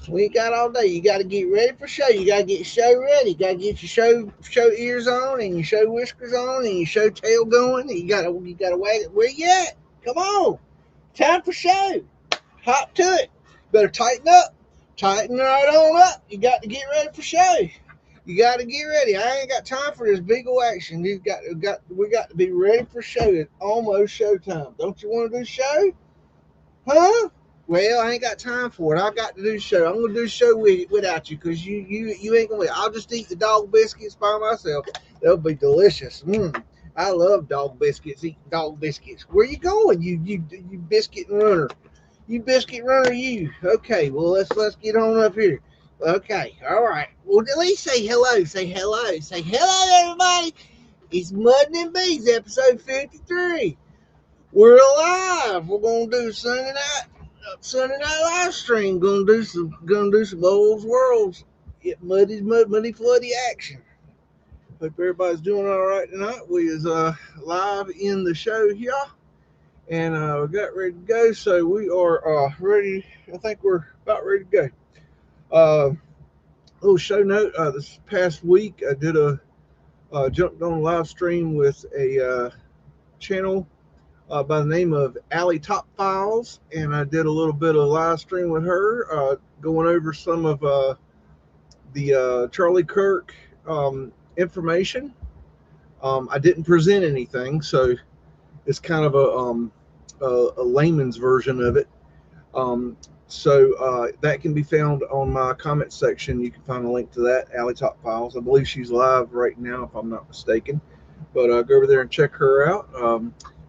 We ain't got all day. You got to get ready for show. You got to get show ready. You got to get your show ears on and your show whiskers on and your show tail going. And you gotta wag it. Where you at? Come on, time for show. Hop to it. Better tighten up. Tighten right on up. You got to get ready for show. You got to get ready. I ain't got time for this big old action. We got to be ready for show. It's almost showtime. Don't you want to do show? Huh? Well, I ain't got time for it. I got to do the show. I'm gonna do the show without you because you ain't gonna. I'll just eat the dog biscuits by myself. They'll be delicious. I love dog biscuits. Eating dog biscuits. Where you going? You biscuit runner. You biscuit runner. You. Okay. Well, let's get on up here. Okay. All right. Well, at least say hello. Say hello. Say hello, everybody. It's Muddin and Beags, episode 53. We're alive. We're gonna do Sunday night live stream. Gonna do some old worlds. Get muddy floody action. Hope everybody's doing all right tonight. We is live in the show here, and we got ready to go. So we are ready. I think we're about ready to go. Little show note. This past week, I did jumped on a live stream with a channel by the name of Allie Top Files, and I did a little bit of live stream with her, going over some of the Charlie Kirk information. I didn't present anything, so it's kind of a layman's version of it. So that can be found on my comment section. You can find a link to that, Allie Top Files. I believe she's live right now, if I'm not mistaken. But go over there and check her out.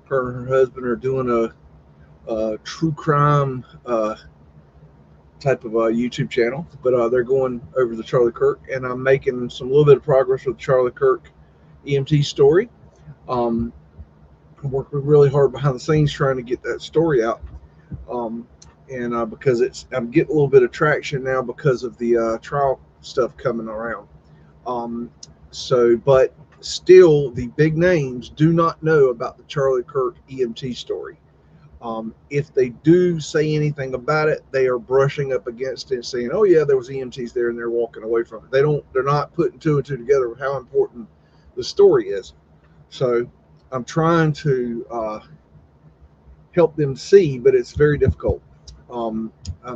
Her and her husband are doing a true crime type of YouTube channel, but they're going over the Charlie Kirk, and I'm making some little bit of progress with the Charlie Kirk EMT story. I'm working really hard behind the scenes trying to get that story out, and because I'm getting a little bit of traction now because of the trial stuff coming around. But still, the big names do not know about the Charlie Kirk EMT story. If they do say anything about it, they are brushing up against it, saying, "Oh yeah, there was EMTs there," and they're walking away from it. They're not putting two and two together with how important the story is. So I'm trying to help them see, but it's very difficult. I'm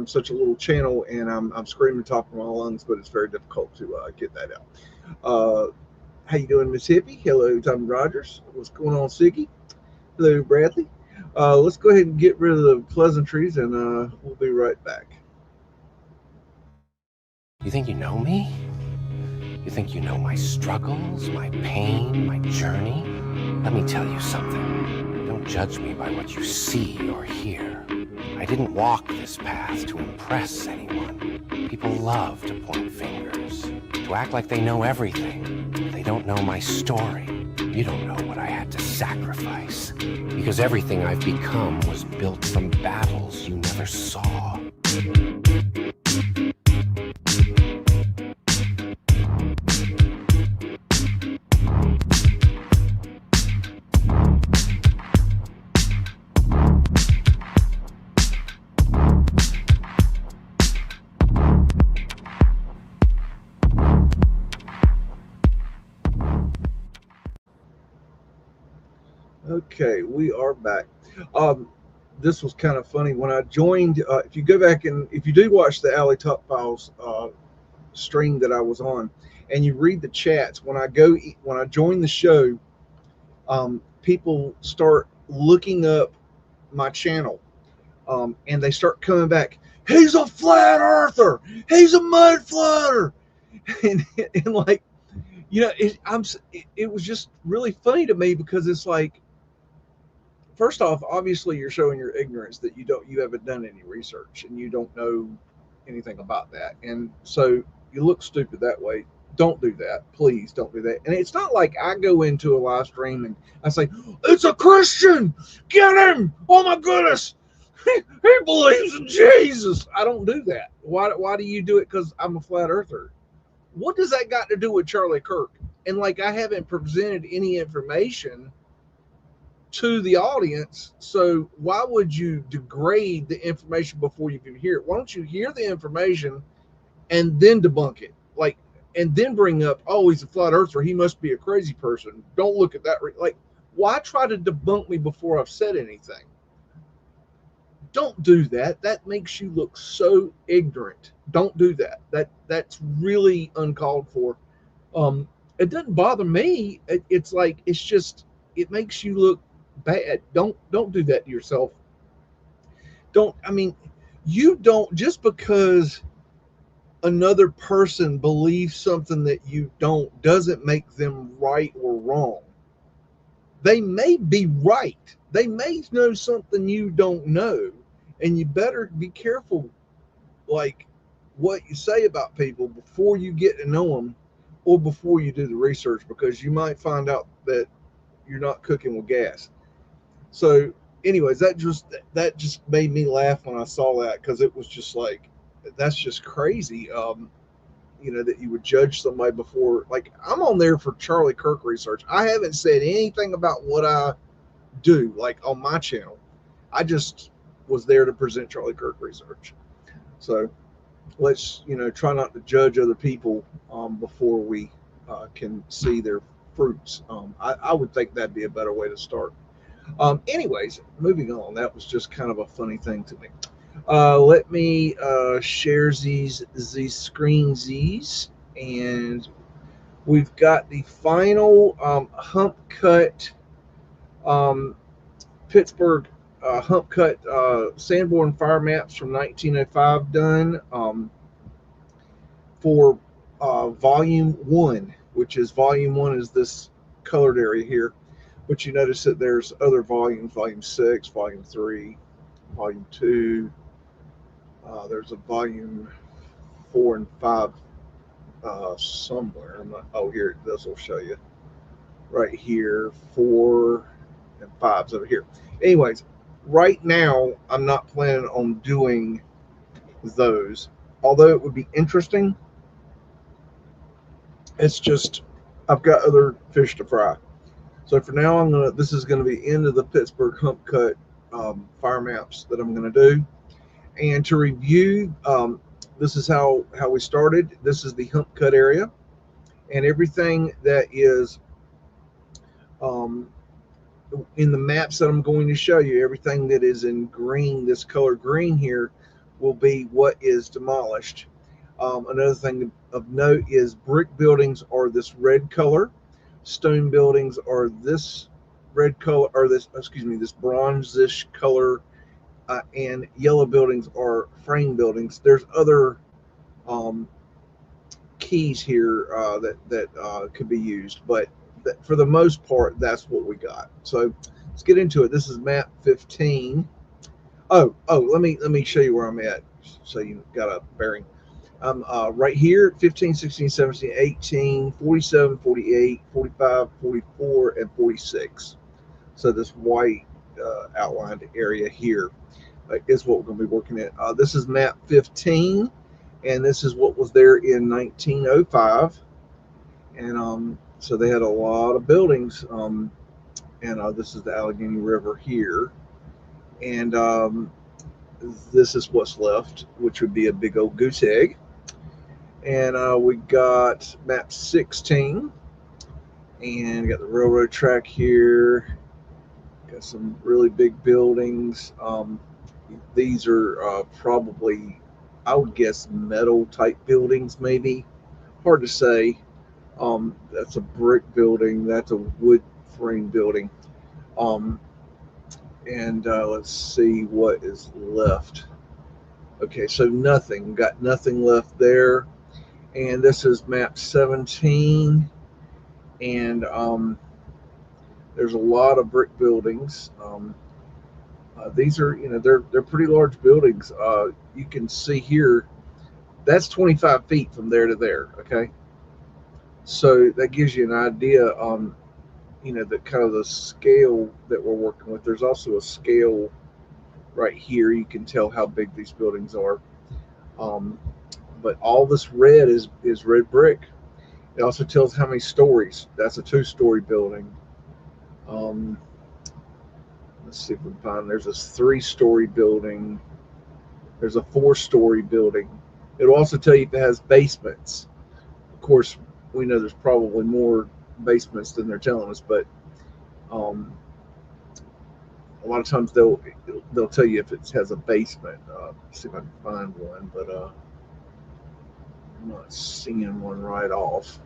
such a little channel, and I'm screaming top of my lungs, but it's very difficult to get that out. How you doing, Miss Hippie? Hello, Tommy Rogers. What's going on, Siggy? Hello, Bradley. Let's go ahead and get rid of the pleasantries, and we'll be right back. You think you know me? You think you know my struggles, my pain, my journey? Let me tell you something. Don't judge me by what you see or hear. I didn't walk this path to impress anyone. People love to point fingers, to act like they know everything. They don't know my story. You don't know what I had to sacrifice. Because everything I've become was built from battles you never saw. Okay, we are back. This was kind of funny when I joined. If you go back and if you do watch the Alley Top Files stream that I was on, and you read the chats, when I join the show, people start looking up my channel, and they start coming back. He's a flat earther. He's a mudflooder, and like, you know, it was just really funny to me because it's like, first off, obviously you're showing your ignorance that you haven't done any research and you don't know anything about that, and so you look stupid that way. Don't do that. Please don't do that. And it's not like I go into a live stream and I say, "It's a Christian. Get him. Oh my goodness. He believes in Jesus." I don't do that. Why do you do it? Because I'm a flat earther. What does that got to do with Charlie Kirk? And like, I haven't presented any information to the audience. So why would you degrade the information before you can hear it? Why don't you hear the information and then debunk it? Like, and then bring up, oh, he's a flat earther, he must be a crazy person. Don't look at that. Like, why try to debunk me before I've said anything? Don't do that. That makes you look so ignorant. Don't do that. That's really uncalled for. It doesn't bother me. It's like, it's just, it makes you look bad. Don't do that to yourself. Don't, I mean, you don't, just because another person believes something that you don't doesn't make them right or wrong. They may be right. They may know something you don't know, and you better be careful, like, what you say about people before you get to know them, or before you do the research, because you might find out that you're not cooking with gas. So, anyways, that just made me laugh when I saw that, because it was just like, that's just crazy. That you would judge somebody before. Like, I'm on there for Charlie Kirk research. I haven't said anything about what I do, like, on my channel. I just was there to present Charlie Kirk research. So let's, try not to judge other people before we can see their fruits. I would think that'd be a better way to start. Anyways, moving on. That was just kind of a funny thing to me. Let me share these screens, and we've got the final hump cut um, Pittsburgh hump cut Sanborn fire maps from 1905 done for volume 1, which is volume 1 is this colored area here. But you notice that there's other volumes, volume 6, volume 3, volume 2. There's a volume 4 and 5 somewhere. I'm not. Oh, here, this will show you right here. 4 and 5's over here. Anyways, right now I'm not planning on doing those, although it would be interesting. It's just, I've got other fish to fry. So for now, this is gonna be end of the Pittsburgh hump cut fire maps that I'm gonna do. And to review, this is how we started. This is the hump cut area, and everything that is in the maps that I'm going to show you, everything that is in green, this color green here, will be what is demolished. Another thing of note is brick buildings are this red color, stone buildings are this red color, or this bronzish color, and yellow buildings are frame buildings. There's other keys here that could be used, but for the most part, that's what we got. So let's get into it. This is map 15. Oh, let me show you where I'm at, so you got a bearing. I'm right here, 15, 16, 17, 18, 47, 48, 45, 44, and 46. So this white outlined area here is what we're going to be working at. This is map 15, and this is what was there in 1905. And so they had a lot of buildings, and this is the Allegheny River here. And this is what's left, which would be a big old goose egg. And we got map 16, and got the railroad track here. Got some really big buildings. These are probably, I would guess, metal type buildings, maybe. Hard to say. That's a brick building. That's a wood frame building. And let's see what is left. Okay, so nothing. Got nothing left there. And this is map 17. And there's a lot of brick buildings. These are, they're pretty large buildings. You can see here, that's 25 feet from there to there. Okay, so that gives you an idea on, the kind of the scale that we're working with. There's also a scale right here. You can tell how big these buildings are. But all this red is red brick. It also tells how many stories. That's a 2-story building. Let's see if we can find. There's a 3-story building. There's a 4-story building. It'll also tell you if it has basements. Of course, we know there's probably more basements than they're telling us, but um, a lot of times they'll tell you if it has a basement. Let's see if I can find one, but I'm not seeing one right off.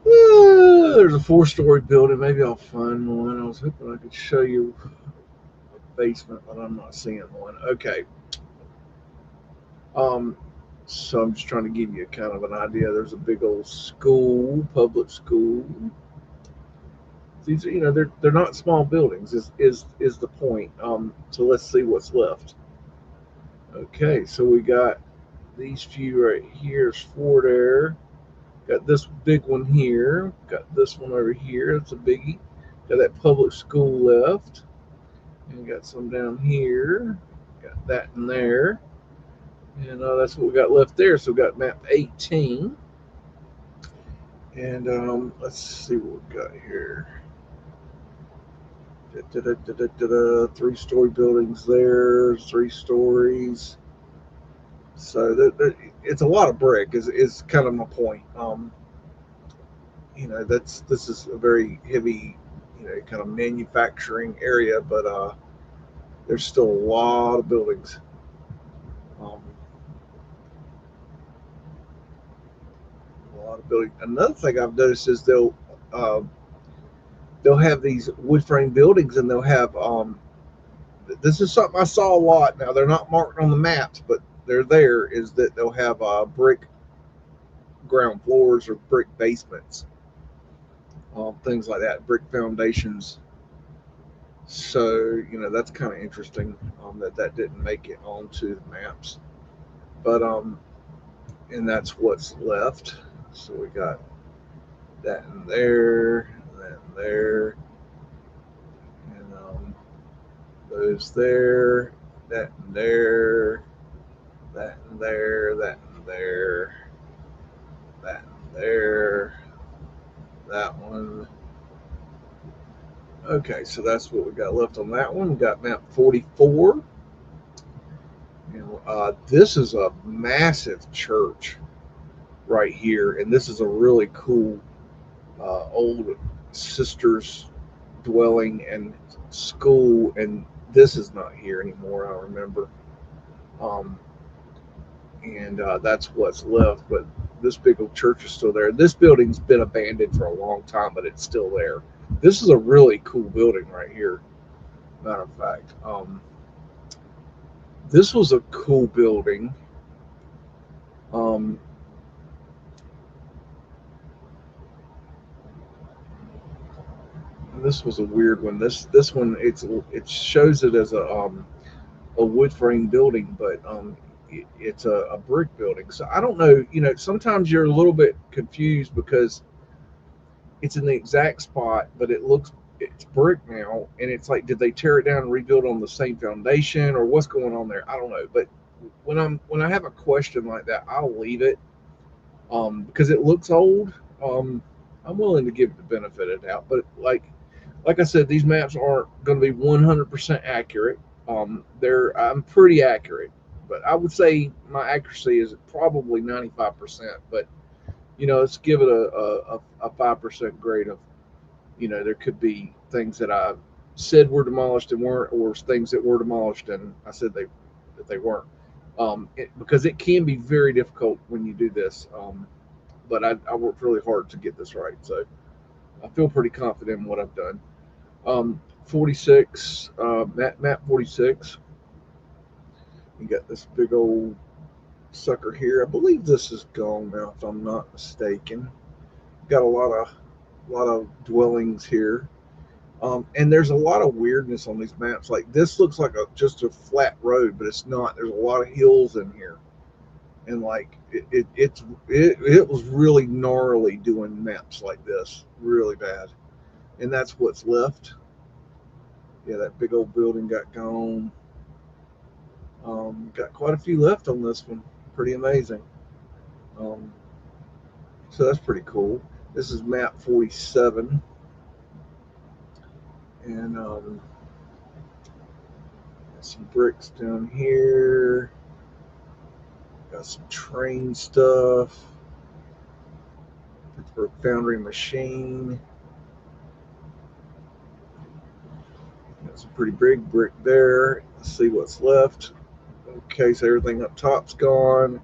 There's a 4-story building. Maybe I'll find one. I was hoping I could show you a basement, but I'm not seeing one. Okay. Um, so I'm just trying to give you kind of an idea. There's a big old school, public school. These are, they're not small buildings. Is the point? So let's see what's left. Okay, so we got these few right here. There's 4 there. Got this big one here. Got this one over here. That's a biggie. Got that public school left. And got some down here. Got that in there. And that's what we got left there. So we got map 18. And let's see what we got here. 3-story buildings there. 3 stories. So it's a lot of brick. Is kind of my point. This is a very heavy, kind of manufacturing area, but there's still a lot of buildings. Um, a lot of buildings. Another thing I've noticed is they'll have these wood frame buildings, and they'll have this is something I saw a lot. Now they're not marked on the maps, but they're there. Is that they'll have brick ground floors or brick basements, things like that, brick foundations. So that's kind of interesting that didn't make it onto the maps, but and that's what's left. So we got that in there, that in there, and those there, that in there, that in there, that in there, that in there, that one. Okay, so that's what we got left on that one. We got map 44. And this is a massive church right here, and this is a really cool old sisters dwelling and school, and this is not here anymore, I remember. Um, and that's what's left, but this big old church is still there. This building's been abandoned for a long time, but it's still there. This is a really cool building right here, matter of fact. This was a cool building. Um, this was a weird one. This one it shows it as a wood frame building, but it's a brick building. So I don't know. Sometimes you're a little bit confused because it's in the exact spot, but it's brick now, and it's like, did they tear it down and rebuild on the same foundation, or what's going on there? I don't know. But when I have a question like that, I'll leave it because it looks old. I'm willing to give it the benefit of the doubt, but like I said, these maps aren't going to be 100% accurate. I'm pretty accurate, but I would say my accuracy is probably 95%. But let's give it a 5% grade of, there could be things that I said were demolished and weren't, or things that were demolished and I said that they weren't. Because it can be very difficult when you do this. But I worked really hard to get this right, so I feel pretty confident in what I've done. 46, map 46. You got this big old sucker here. I believe this is gone now, if I'm not mistaken. Got a lot of dwellings here, and there's a lot of weirdness on these maps. Like this looks like just a flat road, but it's not. There's a lot of hills in here, and like it was really gnarly doing maps like this, really bad. And that's what's left. Yeah, that big old building got gone. Got quite a few left on this one. Pretty amazing. Um, so that's pretty cool. This is map 47. And got some bricks down here. Got some train stuff. Pittsburgh Foundry machine. Got some pretty big brick there. Let's see what's left. Okay, so everything up top's gone.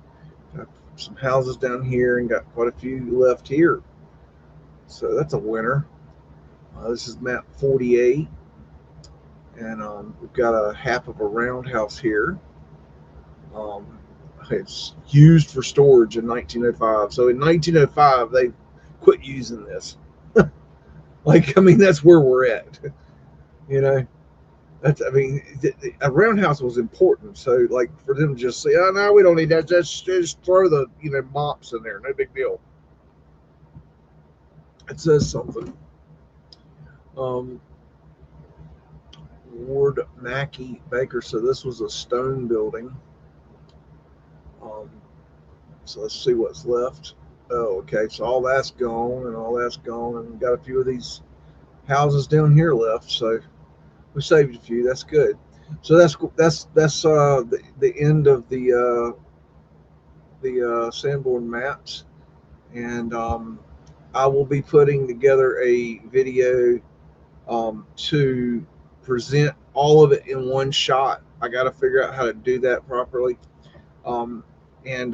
Got some houses down here and got quite a few left here. So that's a winner. This is map 48. And we've got a half of a roundhouse here. It's used for storage in 1905. So in 1905, they quit using this. Like, I mean, that's where we're at. You know, that's, I mean, a roundhouse was important. So, like, for them to just say, oh, no, we don't need that. Just throw the, mops in there. No big deal. It says something. Ward Mackey Baker. So this was a stone building. So let's see what's left. Oh, okay. So all that's gone and all that's gone, and we've got a few of these houses down here left. So we saved a few. That's good. So that's the end of the Sanborn maps, and I will be putting together a video to present all of it in one shot. I got to figure out how to do that properly. And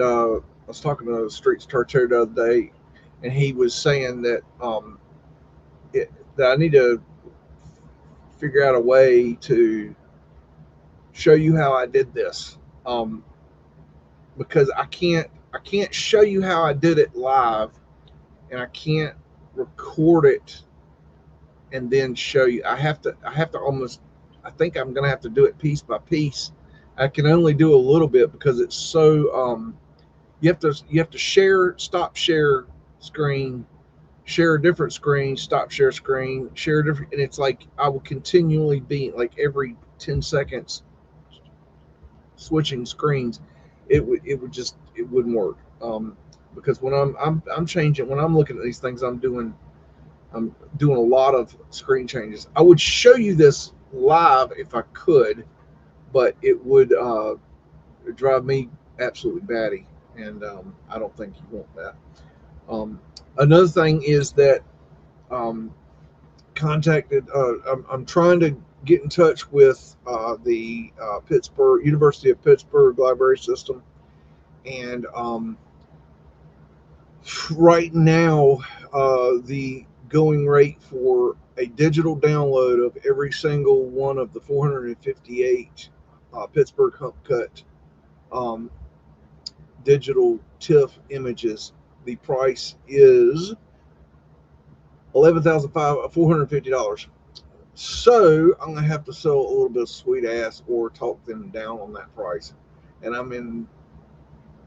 I was talking to Streets Tartaria the other day, and he was saying that that I need to figure out a way to show you how I did this, because I can't show you how I did it live, and I can't record it and then show you. I have to almost. I think I'm going to have to do it piece by piece. I can only do a little bit because it's so. You have to share, stop share screen, share a different screen, stop share screen, share a different, and it's like I will continually be like every 10 seconds switching screens. It wouldn't work, because when I'm changing, when I'm looking at these things, I'm doing a lot of screen changes. I would show you this live if I could, but it would drive me absolutely batty, and I don't think you want that. Another thing is that contacted. I'm trying to get in touch with the Pittsburgh University of Pittsburgh library system, and right now the going rate for a digital download of every single one of the 458 Pittsburgh Hump cut digital TIFF images, the price is $11,450. So I'm gonna have to sell a little bit of sweet ass or talk them down on that price, and I'm in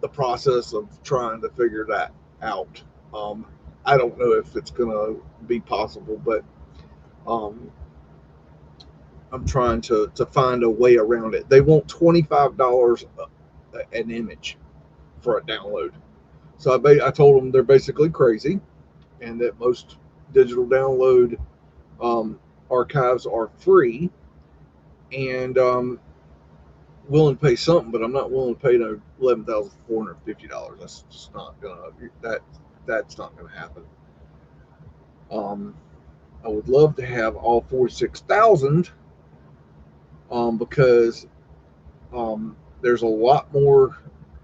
the process of trying to figure that out. I don't know if it's gonna be possible, but um, I'm trying to find a way around it. They want $25 an image for a download. So I told them they're basically crazy, and that most digital download archives are free, and willing to pay something, but I'm not willing to pay no $11,450. That's just not gonna that's not gonna happen. I would love to have all 46,000, because there's a lot more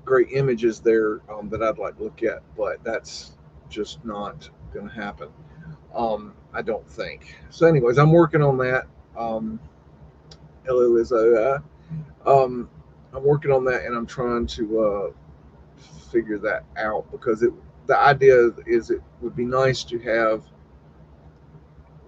great images there that I'd like to look at, but that's just not going to happen. I don't think. So, anyways, I'm working on that. Hello, Lizzo. I'm working on that, and I'm trying to figure that out, because the idea is it would be nice to have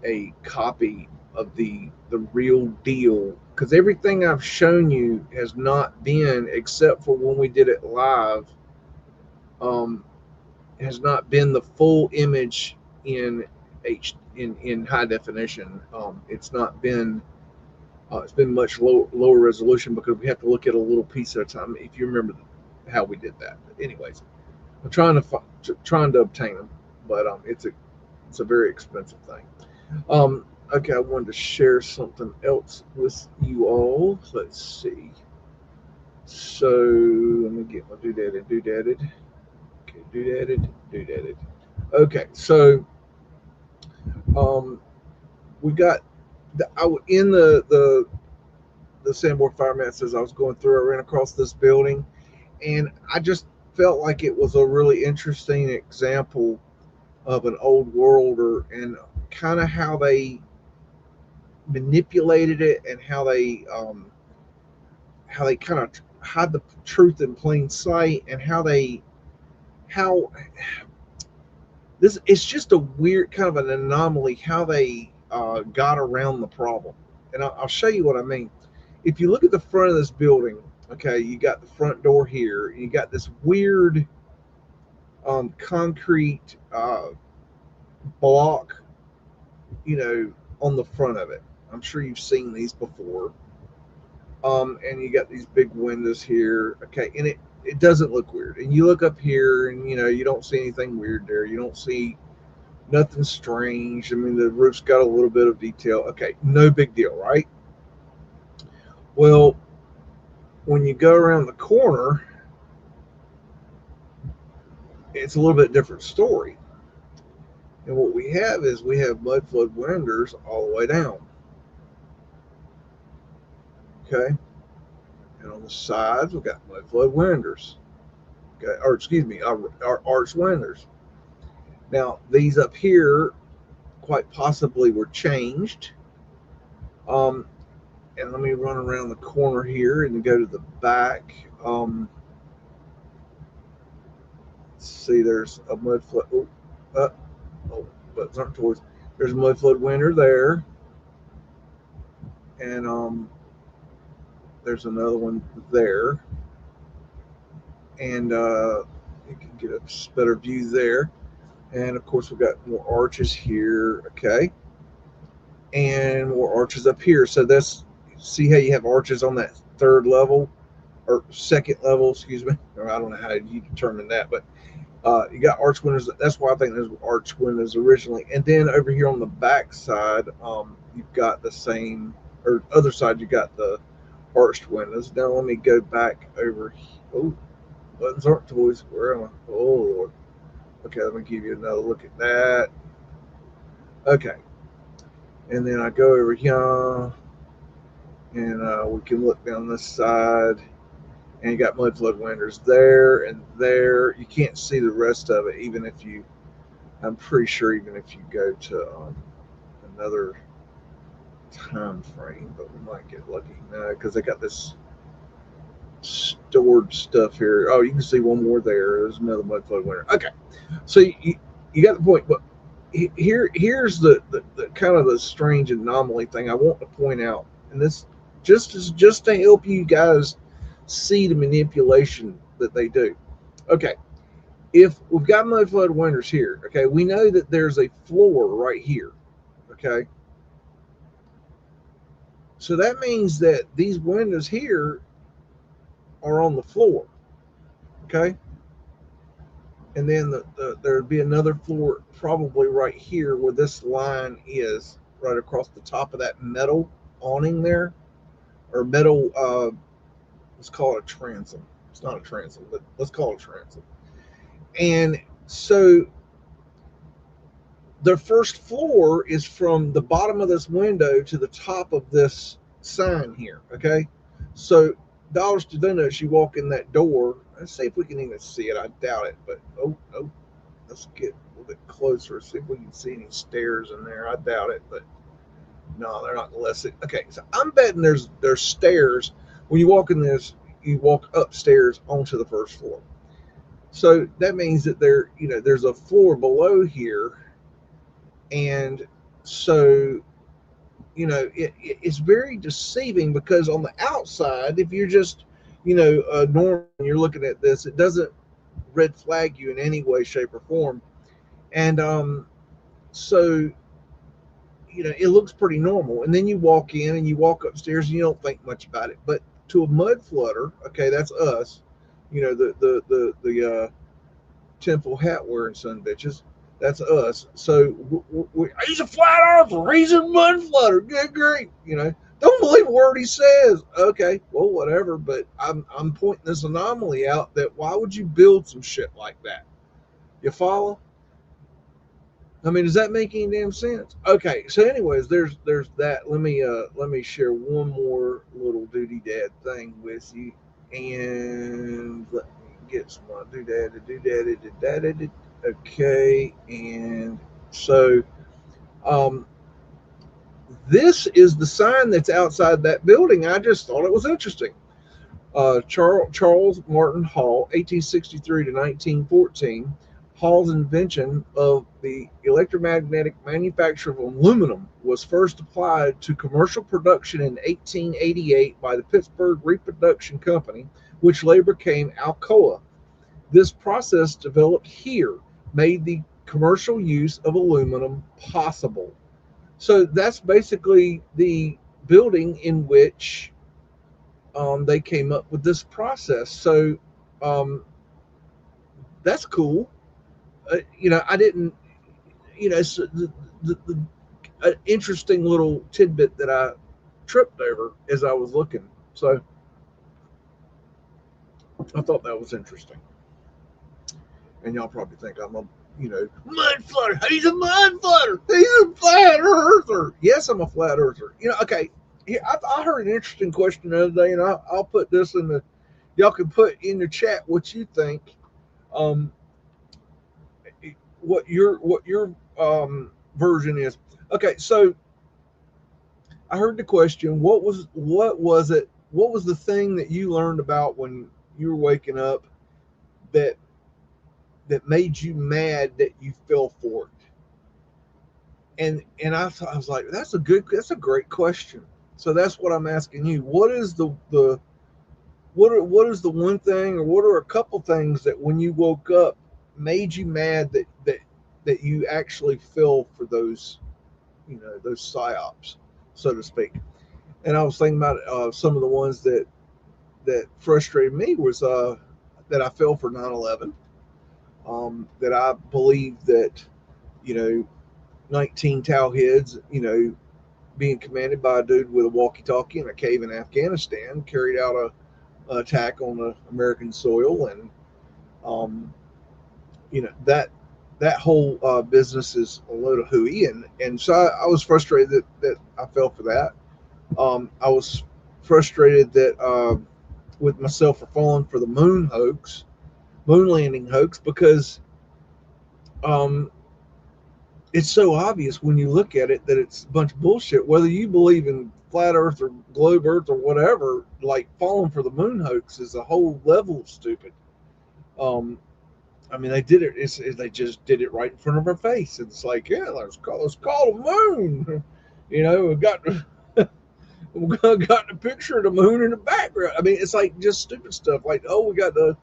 a copy of the real deal, because everything I've shown you has not been, except for when we did it live, has not been the full image in in high definition. It's not been it's been much lower resolution, because we have to look at a little piece at a time. If you remember how we did that. But anyways, I'm trying to obtain them, but it's a very expensive thing. Okay, I wanted to share something else with you all. Let's see. So let me get my doodadded. Okay, doodadded. Okay, so um, we got in the Sandboard Fireman says I was going through. I ran across this building, and I just felt like it was a really interesting example of an old worlder and kind of how they manipulated it and how they kind of hide the truth in plain sight and how this it's just a weird kind of an anomaly how they got around the problem. And I'll show you what I mean. If you look at the front of this building, okay, you got the front door here, and you got this weird concrete block, on the front of it. I'm sure you've seen these before. And you got these big windows here, okay, and it doesn't look weird. And you look up here, and you don't see anything weird there. You don't see nothing strange. I mean, the roof's got a little bit of detail. Okay, no big deal, right? Well, when you go around the corner, it's a little bit different story. And what we have is we have mudflood windows all the way down. Okay, and on the sides we've got mudflood windows. Okay, or excuse me, our arch windows. Now these up here quite possibly were changed. Um, and let me run around the corner here and go to the back. See, there's a mudflood. But aren't towards. There's a mudflood window there, and there's another one there, and you can get a better view there. And of course, we've got more arches here. Okay, and more arches up here. So that's see how you have arches on that third level or second level, excuse me. Or I don't know how you determine that, but you got arch windows. That's why I think there's arch windows originally. And then over here on the back side, you've got the same, or other side, you got the arched windows. Now let me go back over here. Oh, buttons aren't toys. Where am I? Oh, Lord. Okay, let me give you another look at that. Okay. And then I go over here, and we can look down this side. And you got mudflood windows there and there. You can't see the rest of it, even if you. I'm pretty sure even if you go to another time frame, but we might get lucky now because they got this stored stuff here. Oh, you can see one more there. There's another mudflood window. Okay, so you got the point. But here's the kind of the strange anomaly thing I want to point out, and this just to help you guys see the manipulation that they do. Okay, if we've got mudflood windows here, okay, we know that there's a floor right here. Okay, so that means that these windows here are on the floor. Okay, and then there'd be another floor probably right here where this line is, right across the top of that metal awning there, or metal. Let's call it a transom. It's not a transom, but let's call it a transom. And so the first floor is from the bottom of this window to the top of this sign here. Okay, so dollars to donuts, you walk in that door. Let's see if we can even see it. I doubt it, but oh, let's get a little bit closer. See if we can see any stairs in there. I doubt it, but no, they're not unless it. Okay, so I'm betting there's stairs. When you walk in this, you walk upstairs onto the first floor. So that means that there's a floor below here, and so it's very deceiving because on the outside, if you're just normal and you're looking at this, it doesn't red flag you in any way, shape, or form, and so it looks pretty normal. And then you walk in and you walk upstairs and you don't think much about it. But to a mud flooder, okay, that's us, the tinfoil hat wearing son bitches. That's us. So he's a flat earther. He's a mudflooder. Good grief. Don't believe a word he says. Okay, well, whatever. But I'm pointing this anomaly out that why would you build some shit like that? You follow? I mean, does that make any damn sense? Okay, so anyways, there's that. Let me share one more little doody dad thing with you, and let me get some doodad. Okay, and so um, this is the sign that's outside that building. I just thought it was interesting. Charles Martin Hall, 1863 to 1914. Hall's invention of the electromagnetic manufacture of aluminum was first applied to commercial production in 1888 by the Pittsburgh Reproduction Company, which later became Alcoa. This process developed here made the commercial use of aluminum possible. So that's basically the building in which they came up with this process. So um, that's cool. I didn't, so an interesting little tidbit that I tripped over as I was looking. So I thought that was interesting. And y'all probably think I'm a, mud flutter. He's a mud flutter. He's a flat earther. Yes, I'm a flat earther. Okay. Here, I heard an interesting question the other day, and I'll put this in the. Y'all can put in the chat what you think. Um, what your version is. Okay, so I heard the question. What was the thing that you learned about when you were waking up that that made you mad that you fell for it? And I was like, that's a great question. So that's what I'm asking you. What is what is the one thing, or what are a couple things that when you woke up made you mad that you actually fell for those those psyops, so to speak? And I was thinking about some of the ones that frustrated me was that I fell for 9/11. That I believe that you know 19 towheads, being commanded by a dude with a walkie-talkie in a cave in Afghanistan, carried out a attack on the American soil, and um, that whole business is a load of hooey, and so I was frustrated that I fell for that. I was frustrated that with myself for falling for the moon landing hoax, because um, it's so obvious when you look at it that it's a bunch of bullshit. Whether you believe in flat Earth or globe Earth or whatever, like falling for the moon hoax is a whole level of stupid. Um, I mean, they did it. They just did it right in front of our face. It's like, yeah, let's call the moon. We got we got the picture of the moon in the background. I mean, it's like just stupid stuff. Like, oh, we got the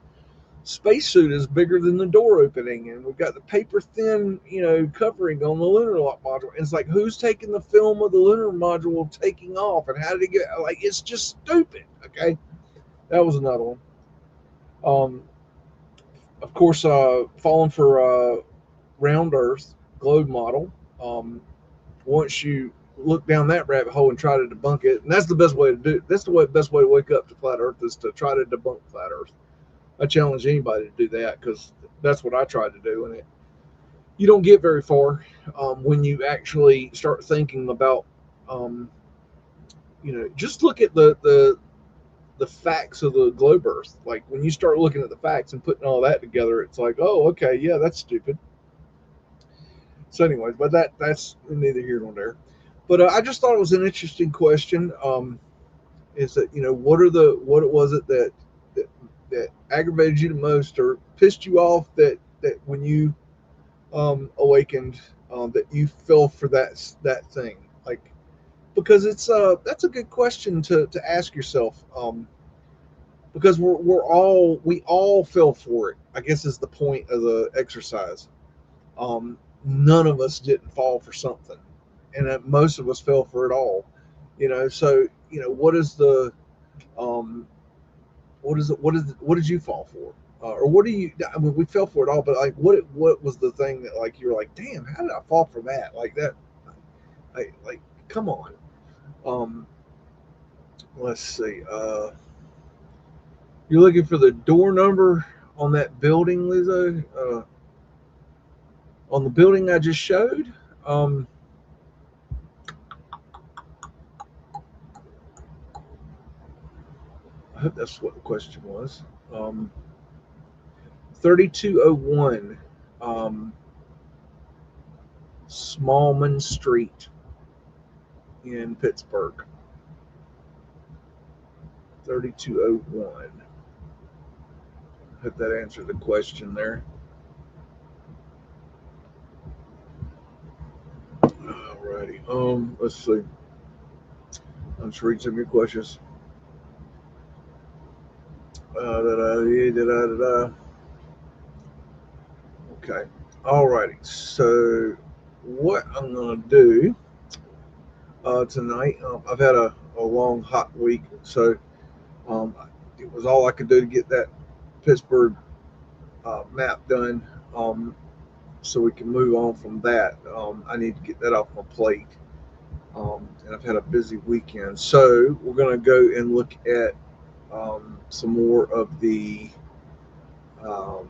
spacesuit is bigger than the door opening, and we've got the paper thin, covering on the lunar module. And it's like, who's taking the film of the lunar module taking off, and how did it get? Like, it's just stupid. Okay, that was another one. Um, of course, falling for round Earth globe model. Once you look down that rabbit hole and try to debunk it, and that's the best way to do it. That's the best way to wake up to flat Earth is to try to debunk flat Earth. I challenge anybody to do that, because that's what I tried to do, and you don't get very far when you actually start thinking about, just look at the facts of the globe Earth. Like, when you start looking at the facts and putting all that together, it's like, oh, okay, yeah, that's stupid. So, anyways, but that's neither here nor there. But I just thought it was an interesting question. Is that what was it that that aggravated you the most or pissed you off that when you awakened, that you fell for that thing, like, because it's that's a good question to ask yourself, because we all fell for it, I guess, is the point of the exercise. None of us didn't fall for something, and most of us fell for it all. So what is the um, what did you fall for? or what do you? I mean, we fell for it all, but like, what was the thing that like you were like, damn, how did I fall for that? Like that, like, come on. Um, let's see. You're looking for the door number on that building, Lizzo. On the building I just showed. Um, I hope that's what the question was. 3201 Smallman Street in Pittsburgh. 3201. Hope that answered the question there. Alrighty. Let's see. I'm just reading some of your questions. Okay. Alrighty. So, what I'm gonna do tonight? I've had a long, hot week, so um, it was all I could do to get that Pittsburgh map done, so we can move on from that. I need to get that off my plate, and I've had a busy weekend. So we're gonna go and look at some more of the um,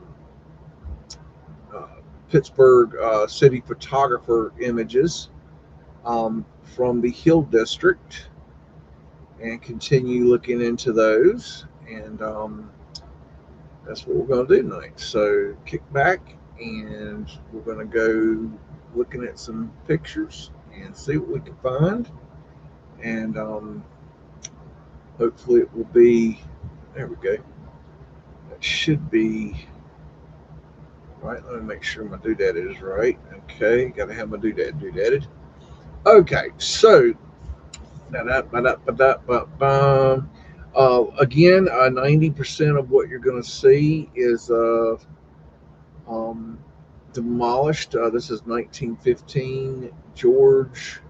uh, Pittsburgh city photographer images from the Hill District and continue looking into those. And that's what we're going to do tonight. So kick back and we're going to go looking at some pictures and see what we can find. And hopefully it will be, there we go. That should be right. Let me make sure my doodad is right. Okay, got to have my doodad. Okay, so again, 90% of what you're going to see is um, demolished. This is 1915 George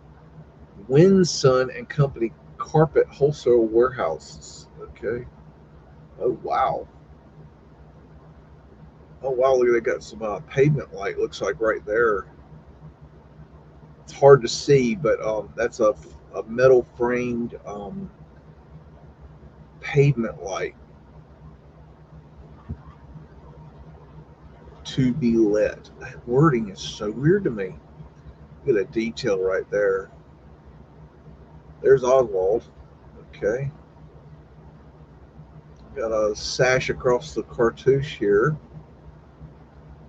Winson and Company Carpet Wholesale Warehouses. Okay. Oh wow. Oh wow. Look, they got some pavement light. Looks like right there. It's hard to see, but that's a metal framed pavement light to be lit. That wording is so weird to me. Look at that detail right there. There's Oswald. Okay. Got a sash across the cartouche here.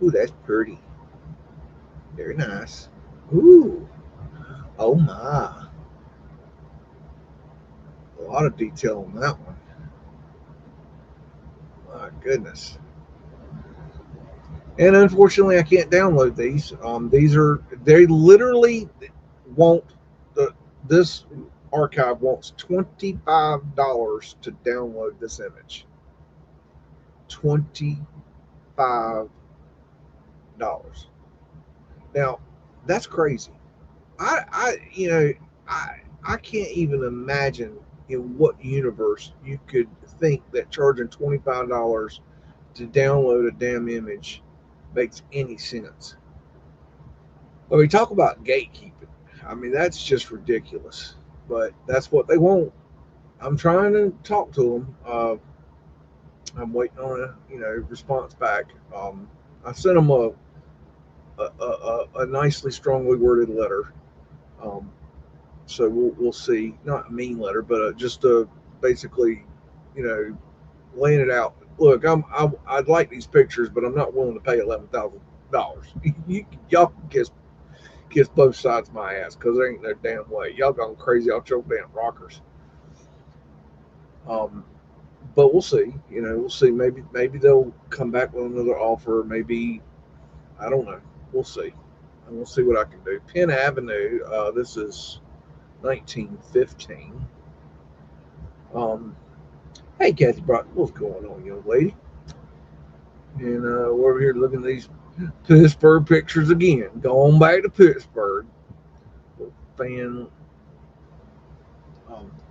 Ooh, that's pretty. Very nice. Ooh. Oh my. A lot of detail on that one. My goodness. And unfortunately, I can't download these. They literally want this archive wants $25 to download this image. $25. Now, that's crazy. I can't even imagine in what universe you could think that charging $25 to download a damn image makes any sense. I mean, talk about gatekeeping. I mean, that's just ridiculous. But that's what they want. I'm trying to talk to them. I'm waiting on a response back. I sent them a nicely strongly worded letter. Um, so we'll see. Not a mean letter, but just basically, you know, laying it out. Look, I'd like these pictures, but I'm not willing to pay $11,000. Y'all can kiss both sides of my ass because there ain't no damn way. Y'all gone crazy off your damn rockers. But we'll see. We'll see. Maybe they'll come back with another offer. Maybe I don't know. We'll see. And we'll see what I can do. Penn Avenue. This is 1915. Hey, Kathy Brock, what's going on, young lady? And we're over here looking at these Pittsburgh pictures again. Going back to Pittsburgh. Fan.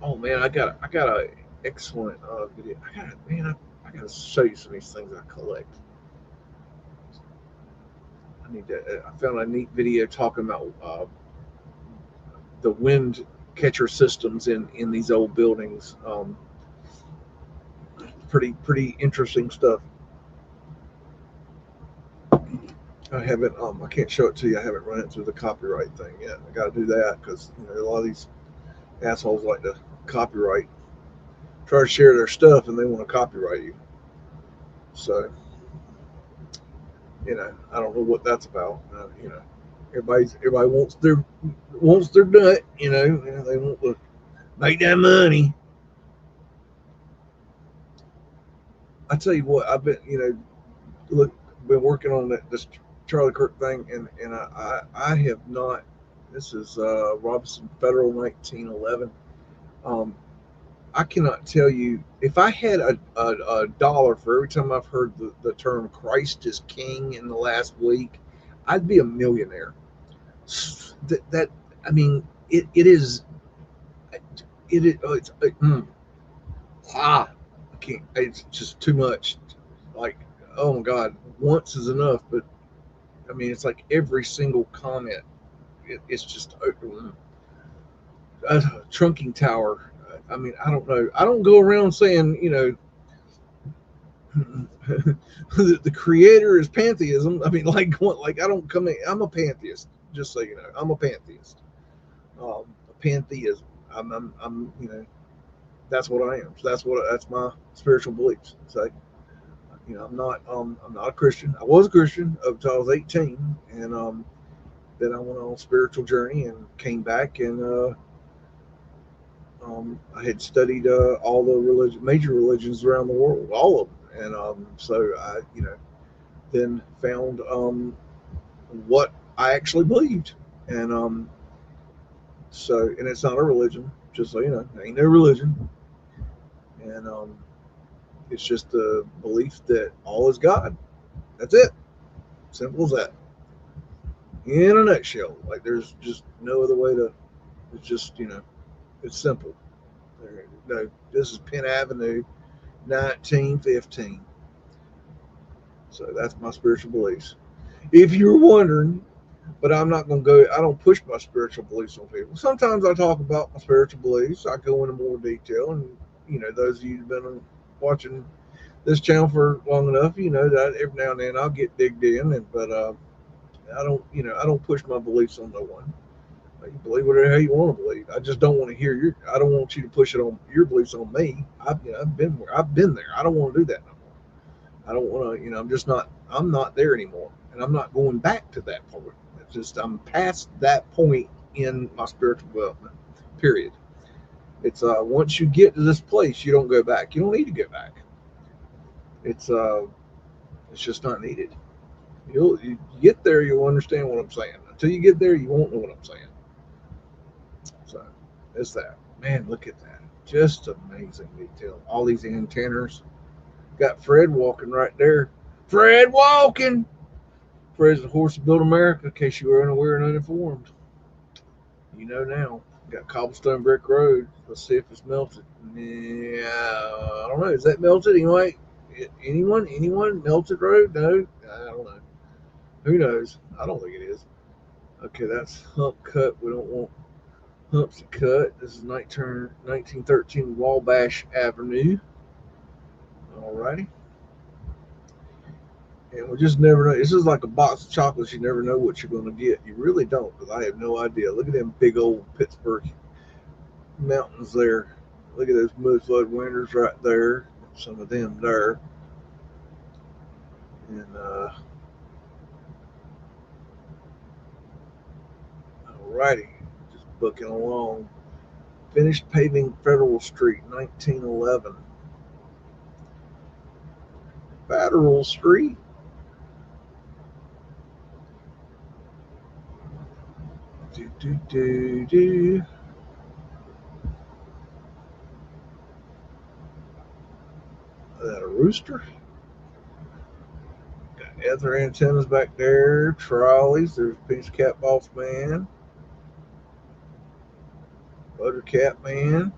Oh man, I got a excellent video. I gotta show you some of these things I collect. I found a neat video talking about the wind catcher systems in these old buildings. Pretty interesting stuff. I haven't I can't show it to you. I haven't run it through the copyright thing yet. I got to do that because a lot of these assholes like to copyright, try to share their stuff, and they want to copyright you. So I don't know what that's about. Everybody wants their nut. They want to make that money. I tell you what, I've been been working on this Charlie Kirk thing, and I have not. This is Robinson Federal 1911. I cannot tell you, if I had a dollar for every time I've heard the term Christ is King in the last week, I'd be a millionaire. I mean, it is. I can't. It's just too much. Like, oh my God, once is enough. But I mean, it's like every single comment. It's just a trunking tower. I mean, I don't know. I don't go around saying, the creator is pantheism. I mean, like I don't come in. I'm a pantheist. Just so you know, I'm a pantheist. Pantheism. I'm that's what I am. So that's my spiritual beliefs. So I'm not a Christian. I was a Christian up until I was 18, and then I went on a spiritual journey and came back, and I had studied all the major religions around the world, all of them, and so I then found what I actually believed, and so, and it's not a religion, just so you know, it ain't no religion, and it's just the belief that all is God. That's it. Simple as that. In a nutshell. Like, there's just no other way to. It's just it's simple. No, this is Penn Avenue, 1915. So that's my spiritual beliefs. If you're wondering, but I'm not going to go. I don't push my spiritual beliefs on people. Sometimes I talk about my spiritual beliefs. I go into more detail, and those of you who've been watching this channel for long enough, that every now and then I'll get digged in, but I don't push my beliefs on no one. You believe whatever the hell you want to believe. I just don't want to hear I don't want you to push it on your beliefs on me. I've been there. I don't want to do that no more. I don't want to. I'm not there anymore, and I'm not going back to that point. It's just I'm past that point in my spiritual development. Period. It's once you get to this place, you don't go back. You don't need to go back. It's just not needed. You get there, you'll understand what I'm saying. Until you get there, you won't know what I'm saying. So it's that. Man, look at that. Just amazing detail. All these antennas. Got Fred walking right there. Fred walking. Fred's the horse that built America, in case you were unaware and uninformed. You know now. Got cobblestone brick road. Let's see if it's melted. Yeah, I don't know. Is that melted? Anyone? Melted road? No, I don't know. Who knows? I don't think it is. Okay, that's hump cut. We don't want humps to cut. This is 1913 Wabash Avenue. Alrighty. And we just never know. This is like a box of chocolates. You never know what you're going to get. You really don't, because I have no idea. Look at them big old Pittsburgh mountains there. Look at those Mudflood winters right there. Some of them there. And alrighty, just booking along. Finished paving Federal Street, 1911. Federal Street. Do. Is that a rooster? Got other antennas back there. Trolleys. There's Pinch Cap Boss Man. Buttercap Man.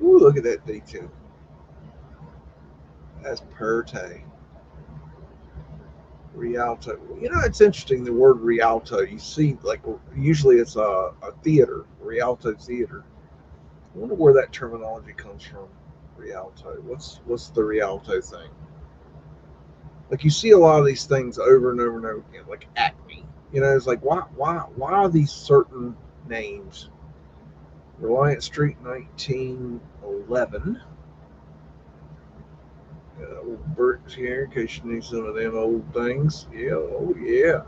Ooh, look at that detail. That's Perte. Rialto. You know, it's interesting, the word Rialto. You see, like, usually it's a theater, Rialto Theater. I wonder where that terminology comes from, Rialto. What's the Rialto thing? Like, you see a lot of these things over and over and over again, like Acme. You know, it's like, why are these certain names? Reliance Street, 1911. Old bricks here in case you need some of them old things. Yeah, oh yeah.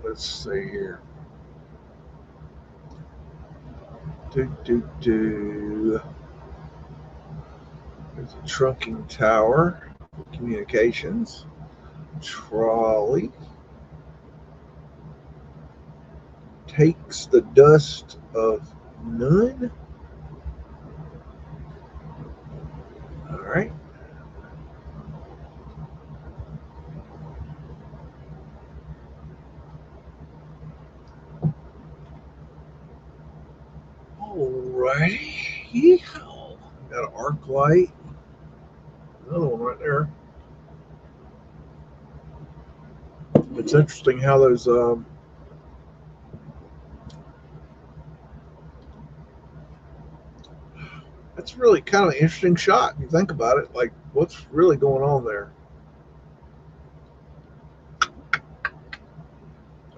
Let's see here. There's a trunking tower for communications. Trolley. Takes the dust of none. All right. Alrighty. Yeehaw. Got an arc light. Another one right there. It's interesting how those that's really kind of an interesting shot if you think about it. Like, what's really going on there?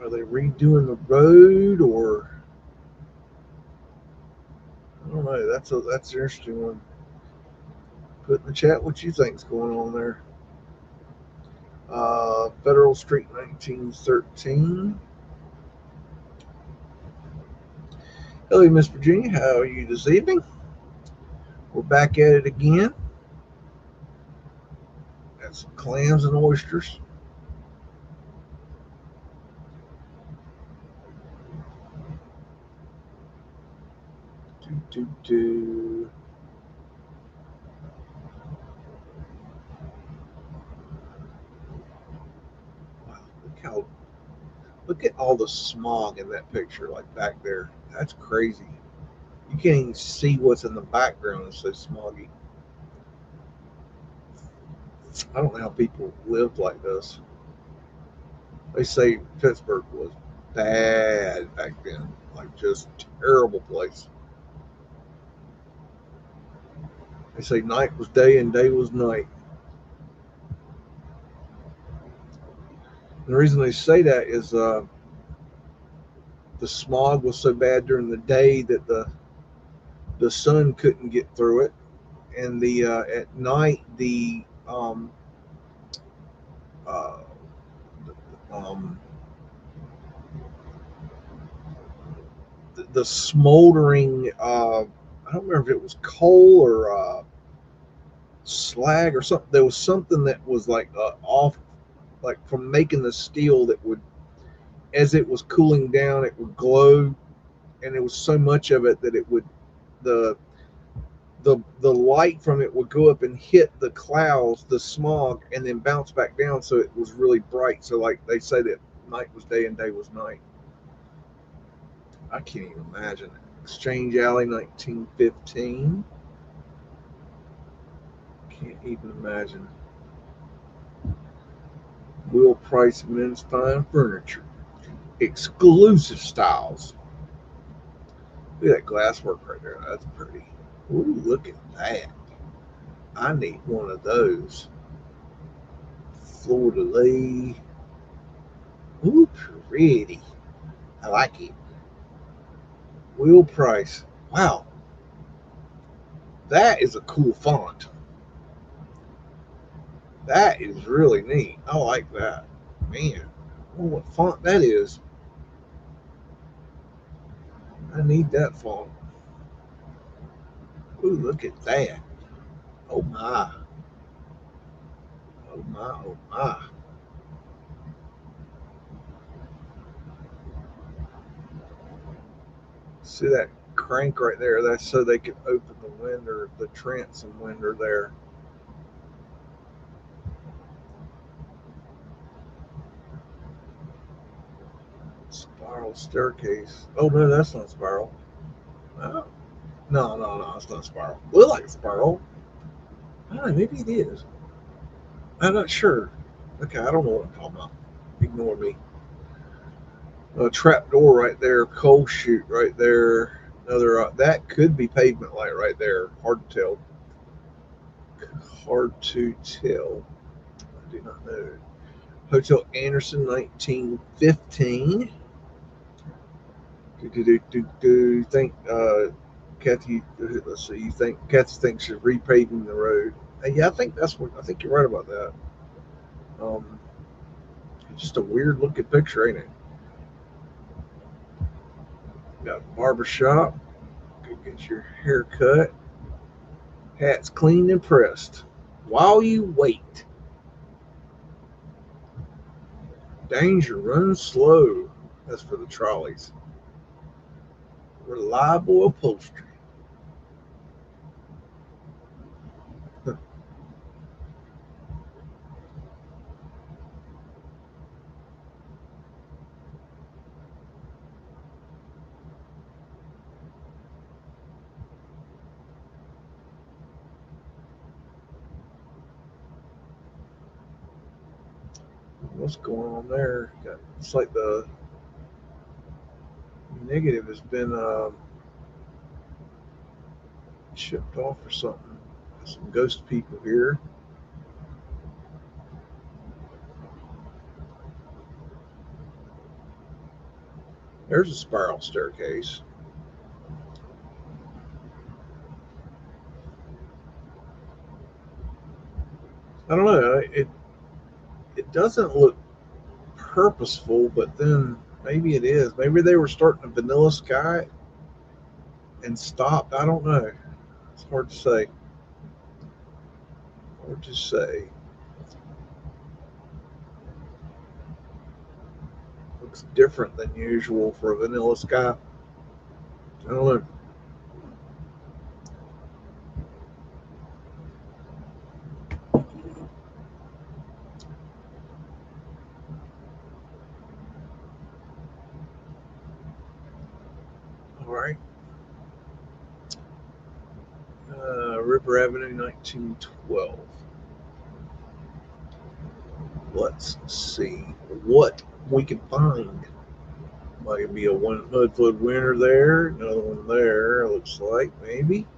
Are they redoing the road, or I don't know. That's an interesting one. Put in the chat what you think's going on there. Federal Street, 1913. Hello, Miss Virginia. How are you this evening? We're back at it again. Got some clams and oysters. Wow, look at all the smog in that picture, like back there. That's crazy. You can't even see what's in the background. It's so smoggy. I don't know how people lived like this. They say Pittsburgh was bad back then, like just terrible place. They say night was day and day was night. And the reason they say that is the smog was so bad during the day that the sun couldn't get through it, and the at night uh, um, the smoldering I don't remember if it was coal or slag or something. There was something that was like off, like from making the steel that would, as it was cooling down, it would glow, and there was so much of it that it would the the light from it would go up and hit the clouds, the smog, and then bounce back down, so it was really bright. So like they say that night was day and day was night. I can't even imagine it. Exchange Alley, 1915. Can't even imagine. Will Price Men's Fine Furniture. Exclusive styles. Look at that glasswork right there. That's pretty. Ooh, look at that. I need one of those. Fleur de lis. Ooh, pretty. I like it. Will Price. Wow. That is a cool font. That is really neat. I like that. Man. I wonder what font that is. I need that font. Ooh, look at that. Oh my. Oh my, oh my. See that crank right there? That's so they can open the window, the transom window there. Spiral staircase. Oh no, that's not spiral. Oh. No, it's not a spiral. Look like a spiral. I don't know, maybe it is. I'm not sure. Okay, I don't know what I'm talking about. Ignore me. A trap door right there, coal chute right there. Another that could be pavement light right there. Hard to tell. Hard to tell. I do not know. Hotel Anderson, 1915. Do you think Kathy? Let's see. You think Kathy thinks she's repaving the road? Yeah, I think that's what. I think you're right about that. Um, just a weird looking picture, ain't it? Got a barber shop. Go get your hair cut. Hats cleaned and pressed. While you wait. Danger, run slow. That's for the trolleys. Reliable upholstery. What's going on there? It's like the negative has been shipped off or something. Some ghost people here. There's a spiral staircase. I don't know. It doesn't look purposeful, but then maybe it is. Maybe they were starting a vanilla sky and stopped. I don't know. It's hard to say. Hard to say. Looks different than usual for a vanilla sky. I don't know. All right. River Avenue, 1912. Let's see what we can find. Might be a one Mudflood winner there, another one there. Looks like maybe.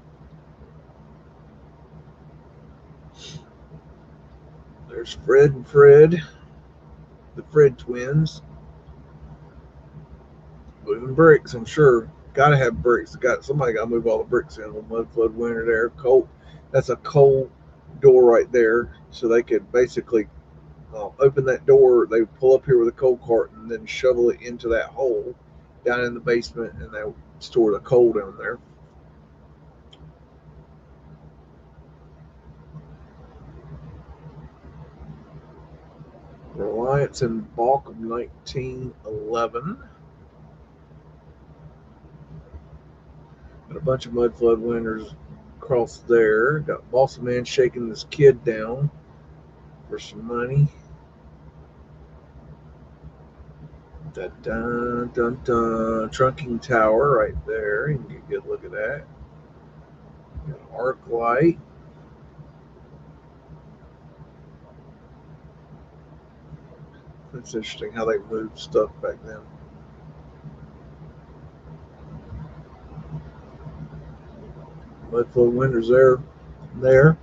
There's Fred and Fred, the Fred twins. Moving bricks, I'm sure. Got to have bricks. Somebody got to move all the bricks in. The Mudflood winner there. Coal. That's a coal door right there. So they could basically open that door. They would pull up here with a coal cart and then shovel it into that hole down in the basement, and they would store the coal down there. Reliance and Balk of 1911. Got a bunch of Mudflood winners across there. Got Boss Man shaking this kid down for some money. Dun, dun, dun, dun. Trunking tower right there. You can get a good look at that. Got an arc light. It's interesting how they moved stuff back then. Mudflood windows there.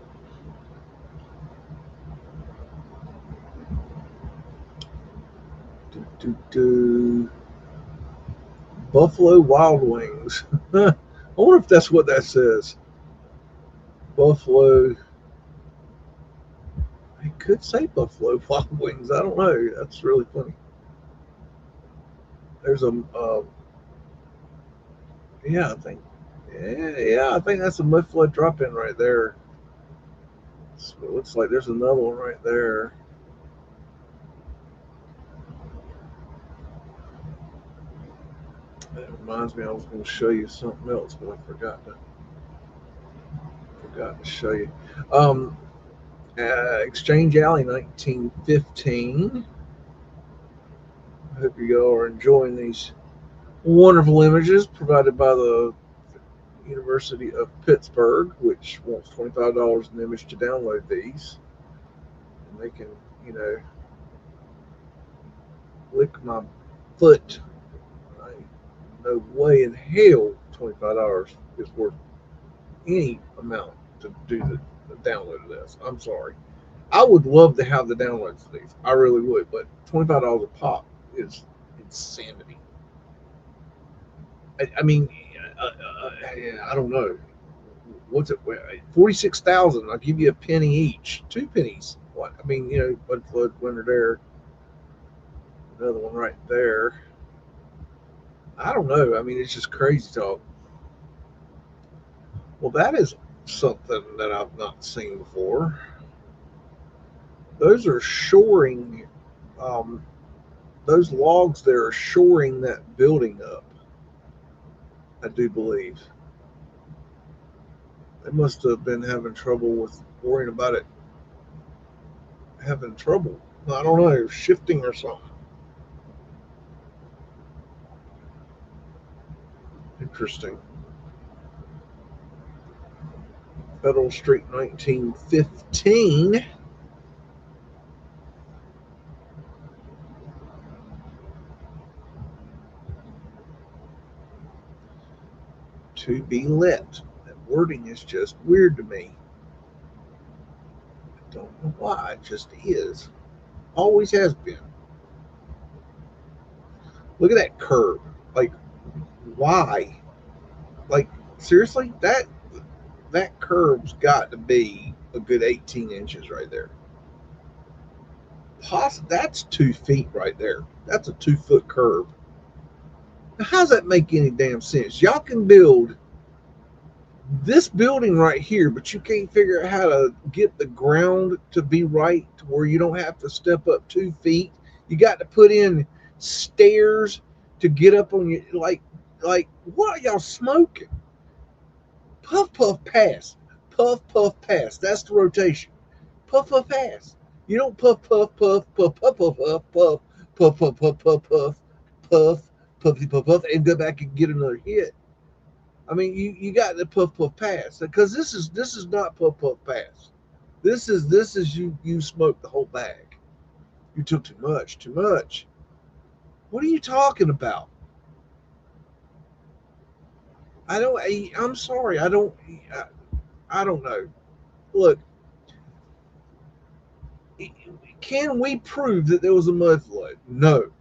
Buffalo Wild Wings. I wonder if that's what that says. Buffalo. It could say Buffalo Wild Wings. I don't know. That's really funny. There's a yeah, I think that's a Mudflood drop-in right there. So it looks like there's another one right there. That reminds me, I was going to show you something else, but I forgot to show you. Exchange Alley, 1915. I hope you all are enjoying these wonderful images provided by the University of Pittsburgh, which wants $25 an image to download these. And they can, you know, lick my foot. I no way in hell $25 is worth any amount to do the download of this. I'm sorry. I would love to have the downloads of these. I really would, but $25 a pop is insanity. I mean, I don't know. What's it? 46,000. I'll give you a penny each. 2 pennies. What? I mean, you know, Mudflood, Winter there. Another one right there. I don't know. I mean, it's just crazy talk. Well, that is something that I've not seen before. Those are shoring. Um, those logs there are shoring that building up. I do believe they must have been having trouble with worrying about it having trouble. I don't know, shifting or something. Interesting. Federal Street 1915. To be let. That wording is just weird to me. I don't know why. It just is. Always has been. Look at that curve. Like, why? Like, seriously? That curve's got to be a good 18 inches right there. That's 2 feet right there. That's a 2 foot curve. Now, how does that make any damn sense? Y'all can build this building right here, but you can't figure out how to get the ground to be right to where you don't have to step up 2 feet. You got to put in stairs to get up on your like what are y'all smoking? Puff puff pass. Puff puff pass. That's the rotation. Puff puff pass. You don't puff puff puff puff puff puff puff puff puff puff puff puff puff puff puffy puff puff and go back and get another hit. I mean, you got the puff puff pass because this is not puff puff pass. This is you smoked the whole bag. You took too much, too much. What are you talking about? I don't. I'm sorry. I don't know. Look, can we prove that there was a mud flood? No.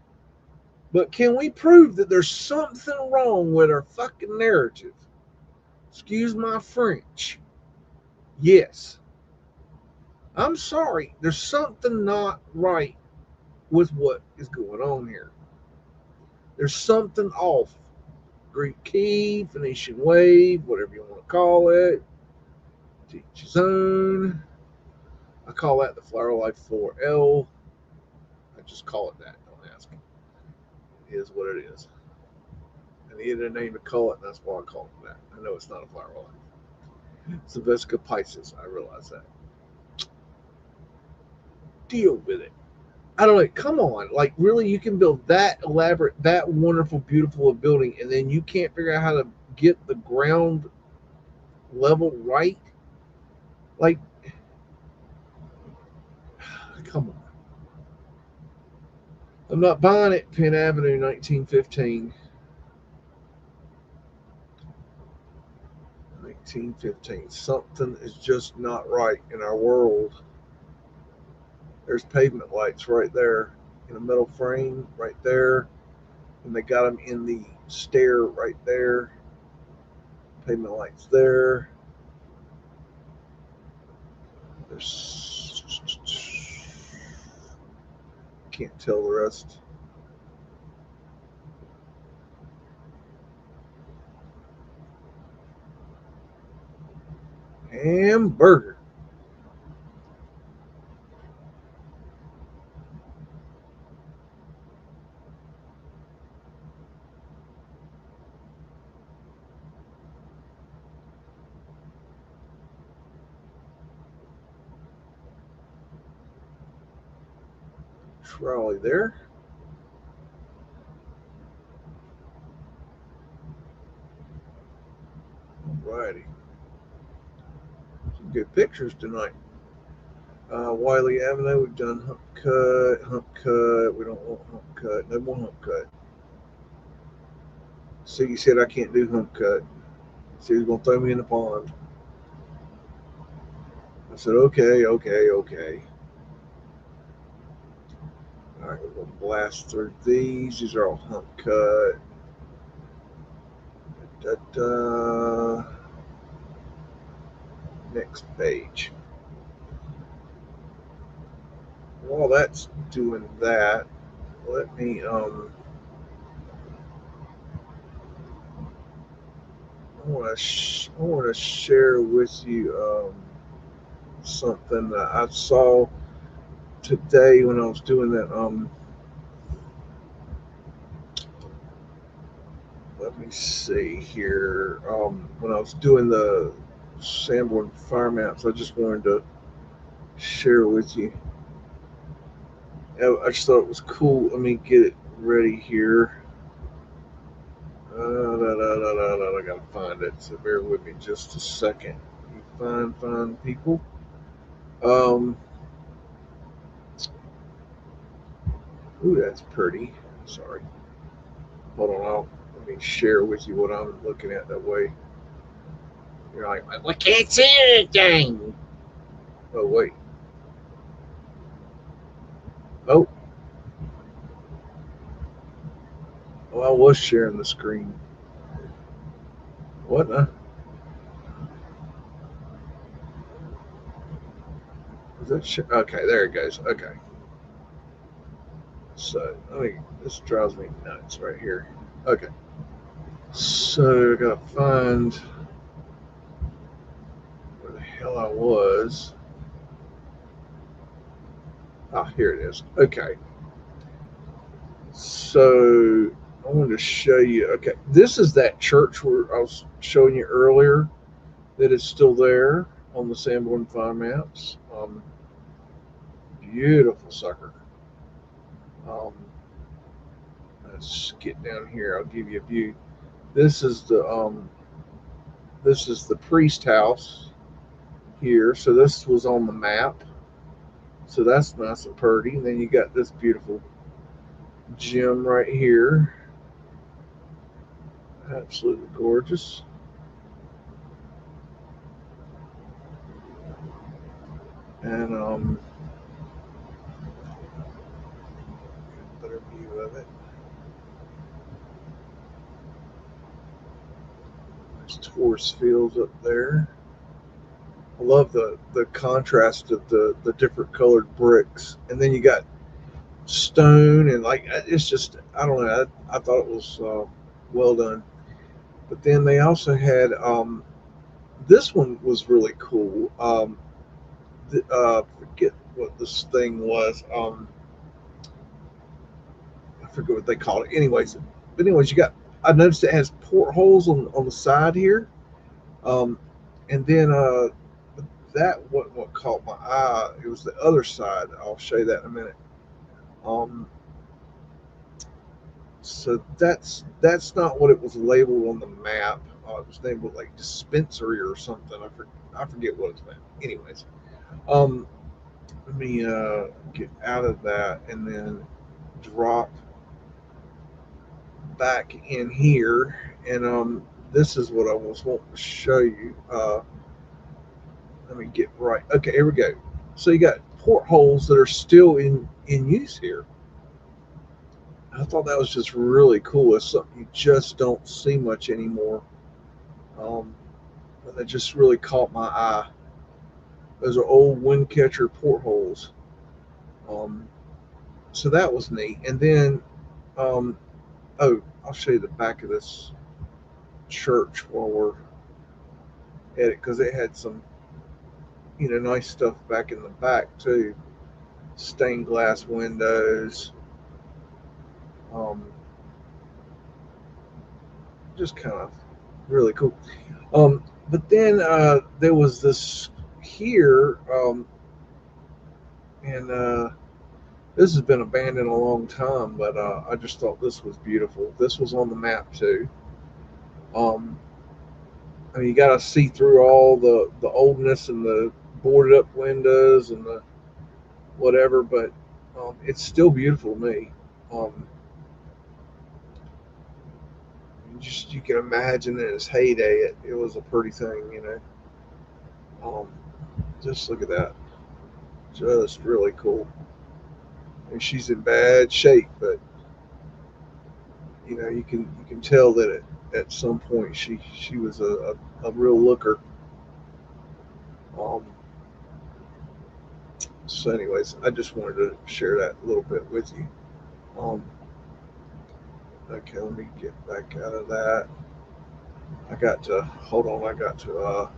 But can we prove that there's something wrong with our fucking narrative? Excuse my French. Yes. I'm sorry. There's something not right with what is going on here. There's something off. Greek key, Phoenician wave, whatever you want to call it. Teach his own. I call that the Flower Life 4L. I just call it that. Don't ask me. It is what it is. I needed a name to call it, and that's why I call it that. I know it's not a Flower Life. It's the Vesica Pisces. I realize that. Deal with it. I don't know. Come on. Like, really, you can build that elaborate, that wonderful, beautiful a building, and then you can't figure out how to get the ground level right? Like, come on. I'm not buying it. Penn Avenue, 1915. 1915. Something is just not right in our world. There's pavement lights right there in a metal frame right there. And they got them in the stair right there. Pavement lights there. There's can't tell the rest. Hamburger. Trolley there. pictures tonight. Wiley Avenue, we've done hump cut. We don't want hump cut. No more hump cut. So you said I can't do hump cut. So he was going to throw me in the pond. I said, okay. All right, we're going to blast through these. These are all hump cut. Next page. While that's doing that, let me I want to share with you something that I saw today when I was doing that. Let me see here. When I was doing the Sanborn fire maps, I just wanted to share with you. I just thought it was cool. Let me get it ready here. I gotta find it, so bear with me just a second. Fine people. Ooh, that's pretty. Sorry. Hold on, let me share with you what I'm looking at. That way, you're like, we can't see anything. Oh wait. Oh, I was sharing the screen. What? Is that okay? There it goes. Okay. So, this drives me nuts right here. Okay. So, I gotta find where the hell I was. Ah, here it is. Okay. So, I wanted to show you. Okay. This is that church where I was showing you earlier that is still there on the Sanborn fire maps. Beautiful sucker. Let's get down here. I'll give you a view. This is the priest house here. So this was on the map. So that's nice and pretty. And then you got this beautiful gem right here. Absolutely gorgeous. And better view of it. There's Taurus fields up there. I love the contrast of the different colored bricks. And then you got stone and like it's just I don't know. I thought it was well done. But then they also had this one was really cool. Forget what this thing was. I forget what they called it. Anyways, you got. I noticed it has portholes on the side here, and then that what caught my eye. It was the other side. I'll show you that in a minute. So that's not what it was labeled on the map. It was labeled like dispensary or something. I forget what it's meant. Anyways, let me get out of that and then drop back in here. And this is what I was wanting to show you. Let me get right. Okay, here we go. So you got portholes that are still in use here. I thought that was just really cool. It's something you just don't see much anymore. And that just really caught my eye. Those are old wind catcher portholes. So that was neat. And then, I'll show you the back of this church while we're at it, because it had some, nice stuff back in the back too. Stained glass windows. Just kind of really cool. But then there was this here, and this has been abandoned a long time, but I just thought this was beautiful. This was on the map too. You got to see through all the oldness and the boarded up windows and the whatever, but it's still beautiful to me. Um, you can imagine in its heyday, it was a pretty thing, you know. Just look at that, just really cool. And she's in bad shape, but you can tell that at some point she was a real looker. Um, so, anyways, I just wanted to share that a little bit with you. Um, okay, let me get back out of that. I got to hold on. I got to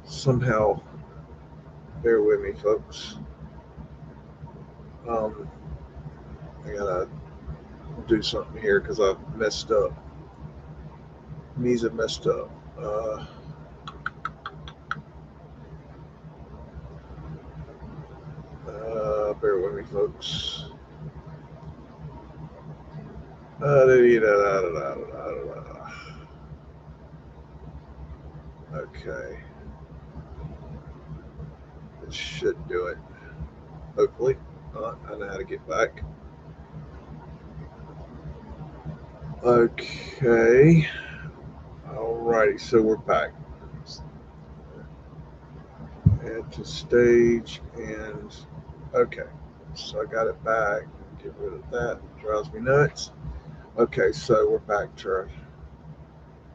somehow bear with me, folks. Um, I gotta do something here because I messed up. Misa messed up. Bear with me, folks. Okay, this should do it. Hopefully. I know how to get back. Okay. Alrighty, so we're back. Add to stage and okay. So I got it back. Get rid of that. It drives me nuts. Okay, so we're back to our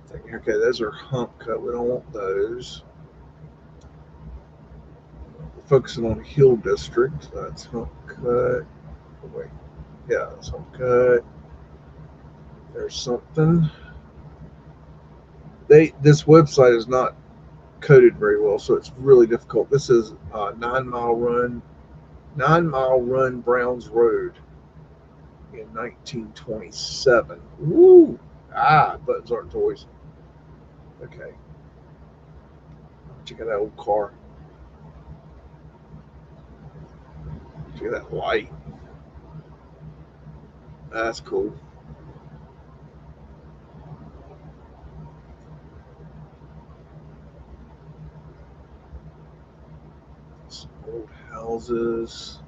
thing. Okay, those are hump cut. We don't want those. We're focusing on hill district. That's hump cut. Oh, wait. Yeah, that's hump cut. There's something. This website is not coded very well, so it's really difficult. This is 9 Mile Run Browns Road in 1927. Woo! Buttons aren't toys. Okay. Check out that old car. Check out that light. That's cool. Some old houses.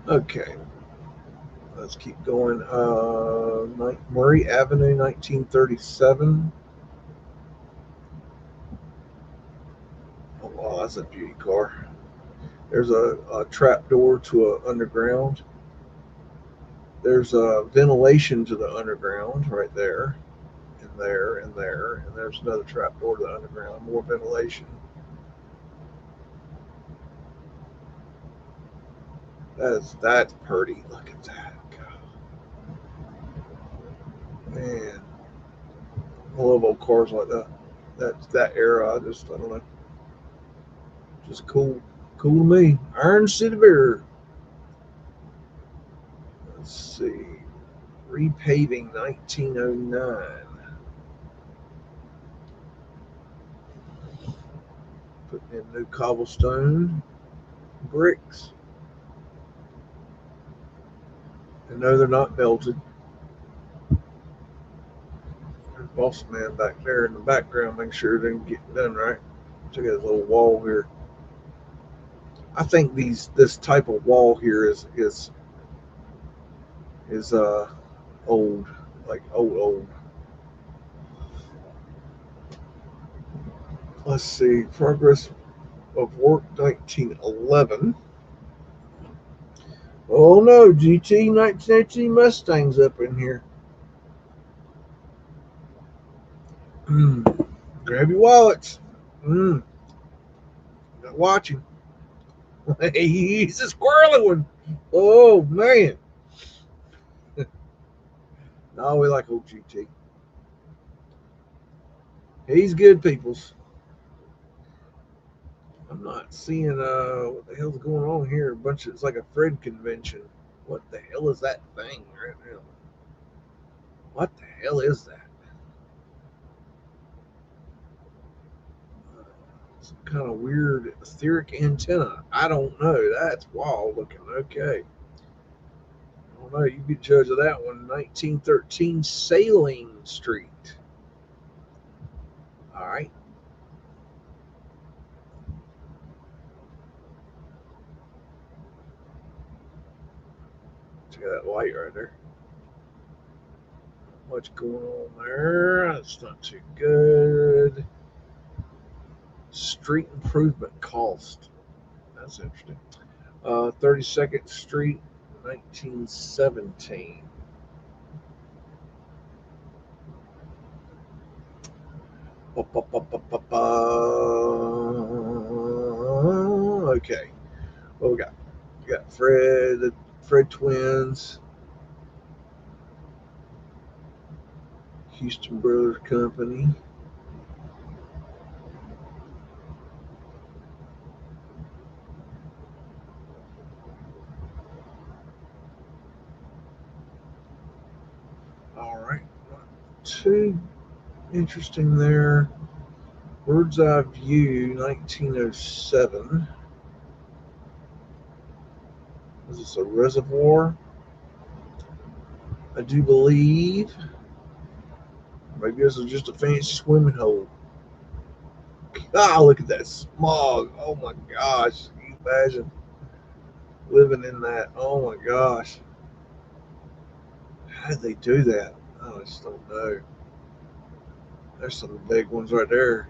Okay. Let's keep going. Murray Avenue, 1937. Oh, wow, that's a beauty car. There's a trap door to an underground. There's a ventilation to the underground right there, and there, and there, and there's another trap door to the underground. More ventilation. That's pretty. Look at that. Man, I love old cars like that. That era. I don't know. Just cool to me. Iron City Beer. Let's see. Repaving 1909. Putting in new cobblestone bricks. And no, they're not belted. There's boss man back there in the background, making sure everything getting done right. Check out this little wall here. I think this type of wall here is old, like old. Let's see, progress of work 1911. Oh no, GT 1918 Mustangs up in here. Grab your wallets. Not watching. He's a squirrely one. Oh man. No, we like old GT. He's good, peoples. I'm not seeing what the hell's going on here. It's like a Fred convention. What the hell is that thing right now? What the hell is that? Some kind of weird etheric antenna. I don't know. That's wild looking. Okay. don't know. You be the judge of that one. 1913 Sailing Street. All right. Check that light right there. What's going on there? That's not too good. Street improvement cost. That's interesting. 32nd Street, 1917. Okay. What we got? We got Fred Twins, Houston Brothers Company. All right. Not too interesting there. Bird's Eye View, 1907. Is this a reservoir? I do believe. Maybe this is just a fancy swimming hole. Ah, look at that smog. Oh my gosh. Can you imagine living in that? Oh my gosh. How did they do that? I just don't know. There's some big ones right there.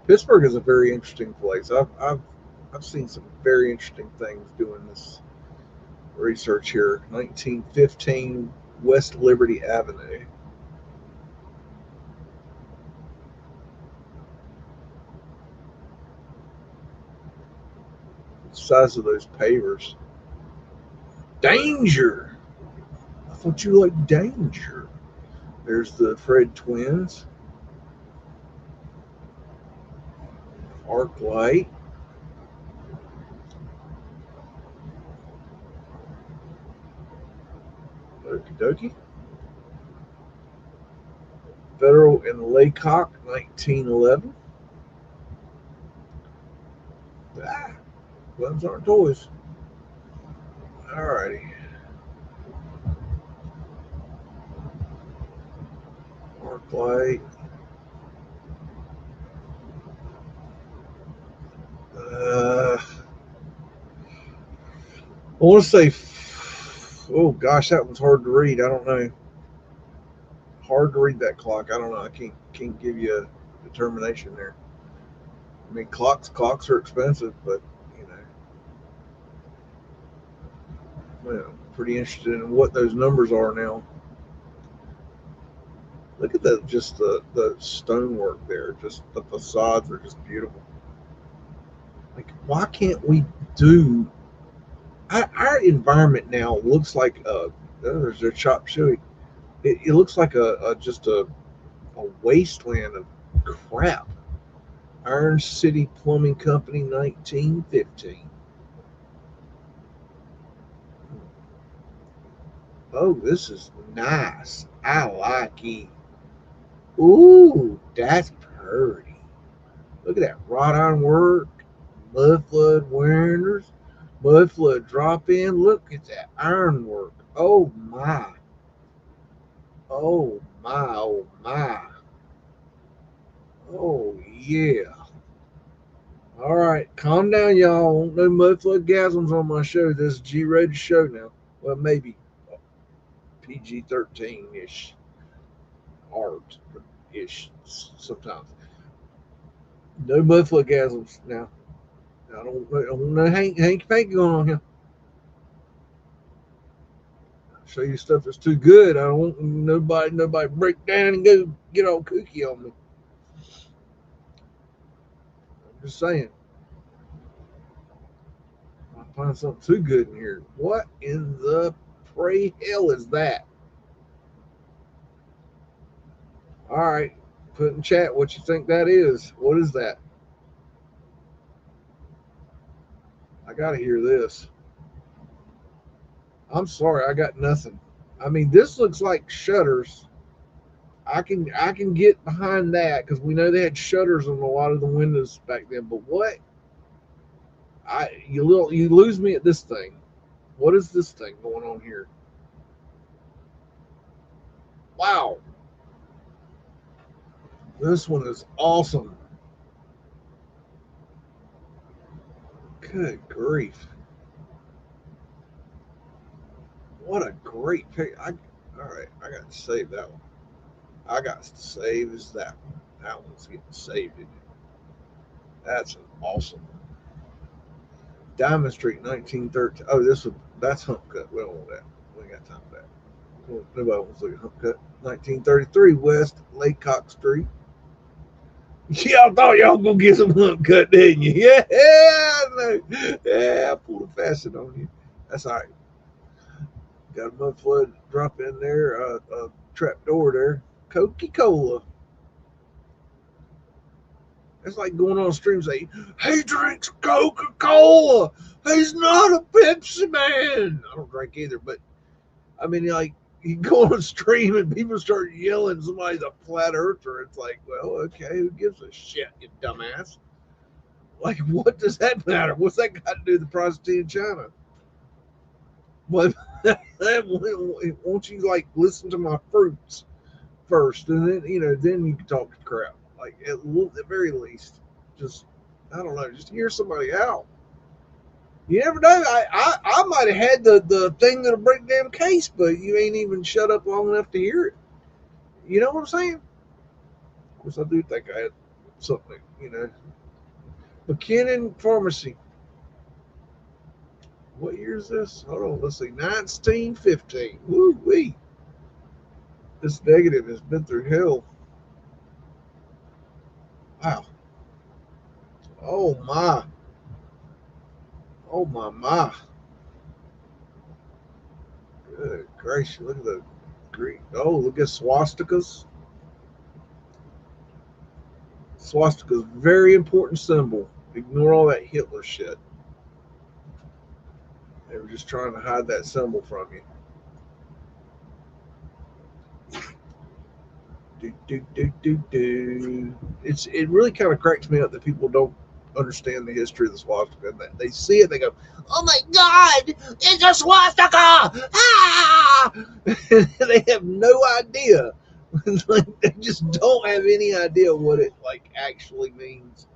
Pittsburgh is a very interesting place. I've seen some very interesting things doing this research here. 1915 West Liberty Avenue. The size of those pavers. Danger! I thought you liked danger. There's the Fred Twins. Arc Light. Okie dokie. Federal and Laycock, 1911. Ah, guns aren't toys. Alrighty. Arc Light. I want to say, oh gosh, that one's hard to read. I don't know. Hard to read that clock. I don't know. I can't give you a determination there. I mean, clocks are expensive, but you know, pretty interested in what those numbers are now. Look at that, just the stonework there. Just the facades are just beautiful. Like, why can't we do? Our environment now looks like there's a chop suey. It looks like just a wasteland of crap. Iron City Plumbing Company, 1915. Oh, this is nice. I like it. Ooh, that's pretty. Look at that wrought iron work. Mudflood windows. Mudflood drop in. Look at that ironwork. Oh my. Oh my. Oh my. Oh yeah. All right, calm down, y'all. Won't no Mudflood gasms on my show. This is G-rated show now. Well, maybe PG-13 ish, art ish sometimes. No Mudflood gasms now. I don't know Hank Pank going on here. Show you stuff that's too good. I don't want nobody break down and go get all kooky on me. I'm just saying. I find something too good in here. What in the pray hell is that? All right, put in chat what you think that is. What is that? I gotta hear this. I'm sorry, I got nothing. I mean, this looks like shutters. I can get behind that because we know they had shutters on a lot of the windows back then. But what you lose me at this thing. What is this thing going on here? Wow, this one is awesome. Good grief! What a great pic! All right, I got to save that one. I got to save is that one. That one's getting saved. That's awesome. Diamond Street, 1913. Oh, that's Hump Cut. We don't want that. We ain't got time for that. Nobody wants to look at Hump Cut. 1933 West Laycock Street. Y'all thought y'all gonna get some Hump Cut, didn't you? Yeah, I know. Yeah, I pulled a facet on you. That's all right. Got a Mudflood drop in there, a trap door there. Coca-Cola. It's like going on a stream saying, he drinks Coca-Cola. He's not a Pepsi man. I don't drink either, but I mean, like, you go on a stream and people start yelling somebody's a flat earther. It's like, well, okay, who gives a shit, you dumbass? Like, what does that matter? What's that got to do with the prostate in China? But won't you, like, listen to my fruits first, and then, then you can talk crap. Like, at the very least, just, I don't know, just hear somebody out. You never know. I might have had the thing that'll break damn case, but you ain't even shut up long enough to hear it. You know what I'm saying? Of course, I do think I had something, McKinnon Pharmacy. What year is this? Hold on, let's see. 1915. Woo-wee. This negative has been through hell. Wow. Oh, my. Oh, my. Good gracious. Look at the Greek. Oh, look at swastikas. Swastika's very important symbol. Ignore all that Hitler shit. They were just trying to hide that symbol from you. It really kind of cracks me up that people don't understand the history of the swastika. They see it, they go, "Oh my God, it's a swastika!" Ah! They have no idea. Like, they just don't have any idea what it actually means.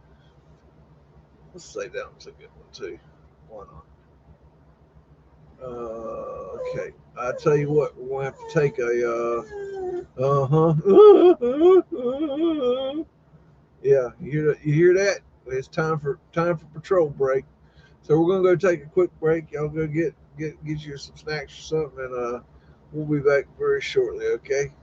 Let's say that one's a good one too. Why not? Okay, I tell you what, we're gonna have to take a yeah. You hear that? It's time for patrol break. So we're gonna go take a quick break. Y'all go get you some snacks or something, and we'll be back very shortly. Okay.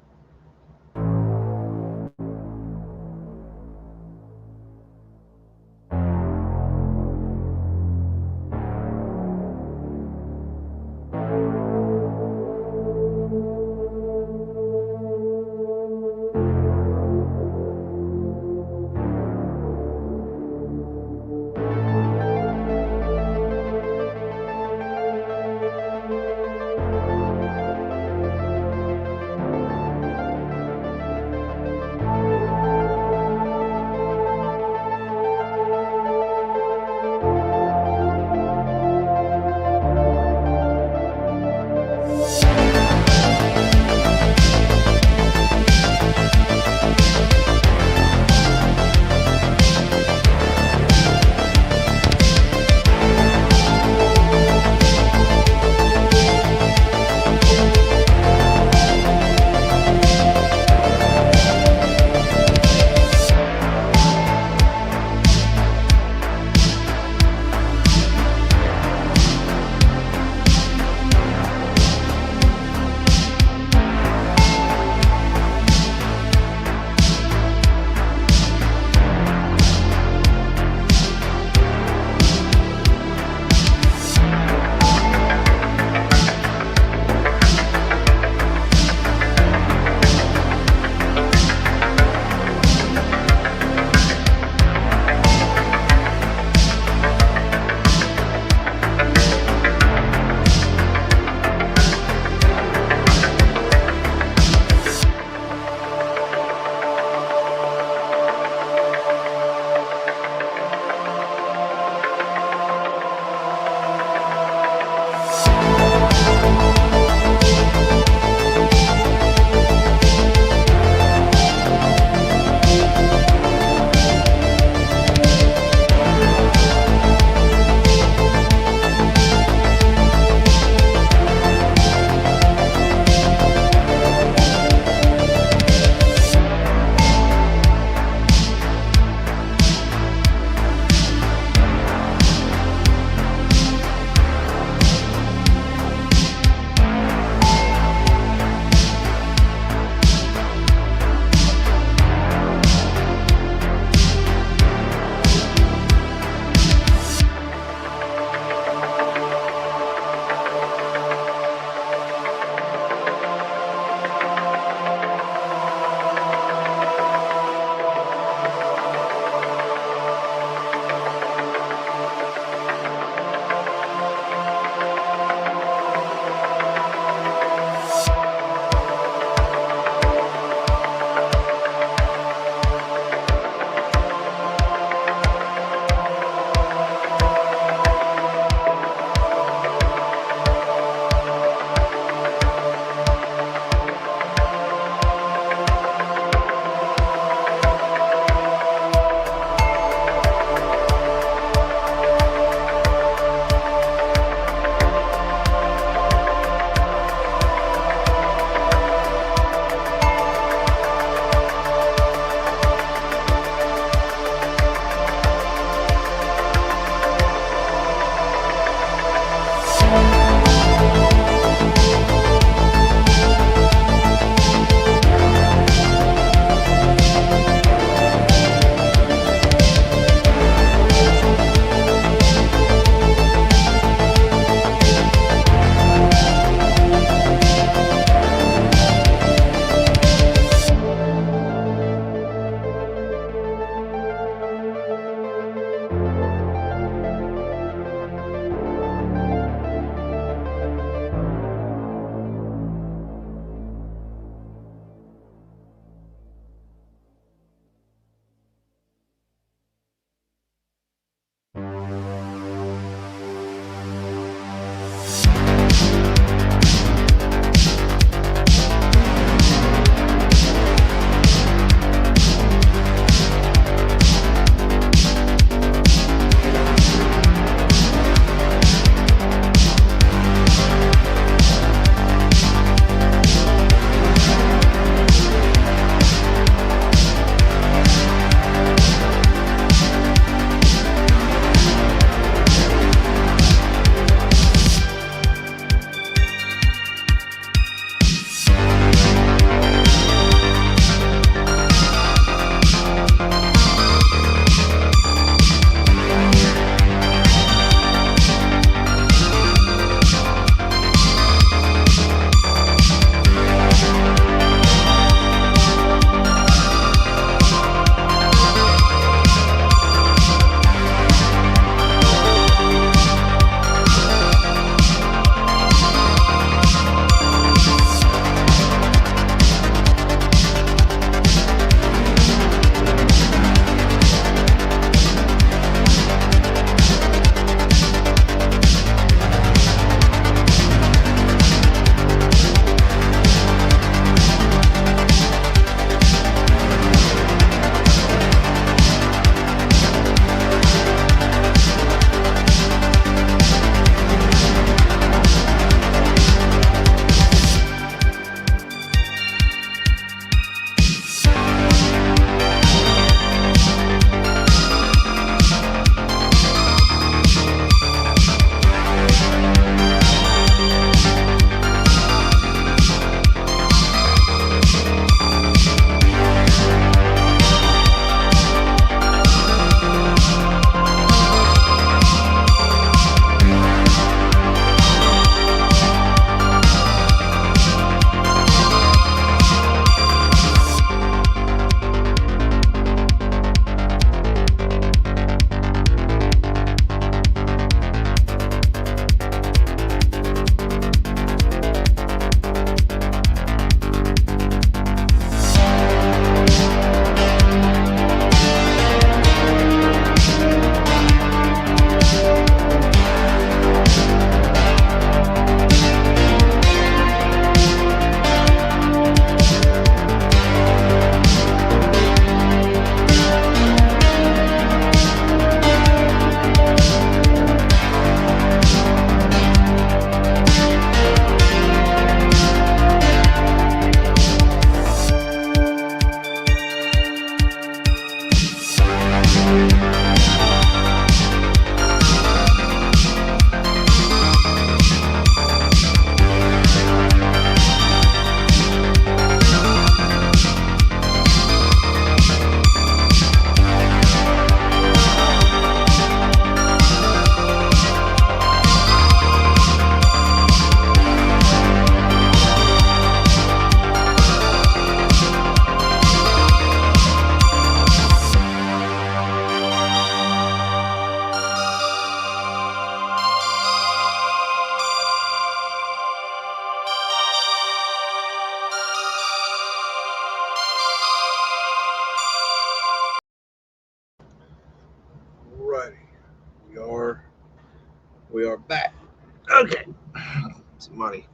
somebody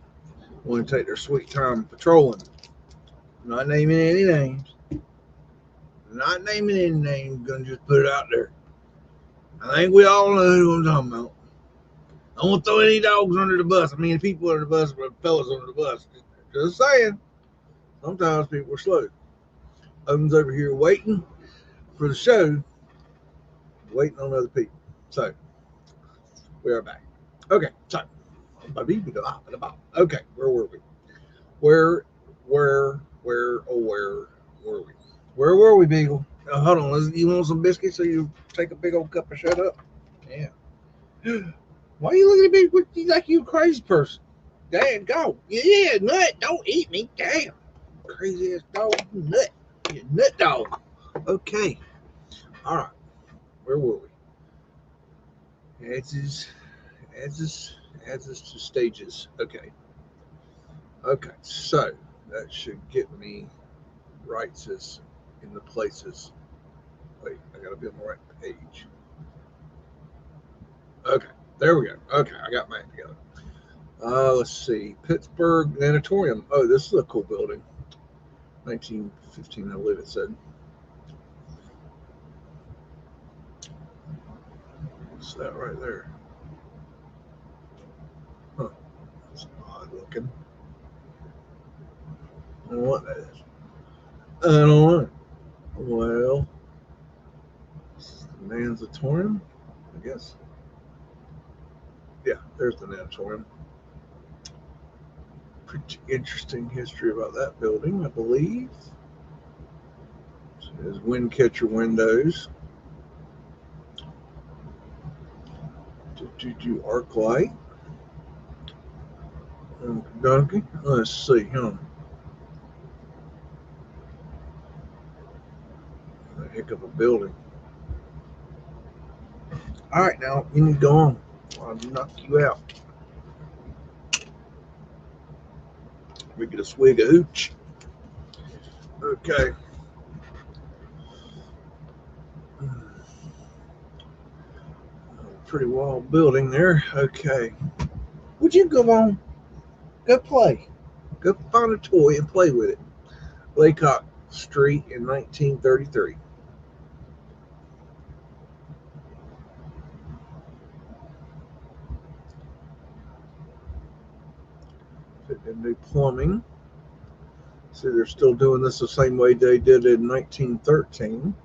want to take their sweet time patrolling. I'm not naming any names. Not naming any names. Gonna just put it out there. I think we all know who I'm talking about. I don't throw any dogs under the bus. I mean, people under the bus, but fellas under the bus. Just saying. Sometimes people are slow. Owen's over here waiting for the show, waiting on other people. So, we are back. Okay, so, okay, where were we? Where were we? Where were we, Beagle? Hold on, you want some biscuits so you take a big old cup and shut up? Yeah. Why are you looking at me like you a crazy person? Damn, go. Yeah, nut. Don't eat me. Damn. Crazy ass dog. Nut. You nut dog. Okay. All right. Where were we? Edges to stages. Okay. Okay. So that should get me rights in the places. Wait, I gotta be on the right page. Okay. There we go. Okay, I got mine together. Let's see. Pittsburgh Sanatorium. Oh, this is a cool building. 1915, I believe it said. What's that right there? Huh. That's odd looking. I don't know what that is. I don't know. Well, this is the Sanatorium, I guess. Yeah, there's the Sanatorium. Pretty interesting history about that building, I believe. It has wind catcher windows. Arc light. Donkey. Let's see. A heck of a building. All right, now you need to go on. I'll knock you out. We get a swig of hooch. Okay. Pretty wild building there. Okay. Would you go on? Go play. Go find a toy and play with it. Laycock Street in 1933. Fitting new plumbing. See, they're still doing this the same way they did in 1913.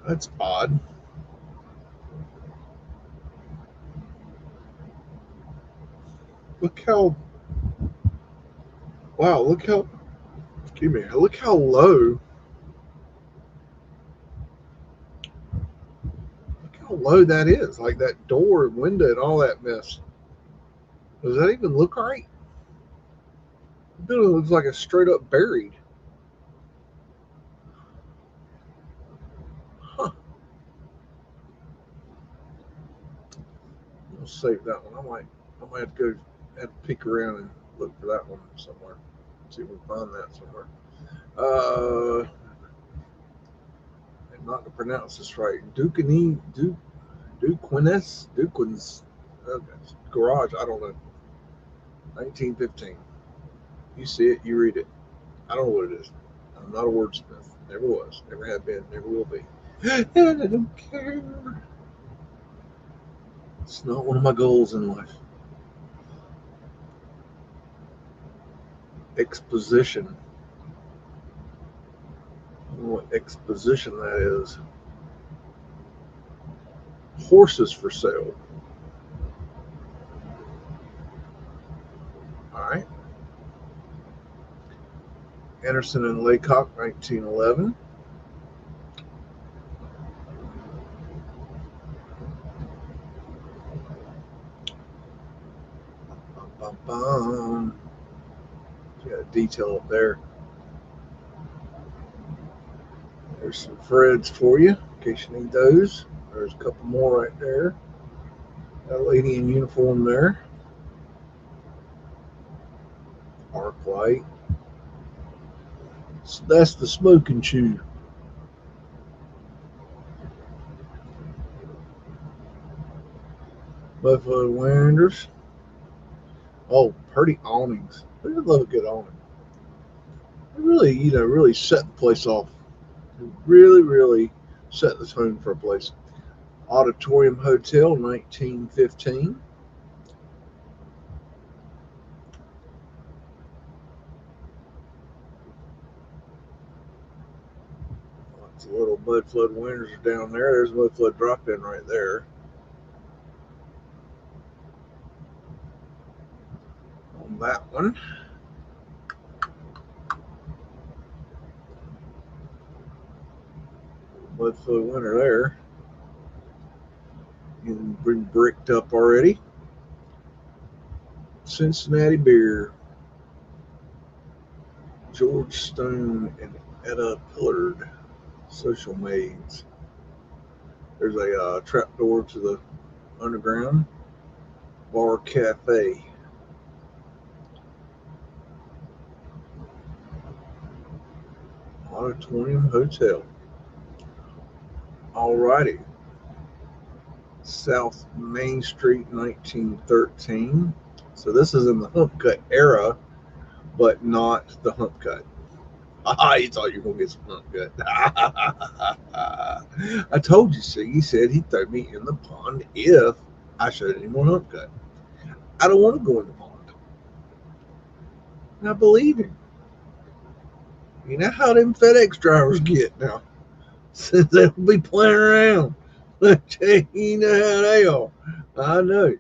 That's odd. Look how look how low that is, like that door and window and all that mess. Does that even look right? The building looks like it's straight up buried. Huh. I'll save that one. I might have to have to peek around and look for that one somewhere. See if we can find that somewhere. I'm not to pronounce this right. Duquin's garage. I don't know. 1915. You see it, you read it. I don't know what it is. I'm not a wordsmith. Never was. Never have been. Never will be. And I don't care. It's not one of my goals in life. Exposition. I don't know what exposition that is. Horses for sale. All right. Anderson and Laycock, 1911. Got a detail up there. There's some Freds for you, in case you need those. There's a couple more right there. Got a lady in uniform there. Arc light. So that's the Smoke and Chew. Mudflood windows. Oh, pretty awnings. I love a good awning. They really, really set the place off. They really, really set the tone for a place. Auditorium Hotel, 1915. Lots of little Mudflood windows are down there. There's a Mudflood drop-in right there. On that one. Mudflood window there. Getting bricked up already. Cincinnati beer. George Stone and Etta Pillard, Social Maids. There's a trap door to the underground bar cafe. Auditorium Hotel. Alrighty. South Main Street, 1913. So this is in the Hump Cut era, but not the Hump Cut. You thought you were going to get some Hump Cut. I told you, see, he said he'd throw me in the pond if I showed any more Hump Cut. I don't want to go in the pond. And I believe him. You know how them FedEx drivers get now. Since they'll be playing around. You know how they are. I know.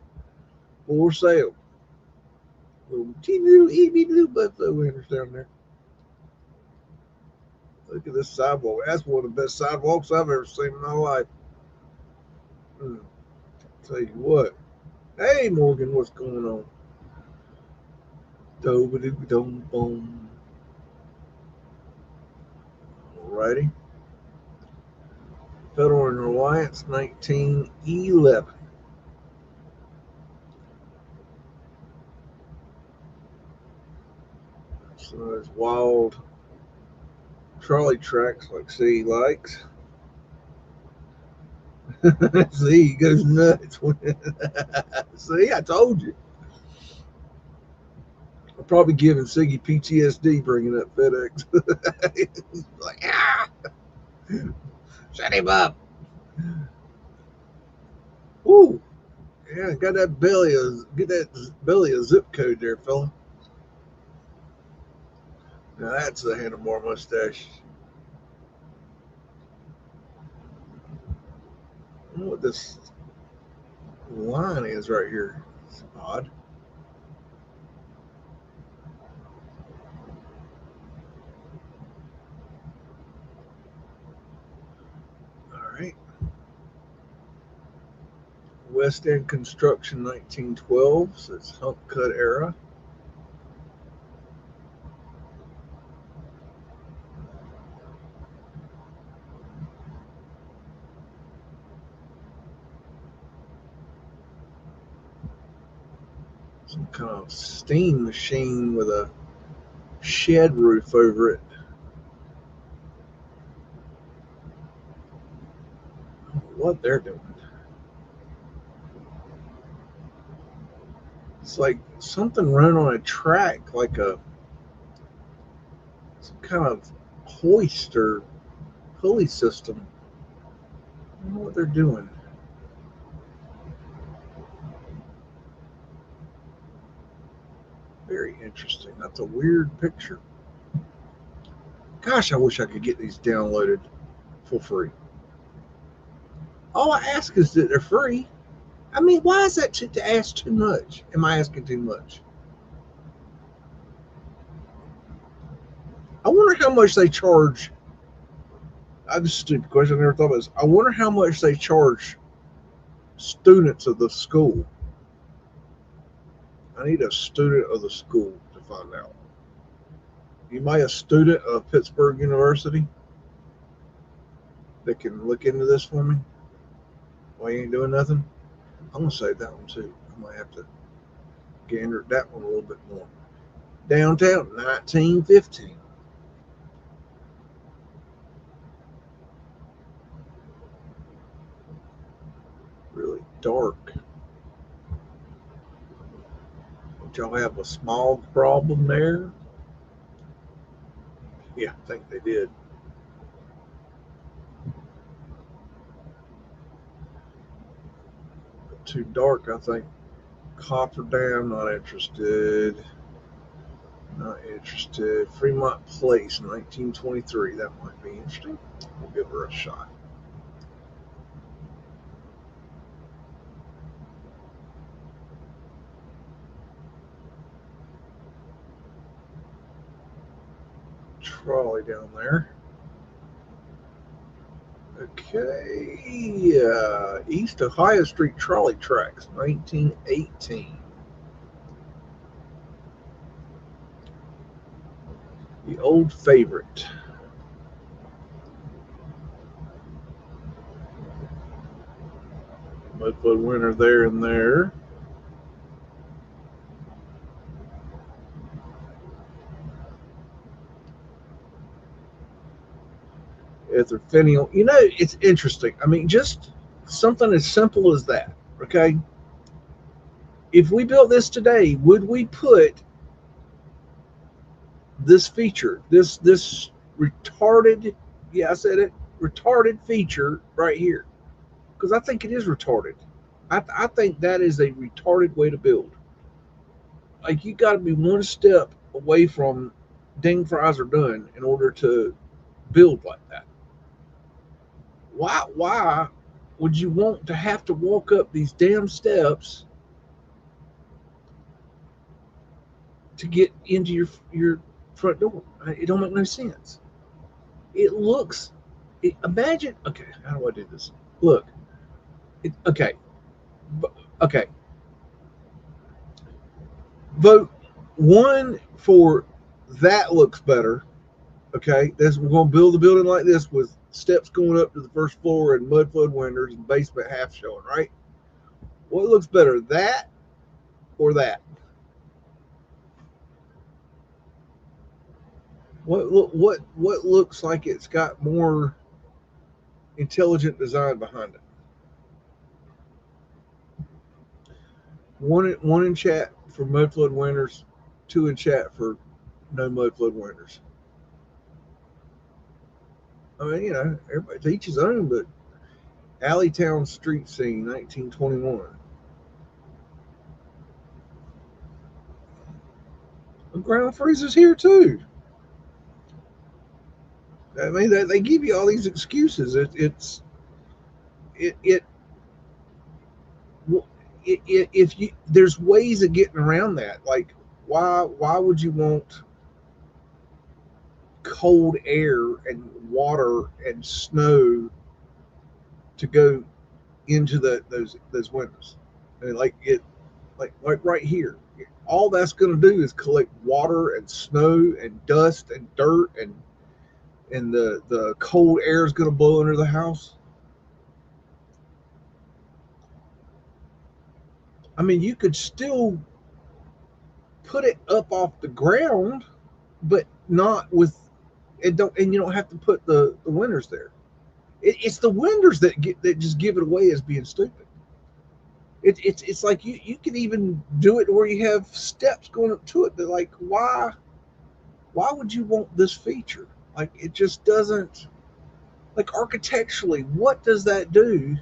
For sale. Little itty little buffalo winners down there. Look at this sidewalk. That's one of the best sidewalks I've ever seen in my life. Tell you what. Hey, Morgan, what's going on? Dom-a-doo-dom-bom. Alrighty. Federal and Reliance, 1911. So there's wild trolley tracks like C likes. See, he goes nuts. See, I told you. I'm probably giving Siggy PTSD bringing up FedEx. Like, ah, shut him up. Ooh, yeah, get that belly a zip code there, fella. Now that's a handlebar mustache. I don't know what this line is right here. It's odd. All right. West End construction, 1912. So it's Hump Cut era. Some kind of steam machine with a shed roof over it. I don't know what they're doing. It's like something running on a track, like some kind of hoist or pulley system. I don't know what they're doing. Very interesting. That's a weird picture. Gosh, I wish I could get these downloaded for free. All I ask is that they're free. I mean, why is that to ask too much? Am I asking too much? I wonder how much they charge. That's a stupid question. I never thought about this. I wonder how much they charge students of the school. I need a student of the school to find out. You might a student of Pittsburgh University that can look into this for me while you ain't doing nothing. I'm gonna save that one too. I might have to gander at that one a little bit more. Downtown, 1915. Really dark. Did y'all have a small problem there? Yeah, I think they did. Too dark, I think. Copper Dam, not interested. Not interested. Fremont Place, 1923. That might be interesting. We'll give her a shot. Trolley down there. Okay, East Ohio Street Trolley Tracks, 1918. The old favorite. Mudflood winner there and there. Etherphenial. You know, it's interesting. I mean, just something as simple as that, okay? If we built this today, would we put this feature, this retarded, yeah, I said it, retarded feature right here? Because I think it is retarded. I think that is a retarded way to build. Like, you got to be one step away from ding fries are done in order to build like that. Why would you want to have to walk up these damn steps to get into your front door? It don't make no sense. It looks. Imagine. Okay, how do I do this? Look. Okay. Okay. Vote 1 for that looks better. Okay, we're going to build a building like this with steps going up to the first floor and Mudflood windows and basement half showing, right? What looks better, that or that? What looks like it's got more intelligent design behind it? One in chat for Mudflood winners, 2 in chat for no Mudflood winners. I mean, you know, everybody to each his own, but Alleytown Street Scene, 1921. The ground freezer's here too. I mean, they give you all these excuses. If you there's ways of getting around that. Like, why would you want cold air and water and snow to go into those windows? I mean, like right here, all that's going to do is collect water and snow and dust and dirt, and the cold air is going to blow under the house. I mean, you could still put it up off the ground, but not with it. And you don't have to put the windows there. It's the windows that just give it away as being stupid. It's like you can even do it where you have steps going up to it. But like, why would you want this feature? Like, it just doesn't. Like, architecturally, what does that do?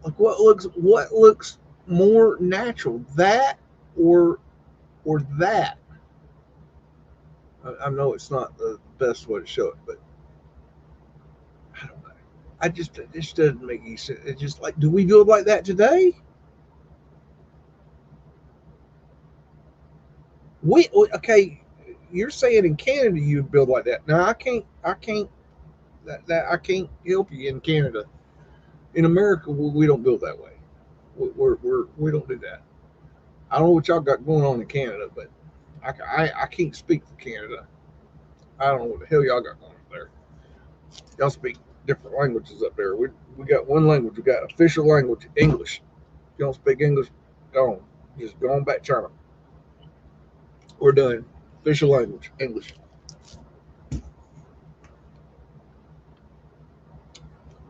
Like, what looks more natural, that or that? I know it's not the best way to show it, but I don't know. It just doesn't make any sense. It's just like, do we build like that today? Okay, you're saying in Canada you would build like that. Now I can't I can't help you in Canada. In America, we don't build that way. We don't do that. I don't know what y'all got going on in Canada, but I can't speak for Canada. I don't know what the hell y'all got going on there. Y'all speak different languages up there. We got one language. We got official language, English. If you don't speak English, go on. Just go on back to China. We're done. Official language, English.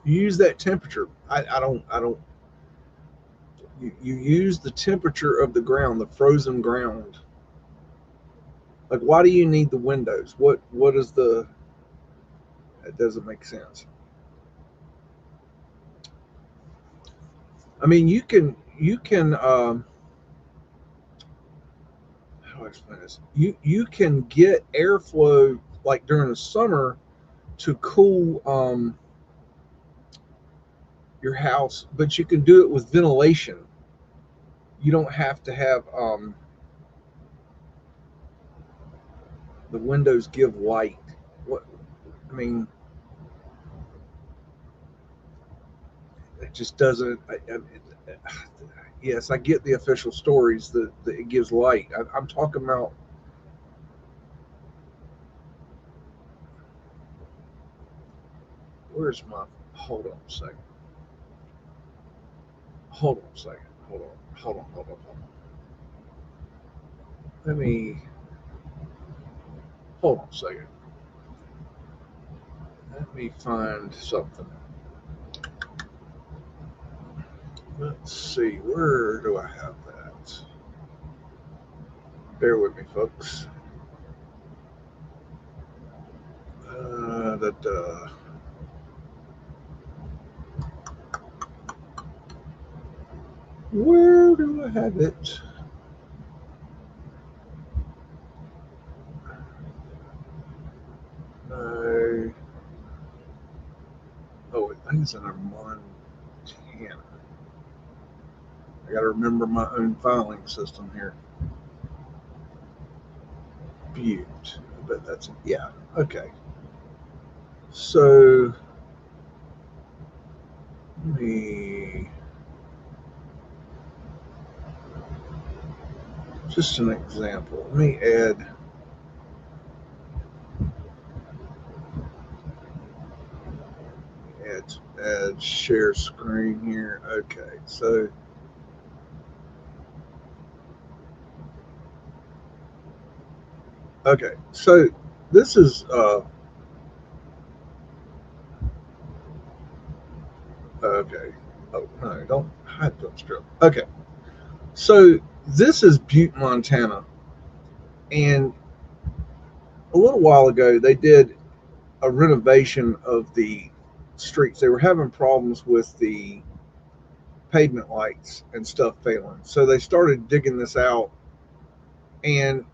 Use that temperature. I don't. You use the temperature of the ground, the frozen ground. Like, why do you need the windows? What is the? It doesn't make sense. I mean, you can how do I explain this? You can get airflow like during the summer to cool your house, but you can do it with ventilation. You don't have to have the windows give light. What I mean, it just doesn't. Yes, I get the official stories that it gives light. I'm talking about. Where's my? Hold on a second. Hold on a second. Hold on. Hold on. Hold on. Hold on. Let me. Hold on a second. Let me find something. Let's see. Where do I have that? Bear with me, folks. That. Where do I have it? No. Oh, I think it's under Montana. I got to remember my own filing system here. Butte. But that's, yeah. Okay. So, let me. Just an example. Let me add share screen here. Okay. So, okay. So, this is okay. Oh no, don't hide that strip. Okay. So this is Butte, Montana, and a little while ago they did a renovation of the streets. They were having problems with the pavement lights and stuff failing, so they started digging this out. And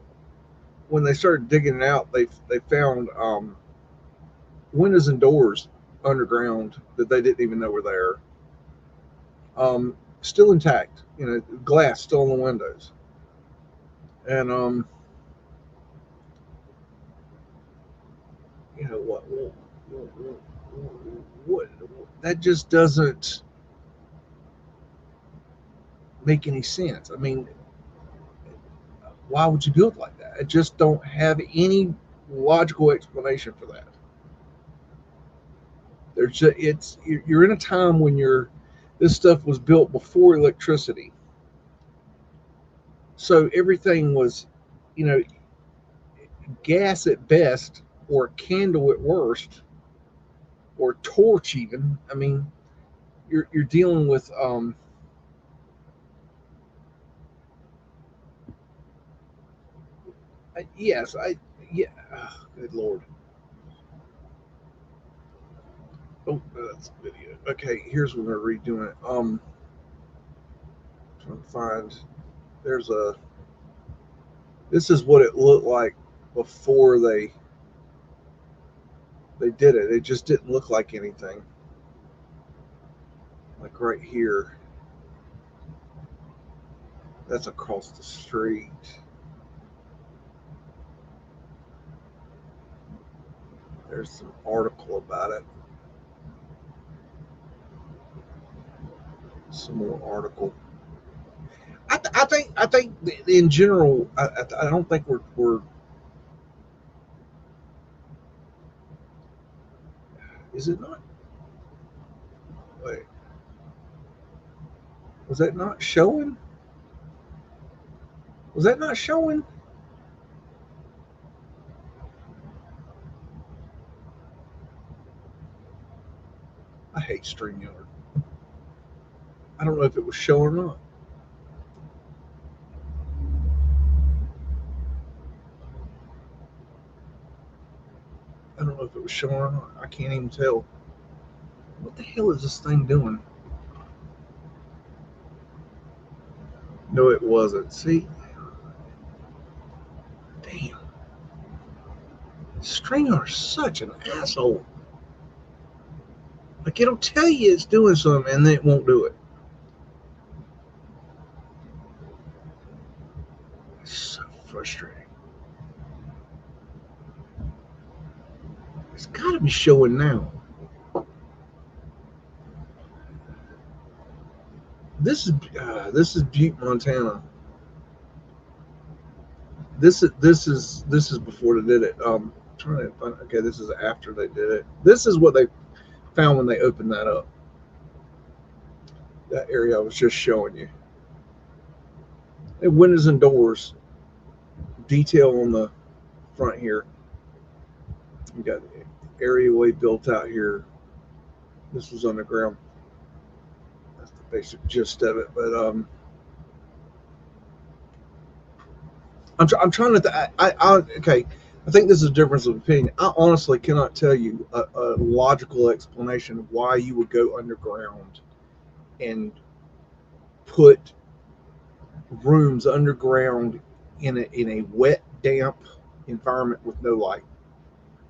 when they started digging it out, they found windows and doors underground that they didn't even know were there, still intact. You know, glass still in the windows, and you know what that just doesn't make any sense. I mean, why would you build like that? I just don't have any logical explanation for that. There's just, you're in a time when this stuff was built before electricity, so everything was, you know, gas at best, or candle at worst, or torch even. I mean, you're dealing with yes, yeah. Oh, good lord. Oh, that's video. Okay, here's when they're redoing it. Trying to find. There's a. This is what it looked like before they did it. It just didn't look like anything. Like right here. That's across the street. There's some article about it. Some more article. I think in general, I don't think we're. Is it not? Wait, was that not showing? Was that not showing? I hate StreamYard. I don't know if it was showing or not. know if it was showing or not. I can't even tell. What the hell is this thing doing? No, it wasn't. See? Damn. StreamYard's such an asshole. Like, it'll tell you it's doing something and then it won't do it. It's so frustrating. It's got to be showing now. This is Butte, Montana. This is before they did it. Trying to find. Okay, this is after they did it. This is what they found when they opened that up. That area I was just showing you. And windows and doors. Detail on the front here. You got the areaway built out here. This was underground. That's the basic gist of it. But I'm trying to. Okay. I think this is a difference of opinion. I honestly cannot tell you a logical explanation of why you would go underground and put rooms underground in a wet, damp environment with no light.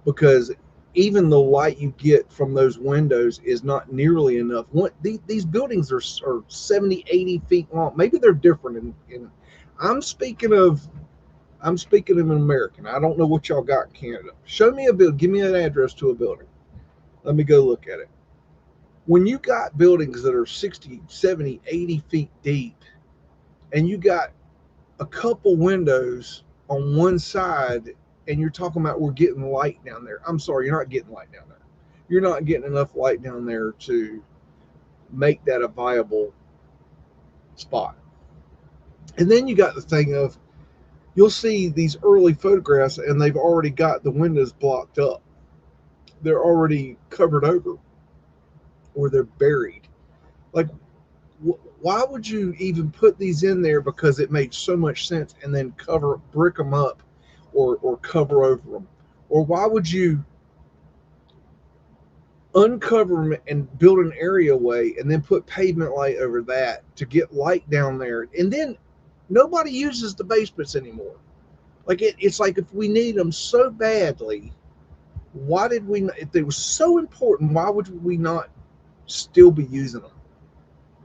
Because even the light you get from those windows is not nearly enough. These buildings are 70, 80 feet long. Maybe they're different. I'm speaking of an American. I don't know what y'all got in Canada. Show me a building. Give me an address to a building. Let me go look at it. When you got buildings that are 60, 70, 80 feet deep, and you got a couple windows on one side, and you're talking about we're getting light down there. I'm sorry, you're not getting light down there. You're not getting enough light down there to make that a viable spot. And then you got the thing of, you'll see these early photographs and they've already got the windows blocked up. They're already covered over or they're buried. Like, why would you even put these in there? Because it made so much sense, and then brick them up or cover over them. Or why would you uncover them and build an areaway and then put pavement light over that to get light down there? And then nobody uses the basements anymore. Like, it's like, if we need them so badly, why did we not? If they were so important, why would we not still be using them?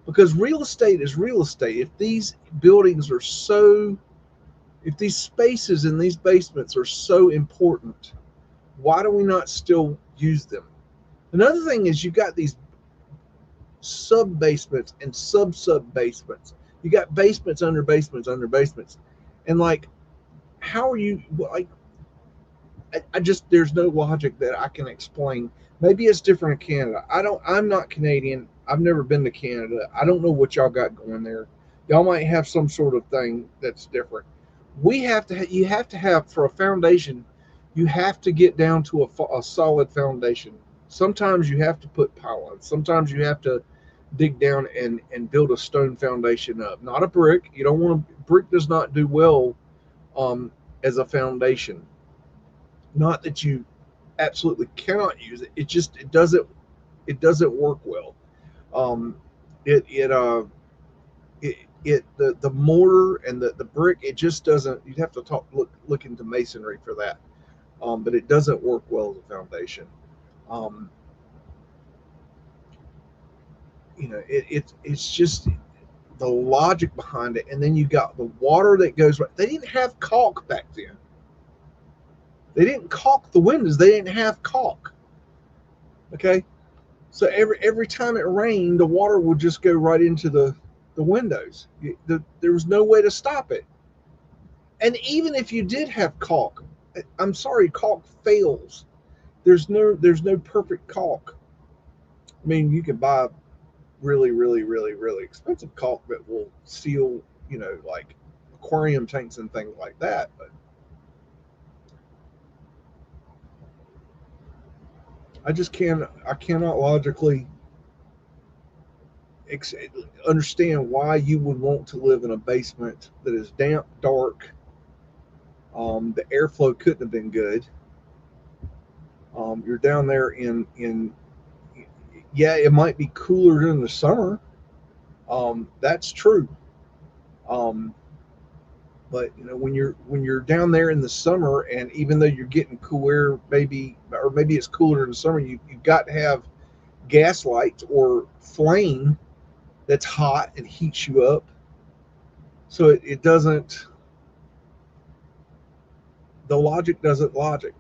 Because real estate is real estate. If these buildings are if these spaces in these basements are so important, why do we not still use them? Another thing is, you got these sub basements and sub basements. You got basements under basements under basements. And like, how are you, like, I just, there's no logic that I can explain. Maybe it's different in Canada. I'm not Canadian. I've never been to Canada. I don't know what y'all got going there. Y'all might have some sort of thing that's different. You have to have, for a foundation, you have to get down to a solid foundation. Sometimes you have to put pylons. Sometimes you have to dig down and build a stone foundation up, not a brick. You don't want to, brick does not do well as a foundation. Not that you absolutely cannot use it. It doesn't work well. The mortar and the brick, it just doesn't. You'd have to look into masonry for that. But it doesn't work well as a foundation. It's just the logic behind it. And then you got the water that goes right. They didn't have caulk back then. They didn't caulk the windows. They didn't have caulk. Okay, so every time it rained, the water would just go right into the windows. There was no way to stop it. And even if you did have caulk, I'm sorry, caulk fails. There's no perfect caulk. I mean, you can buy really, really, really, really expensive caulk that will seal, like aquarium tanks and things like that. But I cannot logically understand why you would want to live in a basement that is damp, dark. The airflow couldn't have been good. You're down there in yeah, it might be cooler during the summer. That's true. Um, but when you're down there in the summer, and even though you're getting cool air, maybe it's cooler in the summer, you've got to have gas lights or flame that's hot and heats you up. So it doesn't. The logic doesn't logic.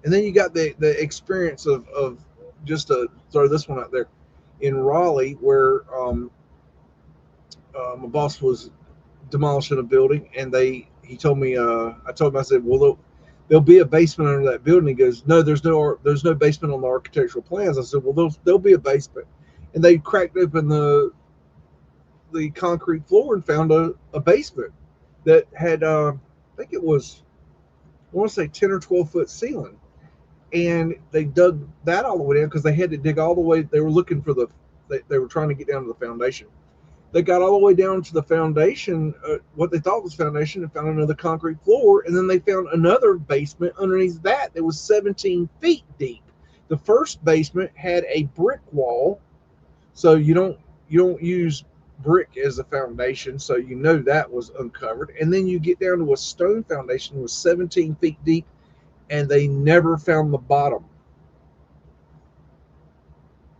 And then you got the experience of just to throw this one out there in Raleigh, where my boss was demolishing a building, and he told me, I told him, I said, well, there'll be a basement under that building. He goes, no, there's no basement on the architectural plans. I said, well, there'll be a basement. And they cracked open the concrete floor and found a basement that had I think it was, I want to say 10 or 12 foot ceiling. And they dug that all the way down because they had to dig all the way. They were looking for they were trying to get down to the foundation. They got all the way down to the foundation, what they thought was foundation, and found another concrete floor. And then they found another basement underneath that was 17 feet deep. The first basement had a brick wall, so you don't use brick as a foundation, so that was uncovered. And then you get down to a stone foundation that was 17 feet deep, and they never found the bottom.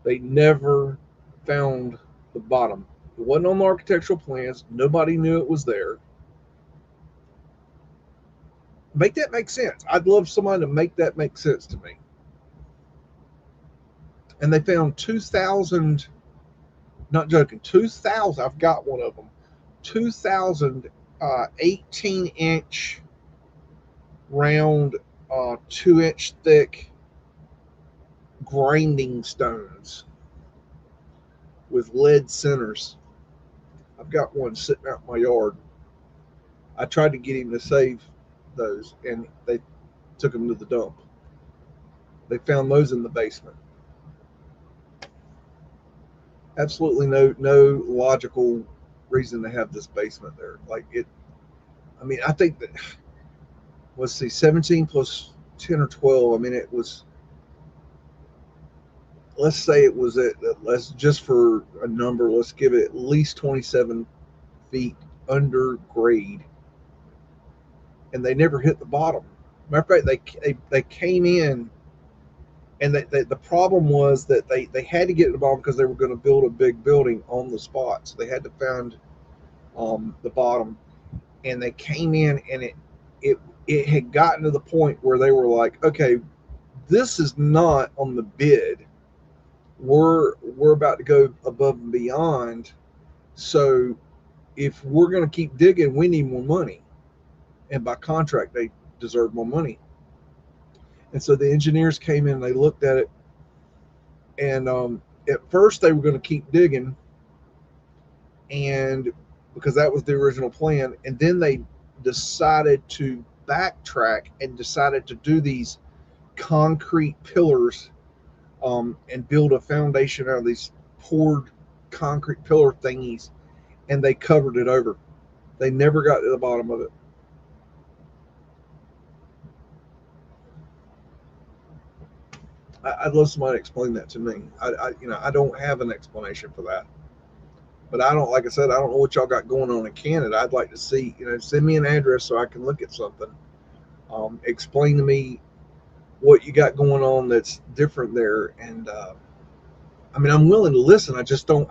They never found the bottom. It wasn't on the architectural plans. Nobody knew it was there. Make that make sense. I'd love somebody to make that make sense to me. And they found 2,000, not joking, 2,000, I've got one of them, 2,000 18-inch round, 2-inch thick grinding stones with lead centers. I've got one sitting out in my yard. I tried to get him to save those, and they took them to the dump. They found those in the basement. Absolutely no logical reason to have this basement there. Like it, I mean, I think that, let's see, 17 plus 10 or 12. I mean, it was, let's say it was let's just for a number, let's give it at least 27 feet under grade, and they never hit the bottom. Matter of fact, they came in, and the problem was that they had to get to the bottom because they were going to build a big building on the spot. So they had to find the bottom, and they came in, and it had gotten to the point where they were like, okay, this is not on the bid. We're about to go above and beyond. So if we're going to keep digging, we need more money. And by contract, they deserve more money. And so the engineers came in, and they looked at it. And at first they were going to keep digging, and because that was the original plan. And then they decided to backtrack and decided to do these concrete pillars, and build a foundation out of these poured concrete pillar thingies, and they covered it over. They never got to the bottom of it. I'd love somebody to explain that to me. I don't have an explanation for that. But I don't, like I said, I don't know what y'all got going on in Canada. I'd like to see, send me an address so I can look at something. Explain to me what you got going on that's different there. And I mean, I'm willing to listen. I just don't,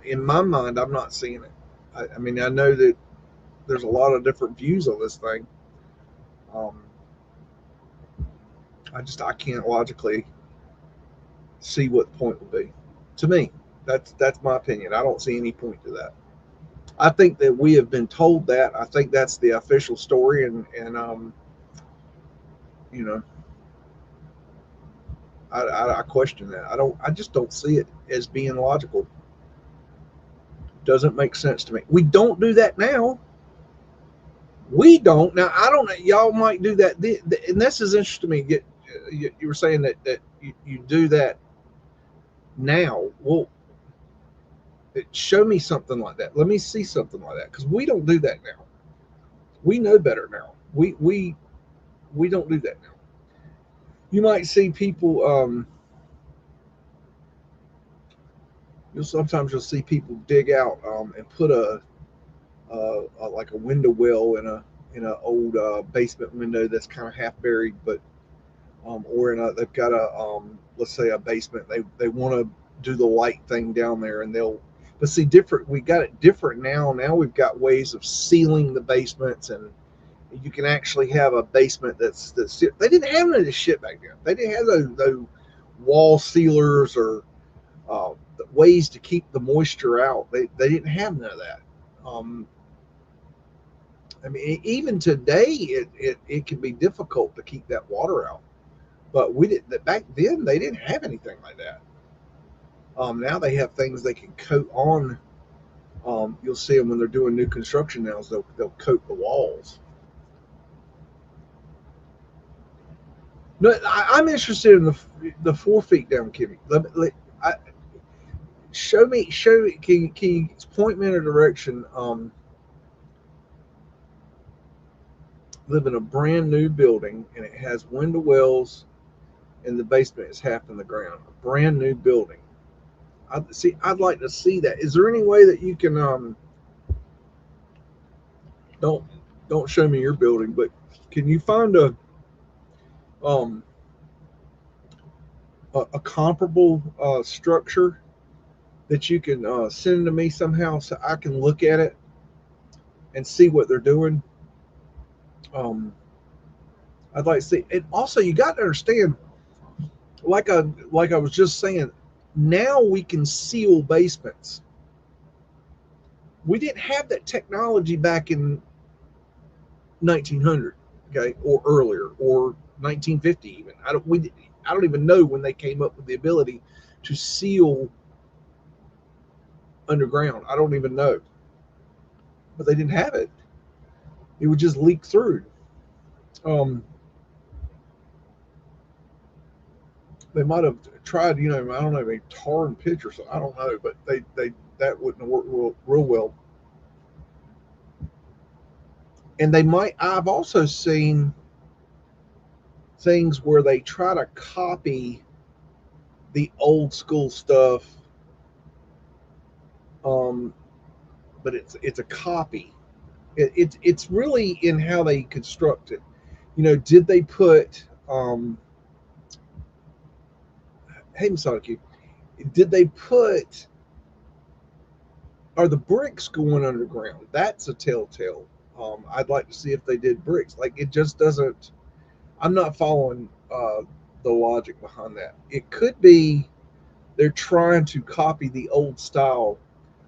in my mind, I'm not seeing it. I mean, I know that there's a lot of different views on this thing. I can't logically see what the point would be. To me, that's my opinion. I don't see any point to that. I think that we have been told that. I think that's the official story, and I question that. I just don't see it as being logical. Doesn't make sense to me. We don't do that now. We don't. Now, I don't know. Y'all might do that. And this is interesting to me. You were saying that you do that now. Well, show me something like that. Let me see something like that, because we don't do that now. We know better now. We don't do that now. You might see people. You'll see people dig out and put a like a window well in a old basement window that's kind of half buried, but or in a they've got a let's say a basement. They want to do the light thing down there, and they'll. But see, different. We got it different now. Now we've got ways of sealing the basements, and you can actually have a basement that's. They didn't have any of this shit back then. They didn't have those wall sealers or ways to keep the moisture out. They didn't have none of that. Um, I mean, even today, it can be difficult to keep that water out. But we did that back then. They didn't have anything like that. Now they have things they can coat on. You'll see them when they're doing new construction now. They'll coat the walls. No, I'm interested in the 4 feet down, Kimmy. Show me. Can you point me in a direction? Live in a brand new building and it has window wells and the basement is half in the ground. A brand new building. I'd like to see that. Is there any way that you can don't don't show me your building, but can you find um a comparable structure that you can send to me somehow so I can look at it and see what they're doing? Um, I'd like to see. And also, you got to understand, like I was just saying, now we can seal basements. We didn't have that technology back in 1900, okay, or earlier, or 1950 even. I don't even know when they came up with the ability to seal underground. I don't even know, but they didn't have it. It would just leak through. Um, they might have tried, I don't know, maybe tar and pitch or something. I don't know, but they that wouldn't have worked real well. And they might. I've also seen things where they try to copy the old school stuff, um, but it's a copy. It's really in how they construct it. Did they put hey Masaki, did they put are the bricks going underground? That's a telltale. I'd like to see if they did bricks. Like it just doesn't. I'm not following the logic behind that. It could be they're trying to copy the old style,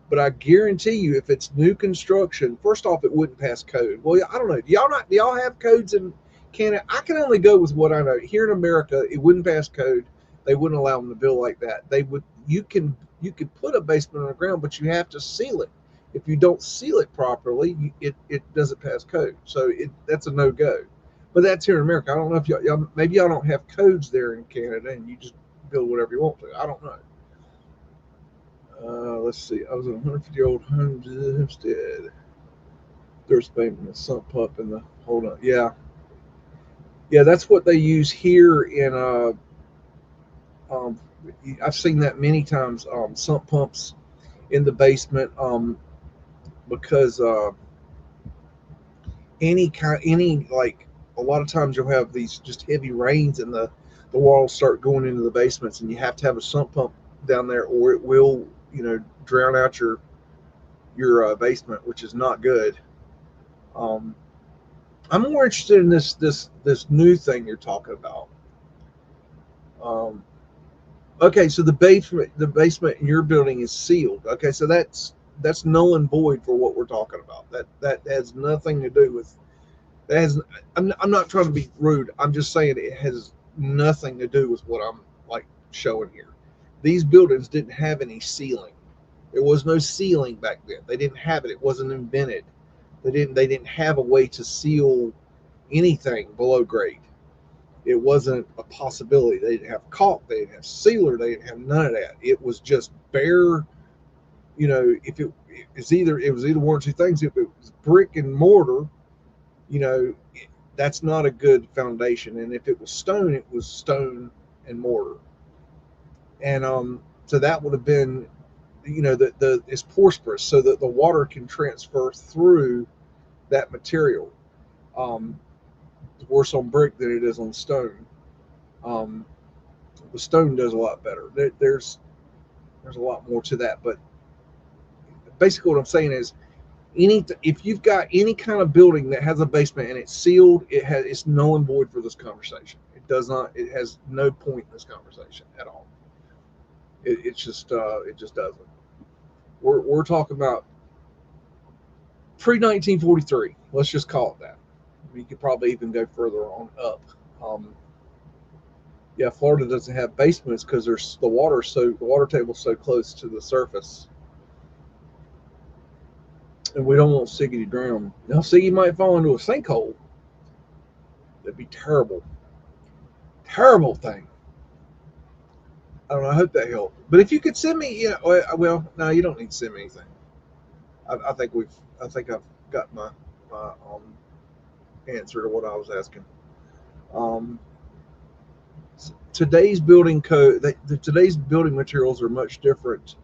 but I guarantee you, if it's new construction, first off, it wouldn't pass code. Well, I don't know. Do y'all have codes in Canada? I can only go with what I know. Here in America, it wouldn't pass code. They wouldn't allow them to build like that. They would. You could put a basement underground, but you have to seal it. If you don't seal it properly, it doesn't pass code. So that's a no go. But that's here in America. I don't know if y'all maybe y'all don't have codes there in Canada, and you just build whatever you want to. I don't know. Let's see. I was in a 150-year-old homestead. There's payment a sump pump in the hold on. Yeah. That's what they use here in um, I've seen that many times. Sump pumps in the basement because any like a lot of times you'll have these just heavy rains and the walls start going into the basements and you have to have a sump pump down there or it will drown out your basement, which is not good. um, I'm more interested in this new thing you're talking about. Um, okay, so the basement in your building is sealed. Okay, so that's null and void for what we're talking about. That has nothing to do with that has I'm not trying to be rude. I'm just saying it has nothing to do with what I'm like showing here. These buildings didn't have any ceiling. There was no ceiling back then. They didn't have it. It wasn't invented. They didn't have a way to seal anything below grade. It wasn't a possibility. They didn't have caulk. They didn't have sealer. They didn't have none of that. It was just bare. If it was either one or two things. If it was brick and mortar, you know, that's not a good foundation. And if it was stone and mortar. And so that would have been, the it's porous so that the water can transfer through that material. It's worse on brick than it is on stone. Um, the stone does a lot better. There's a lot more to that, but basically what I'm saying is, if you've got any kind of building that has a basement and it's sealed, it's null and void for this conversation. It has no point in this conversation at all. It just doesn't. We're talking about pre-1943. Let's just call it that. You could probably even go further on up. Yeah, Florida doesn't have basements because the water table is so close to the surface, and we don't want Siggy to drown. Now Siggy might fall into a sinkhole. That'd be terrible, terrible thing. I don't know. I hope that helped. But if you could send me, well, no, you don't need to send me anything. I think I've got my answer to what I was asking. Today's building code, today's building materials are much different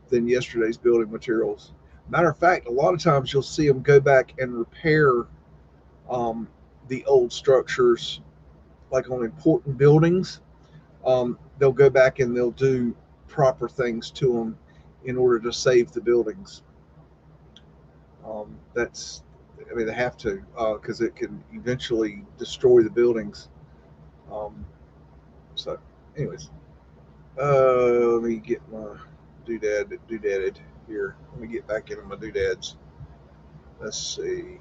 than yesterday's building materials. Matter of fact, a lot of times you'll see them go back and repair the old structures, like on important buildings. They'll go back and they'll do proper things to them in order to save the buildings. They have to, because it can eventually destroy the buildings. So, anyways, let me get my doodadded here. Let me get back into my doodads. Let's see.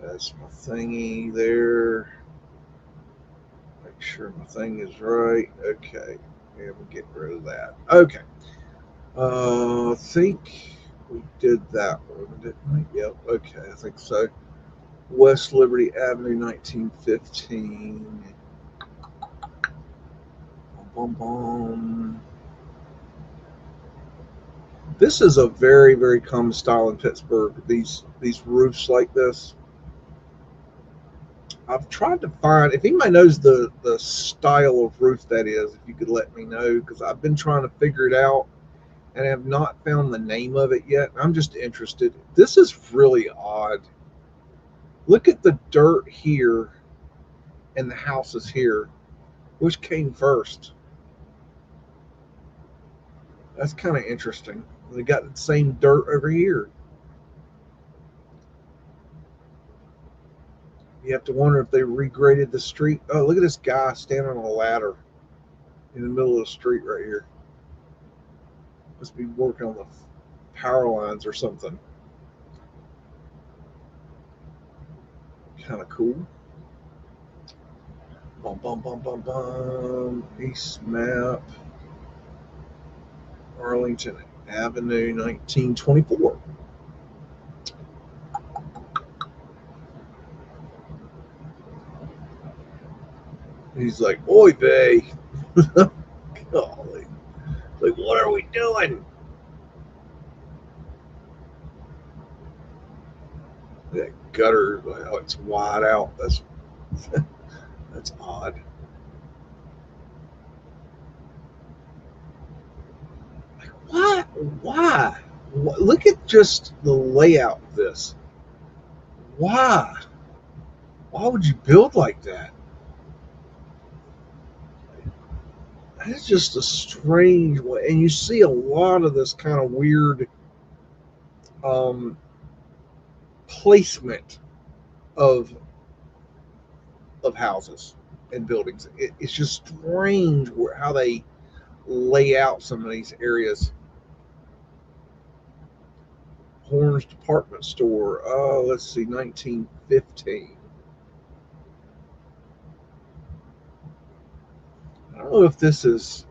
That's my thingy there. Make sure my thing is right. Okay. Yeah, we'll get rid of that. Okay. I think we did that one, didn't we? Yep. Okay, I think so. West Liberty Avenue, 1915. Boom, boom. This is a very, very common style in Pittsburgh. These roofs like this. I've tried to find, if anybody knows the style of roof that is, if you could let me know, because I've been trying to figure it out and have not found the name of it yet. I'm just interested. This is really odd. Look at the dirt here and the houses here. Which came first? That's kind of interesting. They got the same dirt over here. You have to wonder if they regraded the street. Oh, look at this guy standing on a ladder in the middle of the street right here. Must be working on the power lines or something. Kind of cool. Bum, bum, bum, bum, bum. East map. Arlington Avenue, 1924. He's like, "Oy vey." Golly. Like, what are we doing? That gutter, oh, it's wide out. That's odd. Like, what? Why? Look at just the layout of this. Why? Why would you build like that? That's just a strange way. And you see a lot of this kind of weird placement of houses and buildings. It's just strange how they lay out some of these areas. Horns Department Store. Let's see, 1915. I don't know if this is.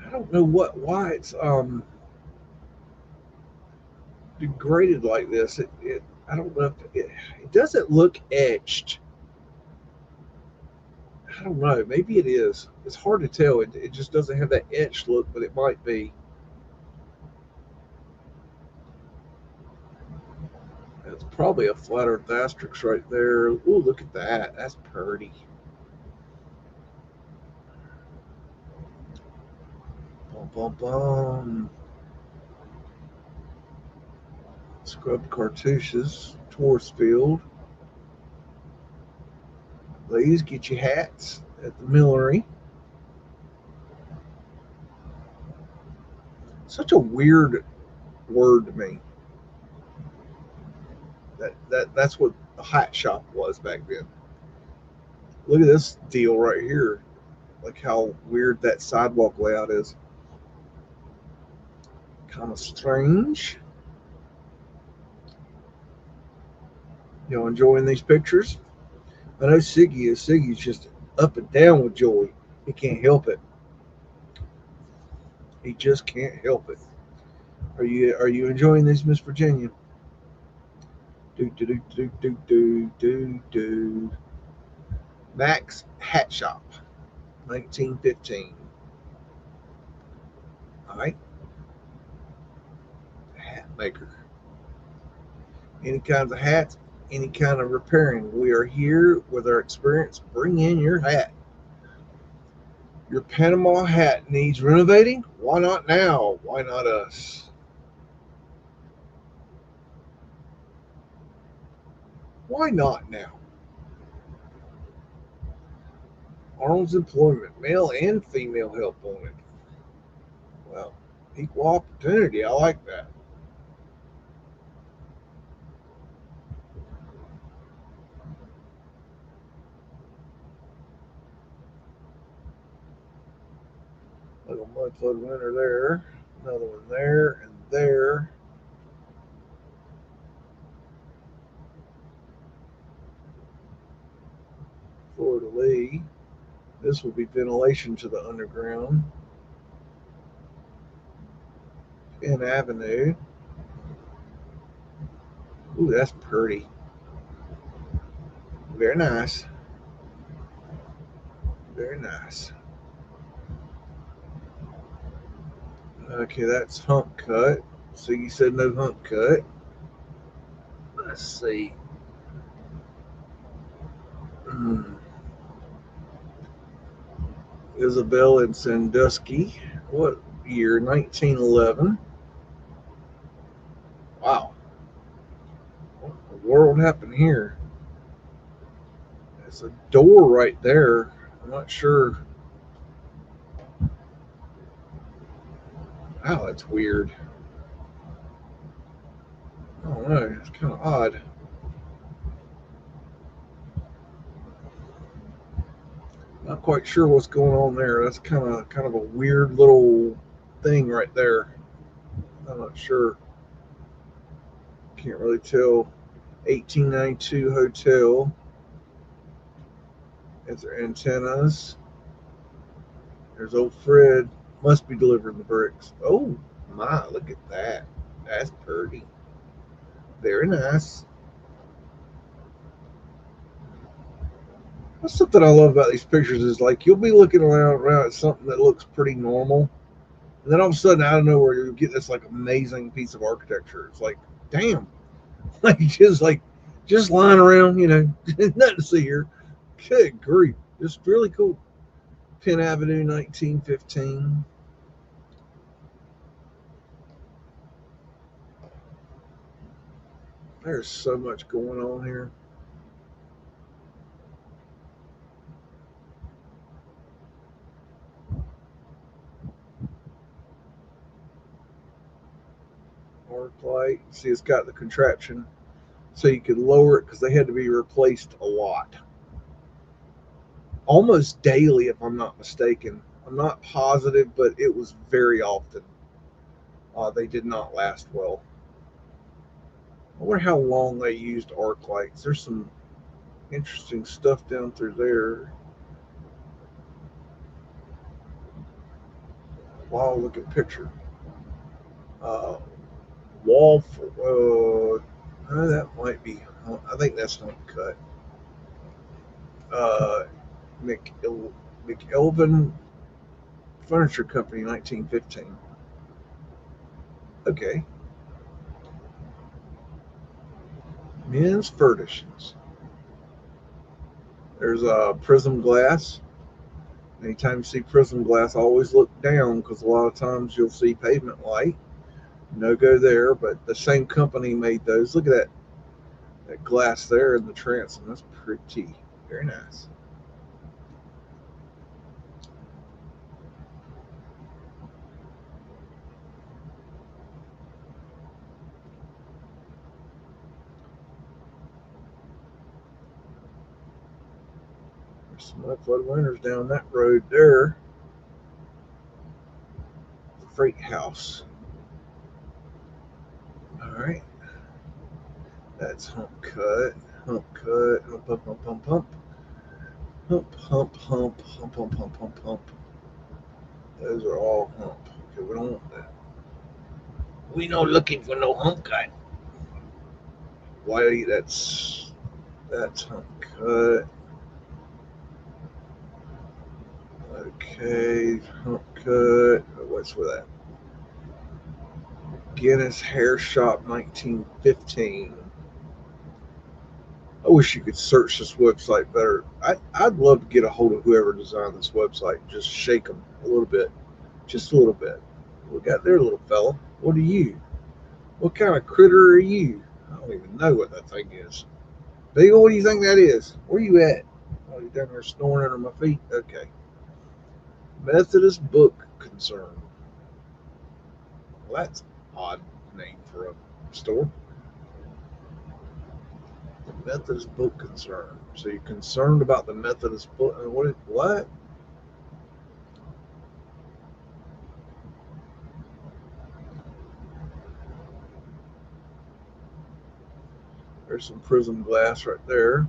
I don't know why it's degraded like this. I don't know if it doesn't look etched. I don't know. Maybe it is. It's hard to tell. It just doesn't have that etched look, but it might be. That's probably a flat earth asterisk right there. Ooh, look at that. That's pretty. Bum, bum, bum. Scrubbed cartouches. Tourist field. Ladies, get your hats at the millinery. Such a weird word to me. That's what a hat shop was back then. Look at this deal right here. Like how weird that sidewalk layout is. Kind of strange. You know, enjoying these pictures? I know Siggy's just up and down with joy. He can't help it. He just can't help it. Are you enjoying this, Miss Virginia? Do do do do do do do do. Max Hat Shop, 1915. All right, hat maker. Any kinds of hats, any kind of repairing. We are here with our experience. Bring in your hat. Your Panama hat needs renovating? Why not now? Why not us? Why not now? Arnold's Employment, male and female help on it. Well, equal opportunity. I like that. Little Mudflood winner there. Another one there and there. Florida Lee. This will be ventilation to the underground. Penn Avenue. Ooh, that's pretty. Very nice. Very nice. Okay, that's hump cut. So you said no hump cut. Let's see. Isabel and Sandusky. What year? 1911. Wow. What in the world happened here? There's a door right there. I'm not sure. Wow, that's weird. I don't know. It's kind of odd. Not quite sure what's going on there. That's kind of a weird little thing right there. I'm not sure. Can't really tell. 1892 hotel. It's their antennas. There's old Fred. Must be delivering the bricks. Oh my, look at that. That's pretty. Very nice. That's something I love about these pictures is like you'll be looking around at something that looks pretty normal, and then all of a sudden out of nowhere you get this like amazing piece of architecture. It's like, damn, just lying around, nothing to see here. Good grief, just really cool. Penn Avenue, 1915. There's so much going on here. Arc light. See, it's got the contraption so you could lower it because they had to be replaced a lot. Almost daily, if I'm not mistaken. I'm not positive, but it was very often. They did not last well. I wonder how long they used arc lights. There's some interesting stuff down through there. Wow, look at picture. Wall for that might be. I think that's not cut. McElvin Furniture Company, 1915. Okay. Men's furnishings. There's a prism glass. Anytime you see prism glass, always look down because a lot of times you'll see pavement light. No go there, but the same company made those. Look at that glass there in the transom. That's pretty. Very nice. There's some Mudflood winners down that road there. Freight house. All right. That's hump cut, hump cut, hump, hump, hump, hump, hump, hump, hump, hump, hump, hump, hump, hump, hump. Those are all hump. Okay, we don't want that. We not looking for no hump cut. Why? That's hump cut. Okay, hump cut. What's with that? Guinness Hair Shop 1915. I wish you could search this website better. I'd love to get a hold of whoever designed this website. Just shake them a little bit. Just a little bit. Look out there, little fella. What are you? What kind of critter are you? I don't even know what that thing is. Beagle, what do you think that is? Where you at? Oh, you're down there snoring under my feet? Okay. Methodist Book Concern. Well, that's an odd name for a store. Methodist Book Concern. So you're concerned about the Methodist book? What? There's some prism glass right there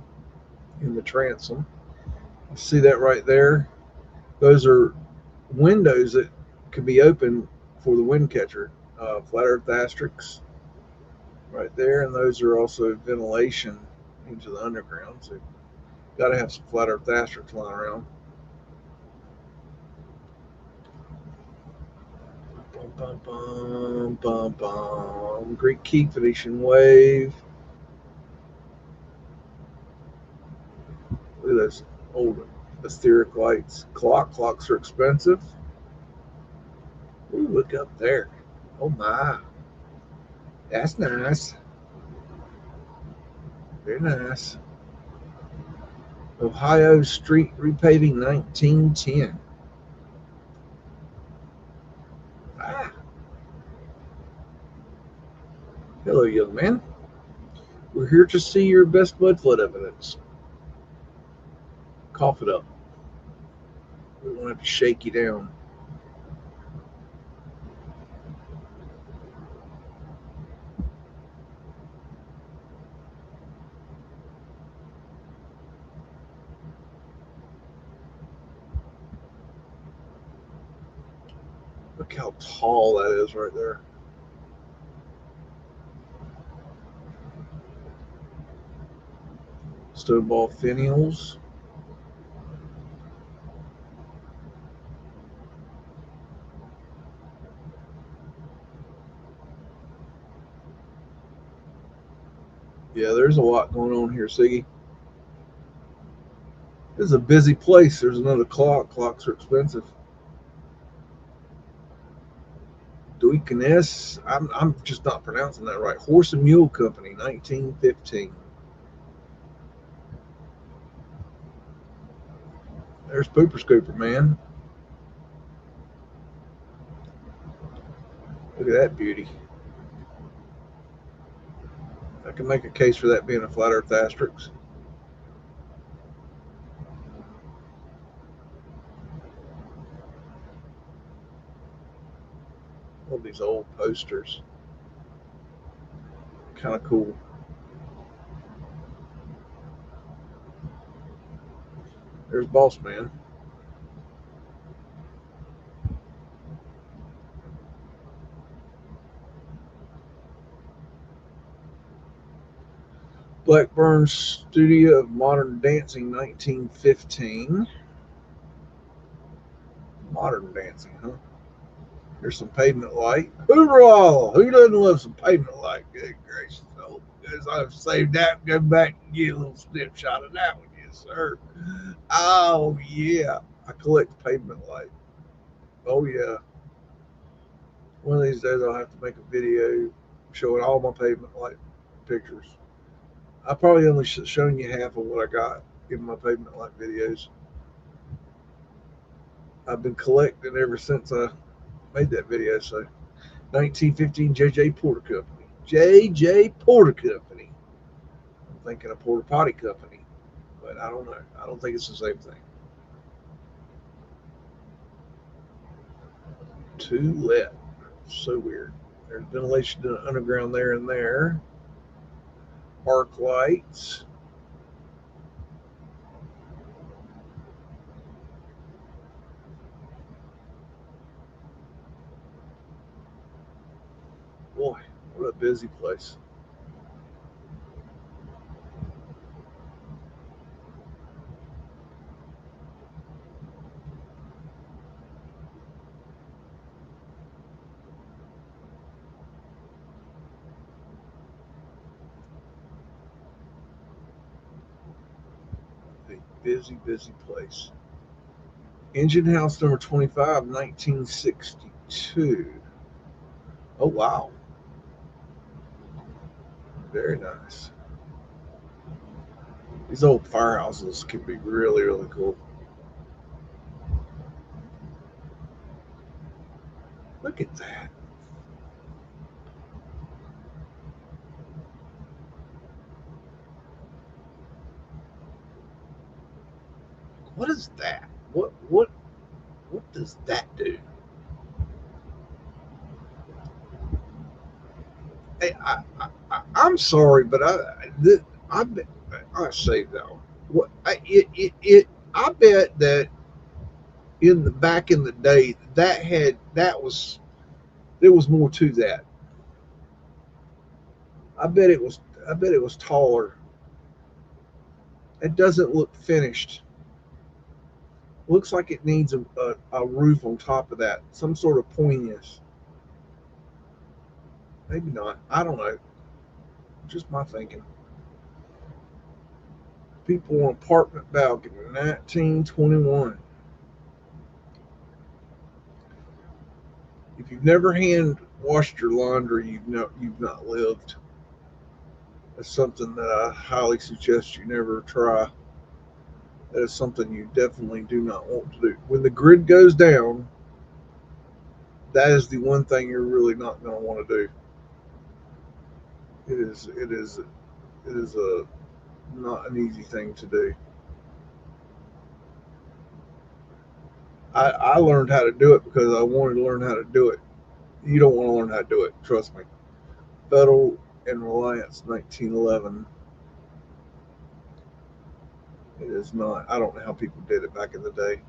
in the transom. You see that right there? Those are windows that could be open for the wind catcher. Flat earth asterisks right there, and those are also ventilation into the underground. So you've got to have some flat earth asterisks lying around. Bum, bum, bum, bum, bum. Greek key, Phoenician wave. Look at those old etheric lights. Clocks are expensive. Ooh, look up there. Oh my. That's nice. Very nice. Ohio Street repaving 1910. Ah. Hello, young man. We're here to see your best Mudflood evidence. Cough it up. We won't have to shake you down. Look how tall that is right there. Stoneball finials. Yeah, there's a lot going on here, Siggy. This is a busy place. There's another clock. Clocks are expensive. Duikeness. I'm just not pronouncing that right. Horse and Mule Company, 1915. There's Pooper Scooper, man. Look at that beauty. I can make a case for that being a flat earth asterisk. All these old posters. Kind of cool. There's Boss Man. Blackburn Studio of Modern Dancing, 1915. Modern dancing, huh? There's some pavement light. Hoorah! Who doesn't love some pavement light? Good gracious Oh, because I've saved that and go back and get a little snapshot of that one. Yes, sir. Oh, yeah. I collect pavement light. Oh, yeah. One of these days I'll have to make a video showing all my pavement light pictures. I probably only shown you half of what I got in my pavement light videos. I've been collecting ever since I made that video. So 1915 JJ Porter Company. JJ Porter Company. I'm thinking a Porter Potty Company, but I don't know. I don't think it's the same thing. Two lit. So weird. There's ventilation underground there and there. Arc lights. Boy, what a busy place. A busy, busy place. Engine house number 25, 1962. Oh, wow. Very nice. These old firehouses can be really, really cool. Look at that. What is that? What does that do? Hey, I'm sorry, but I say though, what I bet that back in the day there was more to that. I bet it was taller. It doesn't look finished. Looks like it needs a roof on top of that, some sort of pointiness. Maybe not. I don't know. Just my thinking. People on apartment balcony, 1921. If you've never hand washed your laundry, you've not lived. That's something that I highly suggest you never try. That is something you definitely do not want to do. When the grid goes down, that is the one thing you're really not going to want to do. It is a not an easy thing to do. I learned how to do it because I wanted to learn how to do it. You don't want to learn how to do it, trust me. Federal and Reliance, 1911. It is not. I don't know how people did it back in the day.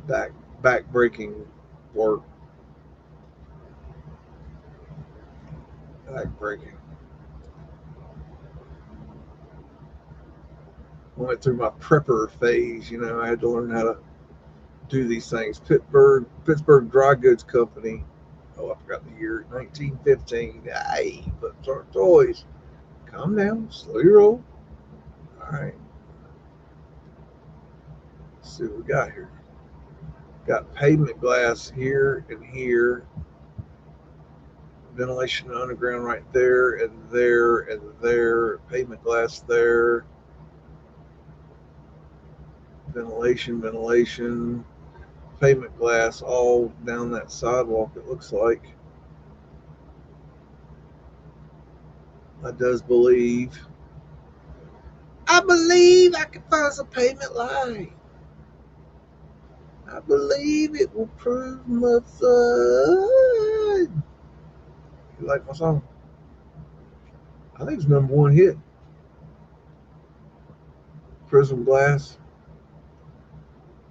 Back breaking work. Back breaking. I went through my prepper phase. I had to learn how to do these things. Pittsburgh Dry Goods Company. Oh, I forgot the year. 1915. Hey, but our toys. Calm down. Slow your roll. All right. Let's see what we got here. Got pavement glass here and here. Ventilation underground right there and there and there. Pavement glass there. Ventilation. Pavement glass all down that sidewalk, it looks like. I believe I can find some pavement light. I believe it will prove Mudflood. You like my song? I think it's number one hit. Prism glass.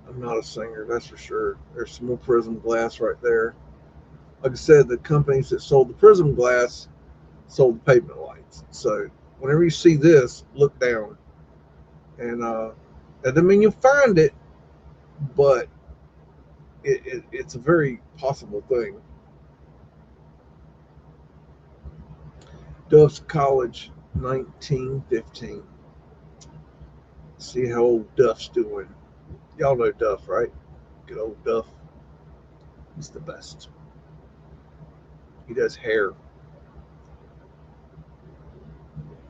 I'm not a singer, that's for sure. There's some more prism glass right there. Like I said, the companies that sold the prism glass sold the pavement lights. So whenever you see this, look down. And that doesn't mean you'll find it, but it's a very possible thing. Duff's College 1915. See how old Duff's doing. Y'all know Duff, right? Good old Duff. He's the best. He does hair.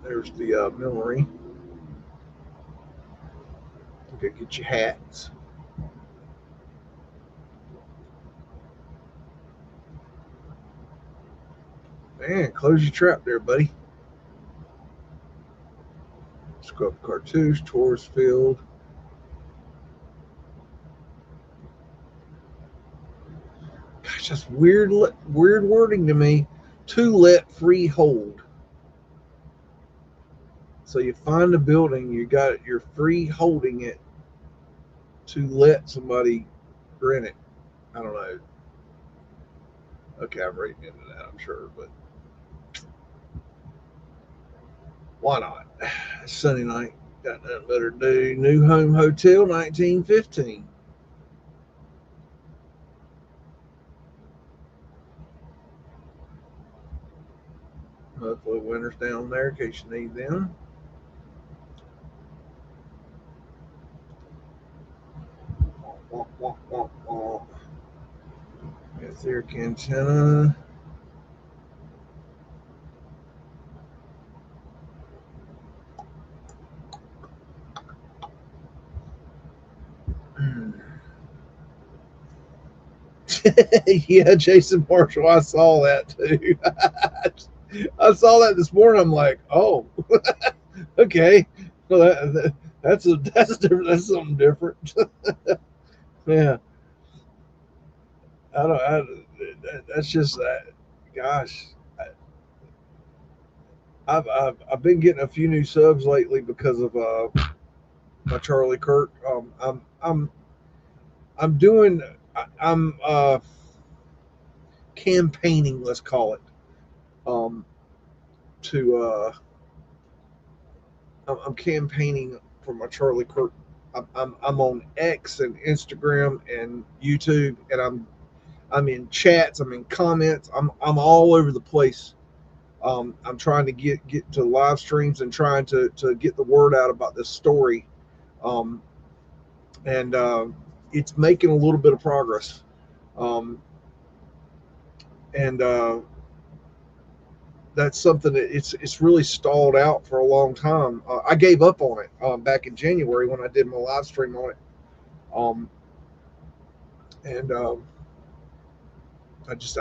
There's the millinery. Okay, get your hats. Man, close your trap there, buddy. Scrub Cartouche, Taurus Field. Gosh, that's weird wording to me. To let freehold. So you find a building, you're free holding it to let somebody rent it. I don't know. Okay, I'm reading into that, I'm sure, but why not? Sunday night, got nothing better to do. New Home Hotel, 1915. Mudflood winners down there in case you need them. Etheric antenna. Yeah, Jason Marshall, I saw that too. I saw that this morning. I'm like, oh, okay. Well, that's different. That's something different. Yeah, that's just that. Gosh, I've been getting a few new subs lately because of my Charlie Kirk. I'm doing. I'm campaigning. Let's call it. I'm campaigning for my Charlie Kirk. I'm on X and Instagram and YouTube, and I'm in chats. I'm in comments. I'm all over the place. I'm trying to get to live streams and trying to get the word out about this story, and it's making a little bit of progress, and that's something that it's really stalled out for a long time. I gave up on it back in January when I did my live stream on it, and I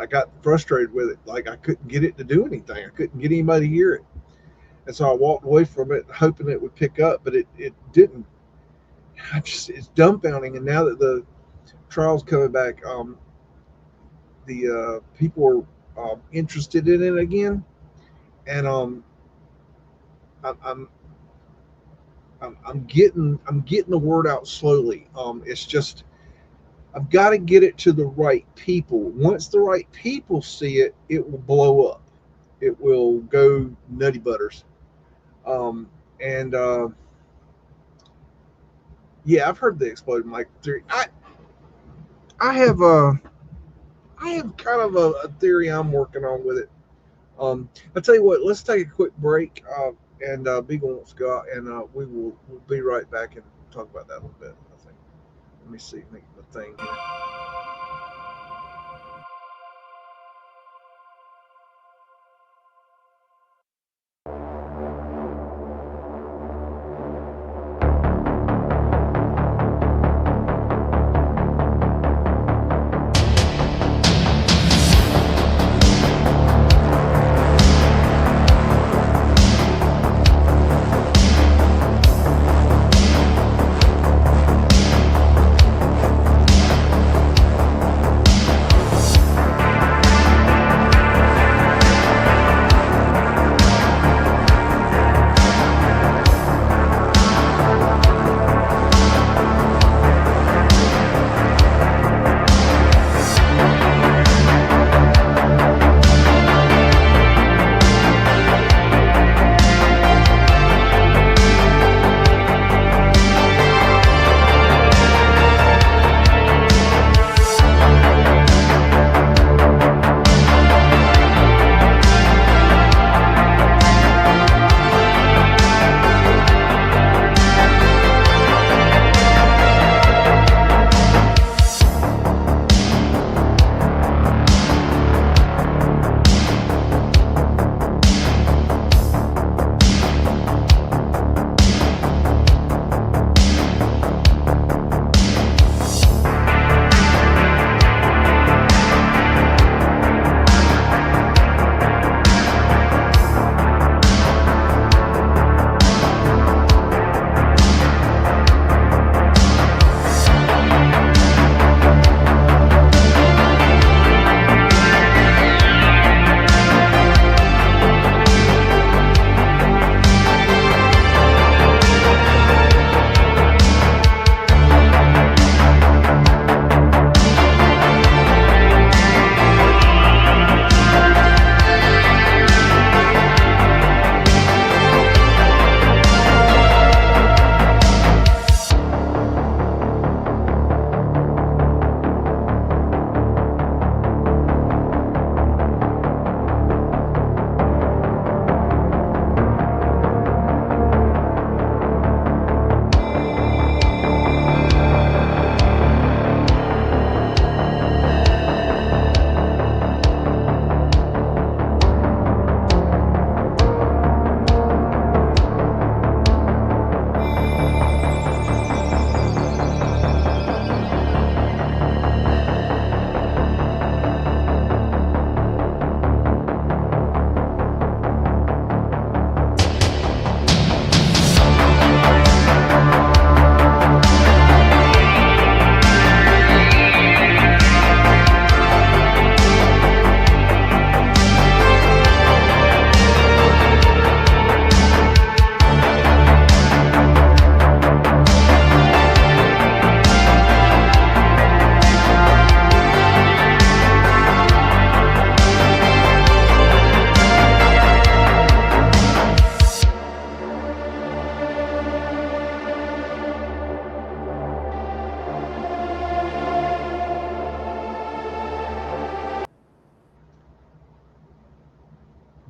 got frustrated with it. Like I couldn't get it to do anything. I couldn't get anybody to hear it, and so I walked away from it, hoping it would pick up, but it didn't. It's dumbfounding. And now that the trial's coming back, the people are interested in it again, and I'm getting the word out slowly. It's just I've got to get it to the right people. Once the right people see it, it will blow up. It will go nutty butters. And yeah, I've heard the exploded mic theory. I have kind of a theory I'm working on with it. I'll tell you what. Let's take a quick break, and Beagle wants to go out, and we'll be right back and talk about that a little bit. I think. Let me see, make the thing here.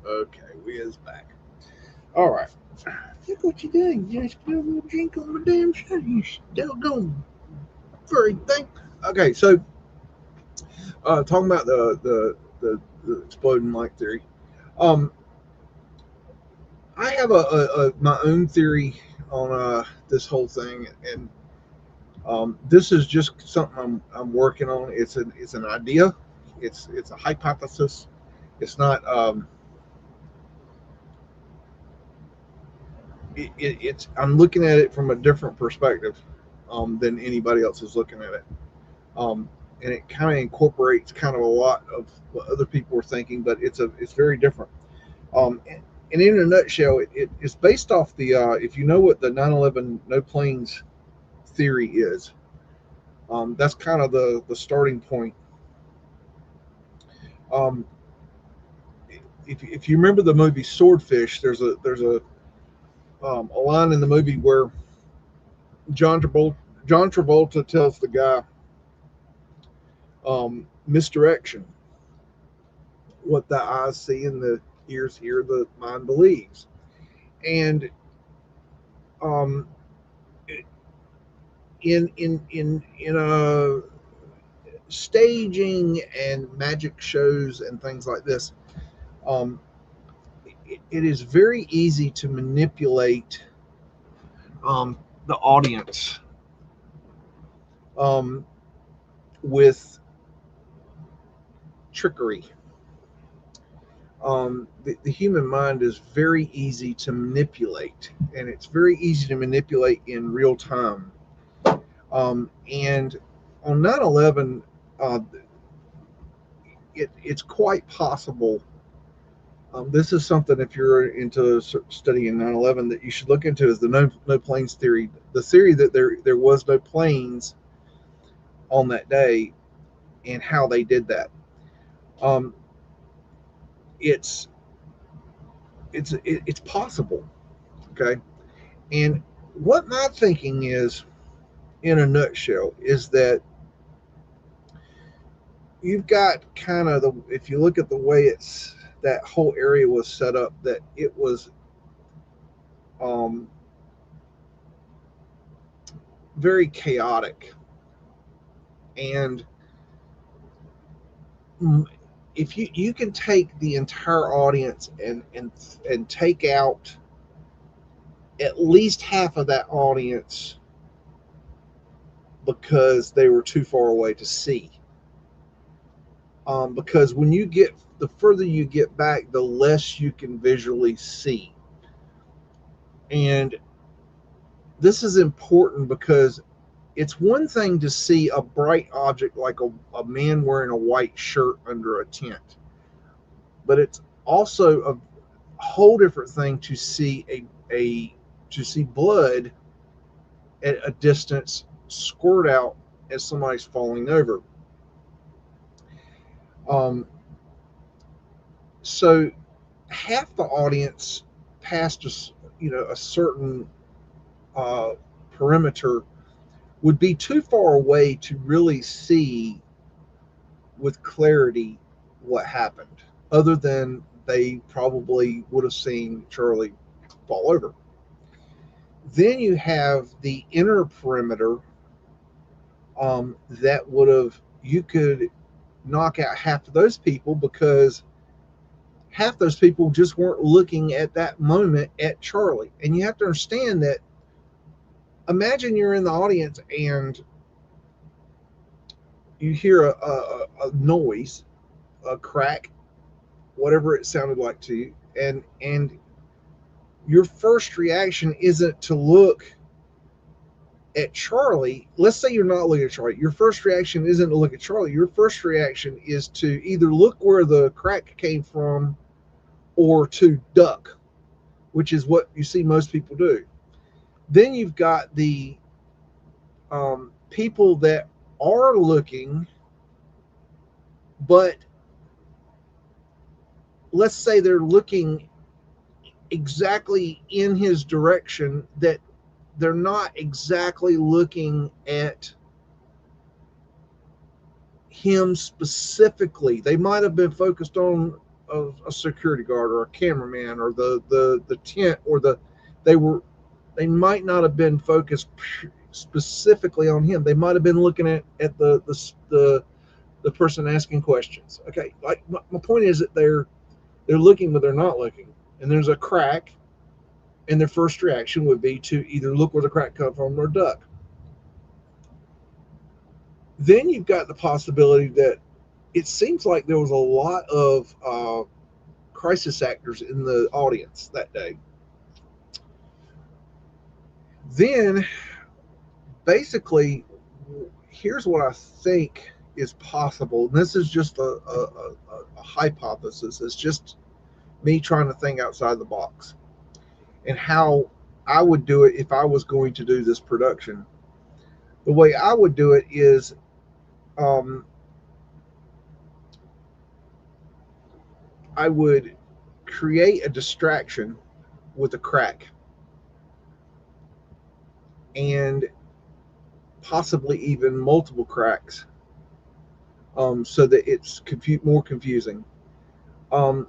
Okay, we is back. All right. Look what you done. You just put a little drink on my damn shirt. You doggone furry thing. Okay, so talking about the exploding light theory. Um, I have a my own theory on this whole thing, and this is just something I'm working on. It's an idea. It's a hypothesis. It's not. It's I'm looking at it from a different perspective than anybody else is looking at it. Um, and it kind of incorporates kind of a lot of what other people are thinking, but it's very different. And in a nutshell, it's based off the if you know what the 9/11 no planes theory is, that's kind of the starting point. Um, if you remember the movie Swordfish, there's a line in the movie where John Travolta tells the guy misdirection. What the eyes see and the ears hear, the mind believes. And um, in a staging and magic shows and things like this, um, it is very easy to manipulate the audience um, with trickery. The human mind is very easy to manipulate, and it's very easy to manipulate in real time. And on 9/11, uh, it's quite possible. This is something, if you're into studying 9/11, that you should look into, is the no planes theory. The theory that there was no planes on that day, and how they did that. Um, it's it's possible. Okay, and what my thinking is, in a nutshell, is that you've got kind of the, if you look at the way it's that whole area was set up, that it was um, very chaotic. And if you can take the entire audience and take out at least half of that audience because they were too far away to see. Because when you get, the further you get back, the less you can visually see. And this is important because it's one thing to see a bright object like a man wearing a white shirt under a tent, but it's also a whole different thing to see to see blood at a distance squirt out as somebody's falling over. Um, so half the audience past a certain uh, perimeter would be too far away to really see with clarity what happened, other than they probably would have seen Charlie fall over. Then you have the inner perimeter that would have, you could knock out half of those people because half those people just weren't looking at that moment at Charlie. And you have to understand that, imagine you're in the audience and you hear a noise, a crack, whatever it sounded like to you, and your first reaction isn't to look at Charlie. Let's say you're not looking at Charlie. Your first reaction isn't to look at Charlie. Your first reaction is to either look where the crack came from or to duck, which is what you see most people do. Then you've got the people that are looking, but let's say they're looking exactly in his direction, that they're not exactly looking at him specifically. They might have been focused on a security guard or a cameraman or the tent or they might not have been focused specifically on him. They might have been looking at the person asking questions. Okay, like my point is that they're looking but they're not looking, and there's a crack, and their first reaction would be to either look where the crack come from or duck. Then you've got the possibility that it seems like there was a lot of crisis actors in the audience that day. Then, basically, here's what I think is possible. And this is just a hypothesis. It's just me trying to think outside the box and how I would do it if I was going to do this production. The way I would do it is I would create a distraction with a crack and possibly even multiple cracks, so that it's more confusing. Um,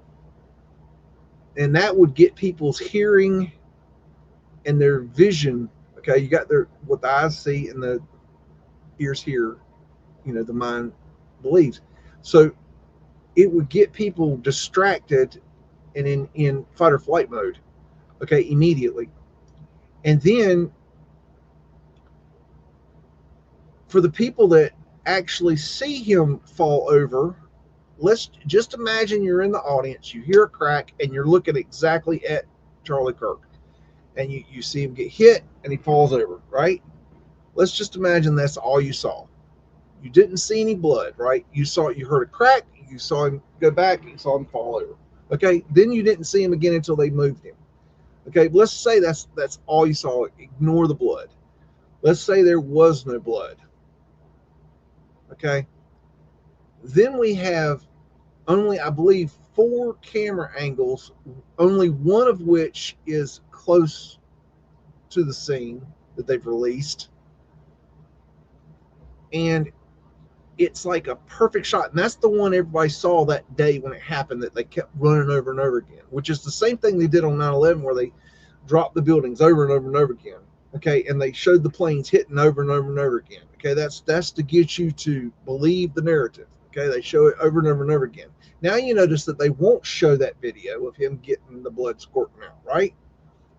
and that would get people's hearing and their vision. Okay, you got what the eyes see and the ears hear. The mind believes. So it would get people distracted and in fight or flight mode. Okay, immediately. And then for the people that actually see him fall over, let's just imagine you're in the audience, you hear a crack, and you're looking exactly at Charlie Kirk. And you see him get hit and he falls over, right? Let's just imagine that's all you saw. You didn't see any blood, right? You heard a crack, you saw him go back, you saw him fall over. Okay, then you didn't see him again until they moved him. Okay, let's say that's all you saw. Ignore the blood. Let's say there was no blood. Okay, then we have only, I believe, 4 camera angles, only one of which is close to the scene that they've released. And it's like a perfect shot. And that's the one everybody saw that day when it happened, that they kept running over and over again, which is the same thing they did on 9/11, where they dropped the buildings over and over and over again. Okay, and they showed the planes hitting over and over and over again. Okay, that's to get you to believe the narrative. Okay, they show it over and over and over again. Now you notice that they won't show that video of him getting the blood squirting out, right?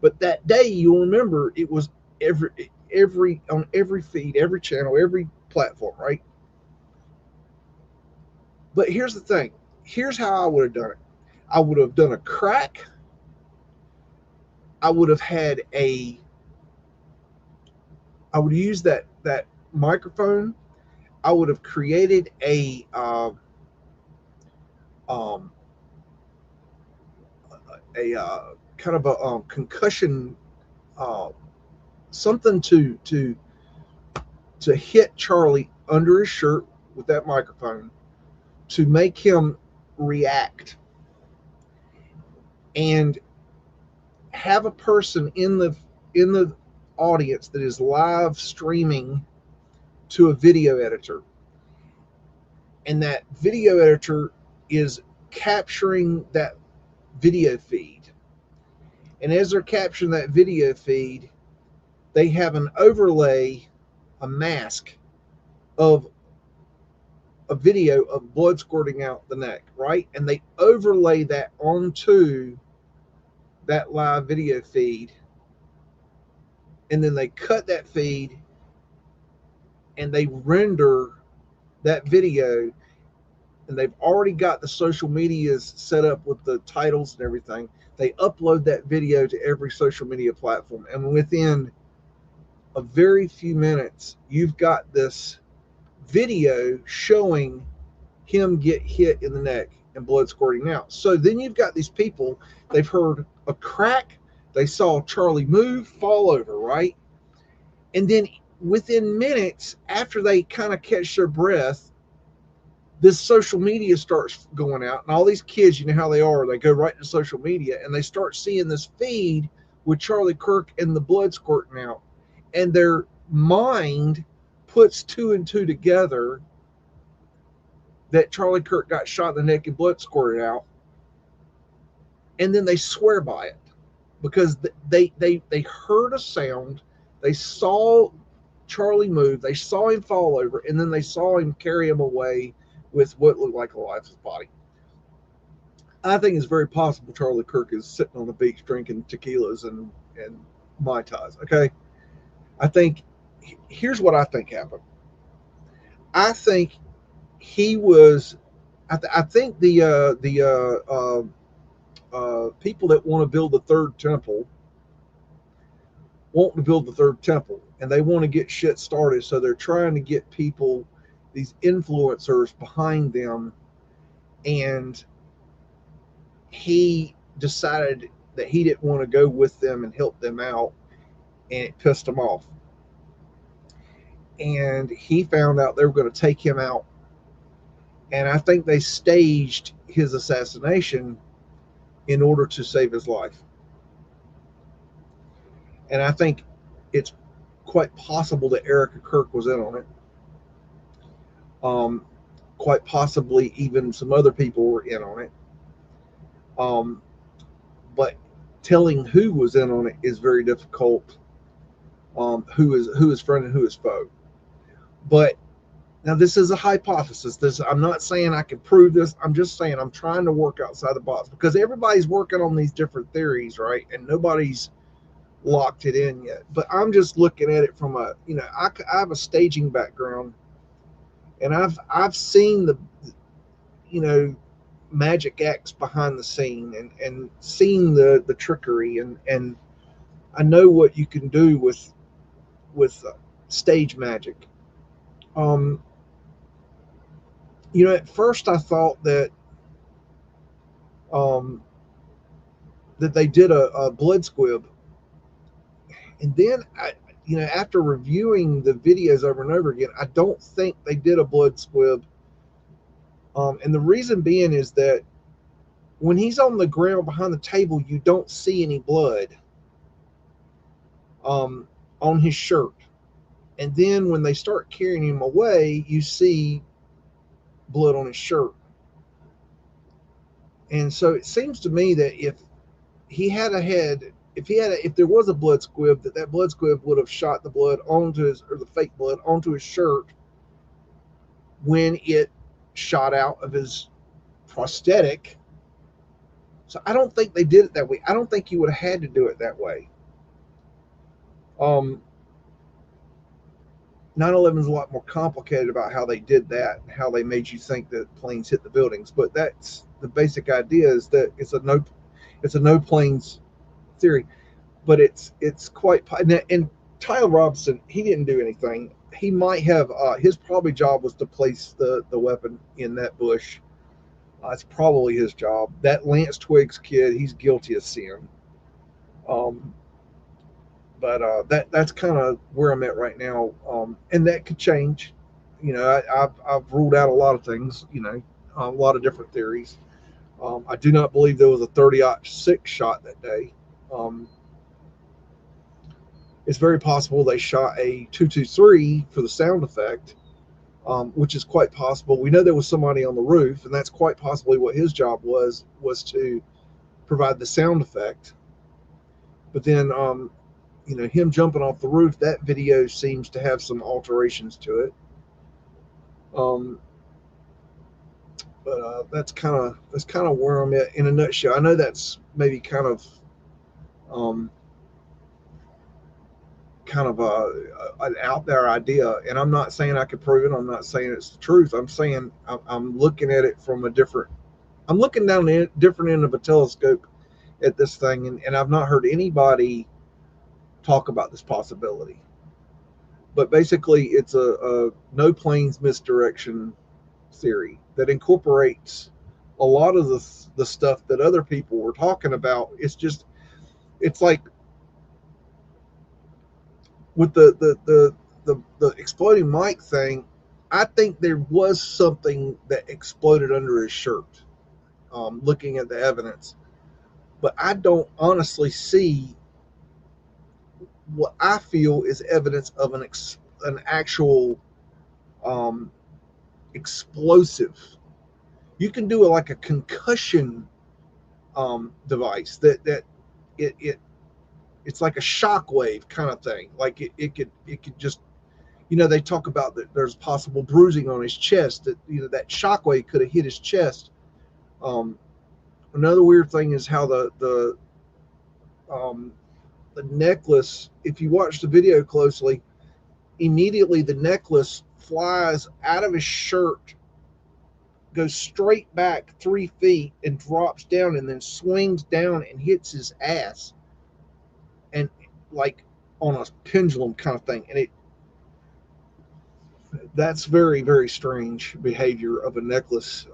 But that day, you'll remember, it was every on every feed, every channel, every platform, right? But here's the thing. Here's how I would have done it. I would have done a crack. I would have had I would use that microphone. I would have created a kind of a concussion, something to hit Charlie under his shirt with that microphone to make him react, and have a person in the audience that is live streaming to a video editor, and that video editor is capturing that video feed. And as they're capturing that video feed, they have an overlay, a mask of a video of blood squirting out the neck, right? And they overlay that onto that live video feed, and then they cut that feed and they render that video, and they've already got the social medias set up with the titles and everything. They upload that video to every social media platform, and within a very few minutes, you've got this video showing him get hit in the neck and blood squirting out. So then you've got these people, they've heard a crack, they saw Charlie move, fall over, right? And then within minutes, after they kind of catch their breath, this social media starts going out, and all these kids, you know how they are, they go right to social media and they start seeing this feed with Charlie Kirk and the blood squirting out, and their mind puts 2 and 2 together that Charlie Kirk got shot in the neck and blood squirted out, and then they swear by it because they heard a sound, they saw Charlie move, they saw him fall over, and then they saw him carry him away with what looked like a lifeless body. I think it's very possible Charlie Kirk is sitting on the beach drinking tequilas and Mai Tais. Okay, I think here's what I think happened. I think he was. I think the people that want to build the third temple want to build the third temple, and they want to get shit started. So they're trying to get people, these influencers, behind them, and he decided that he didn't want to go with them and help them out, and it pissed him off. And he found out they were going to take him out, and I think they staged his assassination in order to save his life. And I think it's quite possible that Erica Kirk was in on it. Quite possibly even some other people were in on it. But telling who was in on it is very difficult. Who is friend and who is foe. But now this is a hypothesis. I'm not saying I can prove this. I'm just saying I'm trying to work outside the box because everybody's working on these different theories, right? And nobody's locked it in yet. But I'm just looking at it from a, I have a staging background, and I've seen the, magic acts behind the scene and seen the trickery, and I know what you can do with stage magic. At first I thought that that they did a blood squib, and then after reviewing the videos over and over again, I don't think they did a blood squib. And the reason being is that when he's on the ground behind the table, you don't see any blood on his shirt. And then when they start carrying him away, you see blood on his shirt. And so it seems to me that if he had a head, if there was a blood squib, that blood squib would have shot the blood onto or the fake blood onto his shirt when it shot out of his prosthetic. So I don't think they did it that way. I don't think you would have had to do it that way. 9/11 is a lot more complicated about how they did that and how they made you think that planes hit the buildings. But that's the basic idea, is that it's a no planes theory. But it's quite, and Tyler Robinson, he didn't do anything. He might have his probably job was to place the weapon in that bush. It's probably his job. That Lance Twiggs kid, he's guilty of sin. But that's kind of where I'm at right now, and that could change. I've ruled out a lot of things. A lot of different theories. I do not believe there was a 30-06 shot that day. It's very possible they shot a 223 for the sound effect, which is quite possible. We know there was somebody on the roof, and that's quite possibly what his job was to provide the sound effect. But then, him jumping off the roof, that video seems to have some alterations to it. But that's kind of where I'm at in a nutshell. I know that's maybe kind of an out there idea, and I'm not saying I can prove it. I'm not saying it's the truth. I'm saying I'm looking at it from I'm looking down the different end of a telescope at this thing, and I've not heard anybody talk about this possibility. But basically, it's a no planes misdirection theory that incorporates a lot of the stuff that other people were talking about. It's like with the exploding mic thing. I think there was something that exploded under his shirt, looking at the evidence, but I don't honestly see what I feel is evidence of an actual explosive. You can do like a concussion device that it's like a shockwave kind of thing. Like it could just, they talk about that there's possible bruising on his chest, that that shockwave could have hit his chest. Another weird thing is how um, the necklace, if you watch the video closely, immediately the necklace flies out of his shirt, goes straight back 3 feet and drops down, and then swings down and hits his ass, and like on a pendulum kind of thing. And that's very, very strange behavior of a necklace.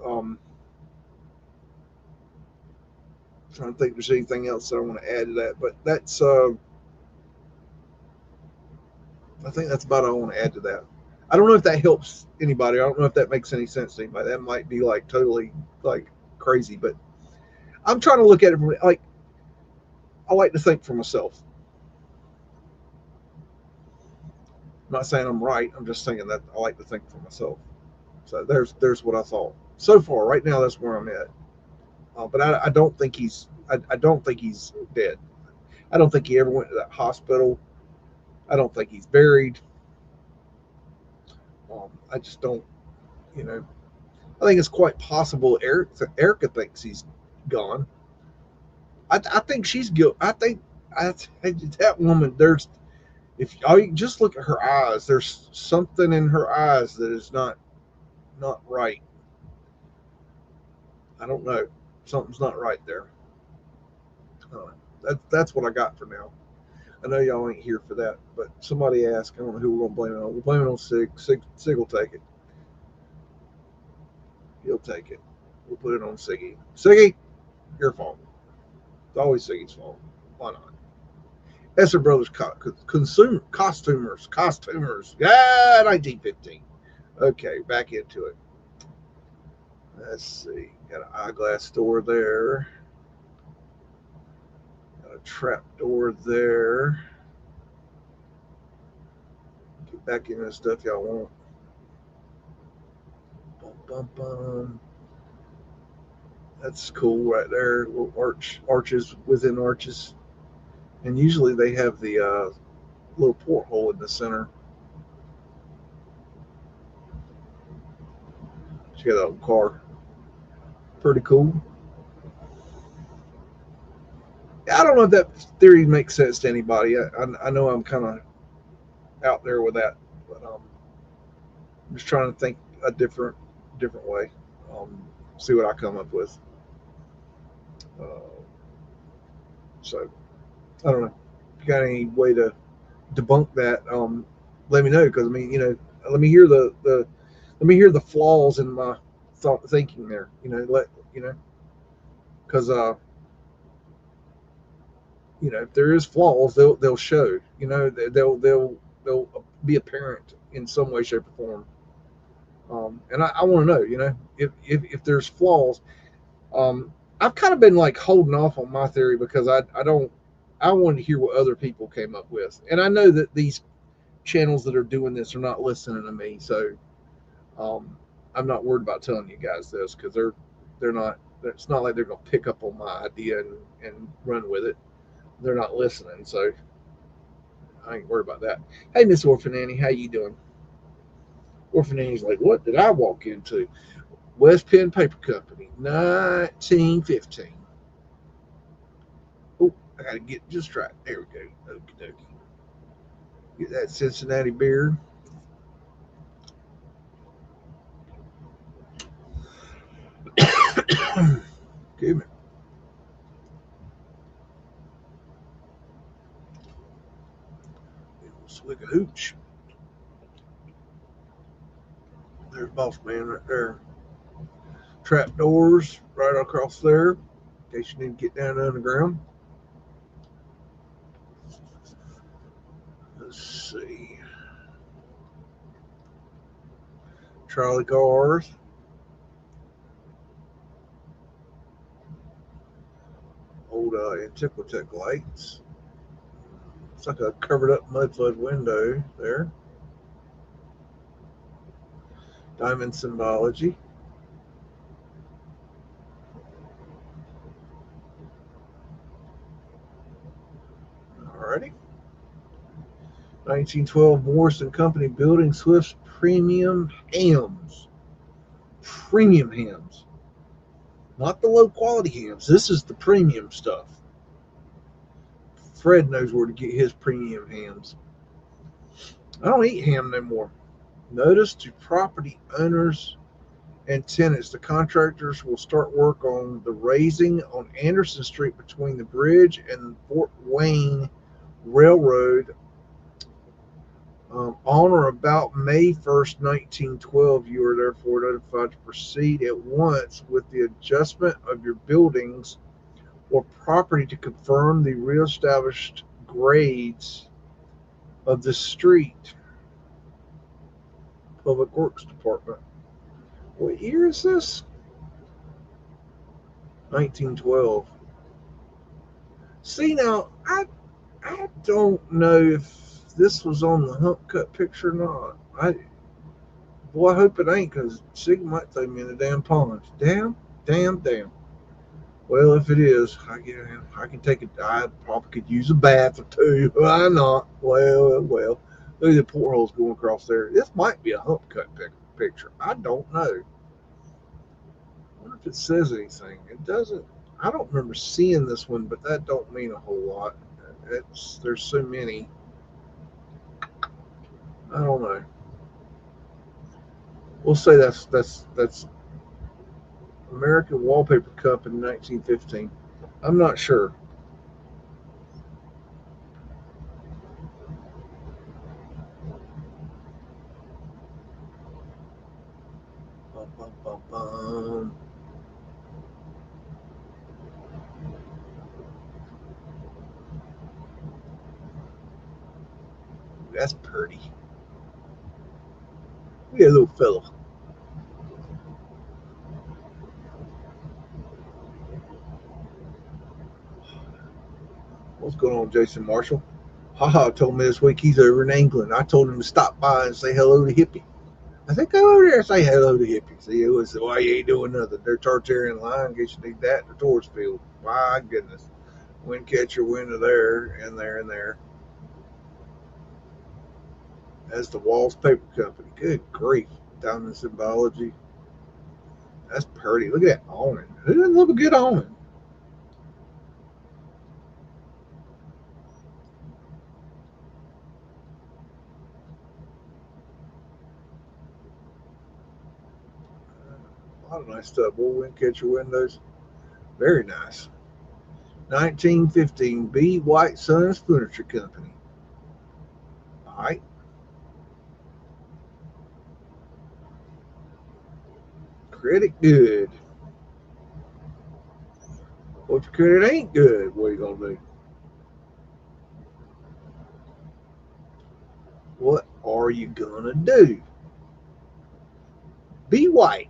Trying to think if there's anything else that I want to add to that, but that's I think that's about all I want to add to that. I don't know if that helps anybody. I don't know if that makes any sense to anybody. That might be like totally like crazy, but I'm trying to look at it from like, I like to think for myself. I'm not saying I'm right. I'm just saying that I like to think for myself. So there's what I thought so far. Right now, that's where I'm at. But I don't think I don't think he's dead. I don't think he ever went to that hospital. I don't think he's buried. I just don't. I think it's quite possible Erica thinks he's gone. I think she's guilty. That woman. If you just look at her eyes, there's something in her eyes that is not right. I don't know. Something's not right there. That's what I got for now. I know y'all ain't here for that, but somebody asked. I don't know who we're gonna blame it on. We'll blame it on Sig. Sig will take it. He'll take it. We'll put it on Siggy. Siggy, your fault. It's always Siggy's fault. Why not? Esser Brothers costumers. Yeah, 1915. Okay, back into it. Let's see. Got an eyeglass door there. Got a trap door there. Get back into the stuff y'all want. Bum, bum, bum. That's cool right there. Little arches within arches. And usually they have the little porthole in the center. She got a little car. Pretty cool. I don't know if that theory makes sense to anybody. I know I'm kind of out there with that, but I'm just trying to think a different way. See what I come up with. So I don't know. If you got any way to debunk that, let me know, because I mean, let me hear the flaws in my thinking there. Because if there is flaws, they'll show. They'll be apparent in some way, shape, or form. And I want to know, if there's flaws. I've kind of been like holding off on my theory because I wanted to hear what other people came up with, and I know that these channels that are doing this are not listening to me, so I'm not worried about telling you guys this, because they're not. It's not like they're gonna pick up on my idea and run with it. They're not listening, so I ain't worried about that. Hey, Miss Orphan Annie, how you doing? Orphan Annie's like, what did I walk into? West Penn Paper Company, 1915. Oh, I gotta get just right. There we go. Okie dokie. Get that Cincinnati beer. Give me. Swig of hooch. There's Boss Man right there. Trap doors right across there, in case you need to get down underground. Let's see. Trolley cars. Old Antiquitech lights. It's like a covered up Mudflood window there. Diamond symbology. Alrighty. 1912 Morrison Company building Swift's premium hams. Premium hams. Not the low quality hams. This is the premium stuff. Fred knows where to get his premium hams. I don't eat ham no more. Notice to property owners and tenants, the contractors will start work on the raising on Anderson Street between the bridge and Fort Wayne Railroad on or about May 1st, 1912. You are therefore notified to proceed at once with the adjustment of your buildings or property to confirm the reestablished grades of the street. Public Works Department. What year is this? 1912. See, now, I don't know if this was on the hump cut picture or not. Boy, I hope it ain't, because Sig might throw me in the damn pond. Damn. Well, if it is, I can take it. I probably could use a bath or two. Why not? Well. Look at the portholes going across there. This might be a hump cut picture. I don't know. I wonder if it says anything. It doesn't. I don't remember seeing this one, but that don't mean a whole lot. There's so many. I don't know. We'll say that's American Wallpaper Cup in 1915. I'm not sure. That's pretty. Look at a little fella. What's going on, Jason Marshall? Haha told me this week he's over in England. I told him to stop by and say hello to Hippie. I think go over there and say hello to Hippie. See, it was why you ain't doing nothing. They're tartarian line. Guess you need that in the tourist field. My goodness. Wind catcher, window there, and there, and there. That's the Walls Paper Company. Good grief. Diamond symbology. That's pretty. Look at that awning. Who doesn't love a good awning? A lot of nice stuff. Boy, wind catcher windows. Very nice. 1915 B. White Sons Furniture Company. All right. Credit good. Well, if your credit ain't good, what are you going to do? What are you going to do? Be white.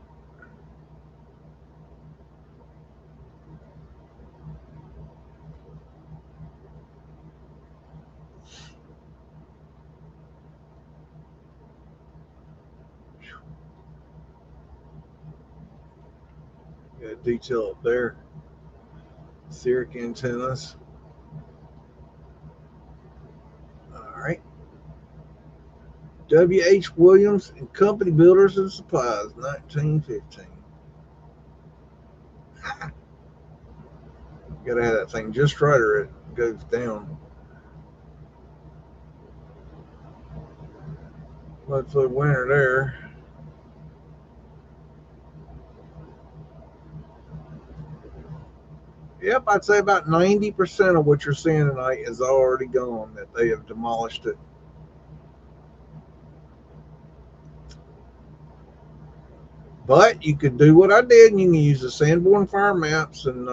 Got detail up there. Etheric antennas. All right. W.H. Williams and Company Builders and Supplies, 1915. Got to have that thing just right or it goes down. Mudflood winter there. Yep, I'd say about 90% of what you're seeing tonight is already gone, that they have demolished it. But you could do what I did, and you can use the Sanborn fire maps, and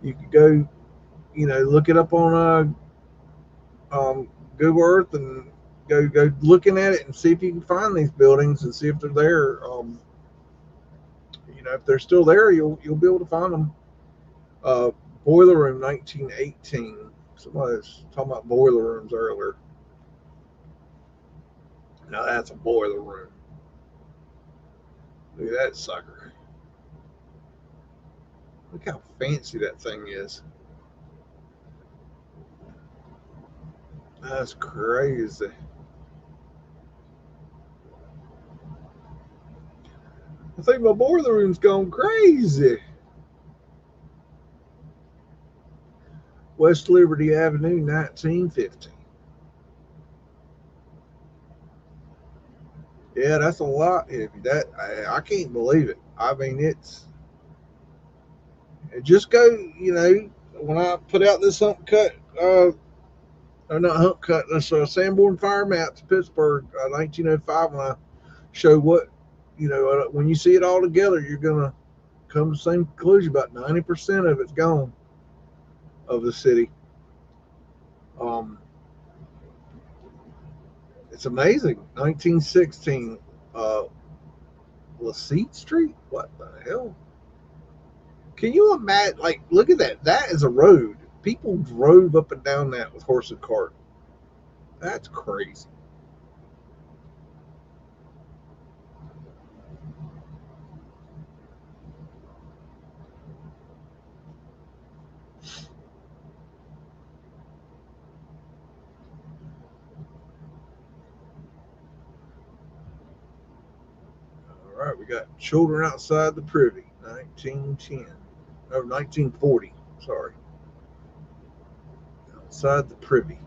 you could go, look it up on Google Earth and go looking at it and see if you can find these buildings and see if they're there. If they're still there, you'll be able to find them. Boiler room 1918. Somebody was talking about boiler rooms earlier. Now that's a boiler room. Look at that sucker. Look how fancy that thing is. That's crazy. I think my boiler room's gone crazy. West Liberty Avenue, 1950. Yeah, that's a lot. If that, I can't believe it. I mean, it just go. You know, when I put out this hump cut, or not hump cut, this Sanborn fire map to Pittsburgh, 1905. When I show what, when you see it all together, you're gonna come to the same conclusion. About 90% of it's gone of the city. Um, it's amazing. 1916, uh, Lafitte Street. What the hell? Can you imagine? Like, look at that. That is a road. People drove up and down that with horse and cart. That's crazy. All right, we got Children Outside the Privy, 1910. No, 1940. Sorry. Outside the Privy.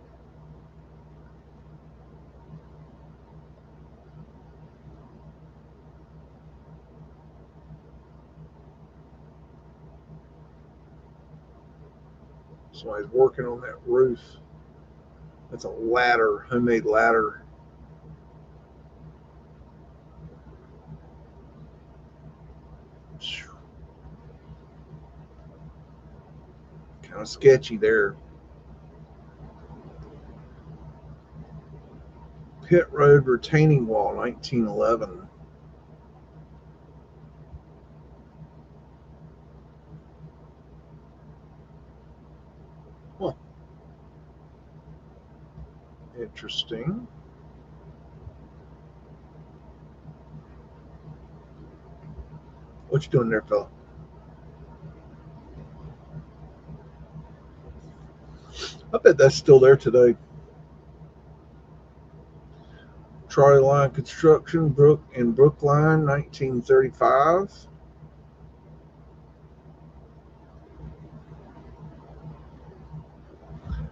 Somebody's working on that roof. That's a ladder, homemade ladder. Kind of sketchy there. Pit Road retaining wall, 1911. Huh. Interesting. What you doing there, fella? I bet that's still there today. Trolley line construction, Brookline, 1935.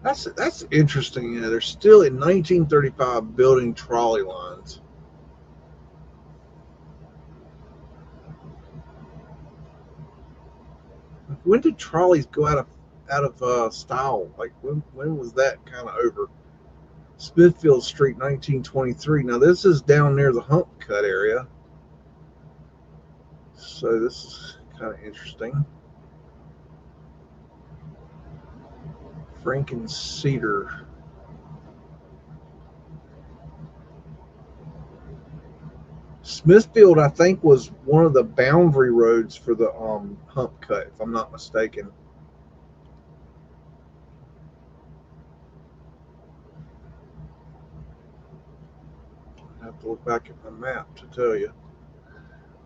That's interesting. Yeah, they're still in 1935 building trolley lines. When did trolleys go out of style? Like when was that kind of over? Smithfield Street, 1923. Now this is down near the Hump Cut area, so this is kind of interesting. Franken Cedar. Smithfield, I think, was one of the boundary roads for the Hump Cut, if I'm not mistaken. I have to look back at my map to tell you.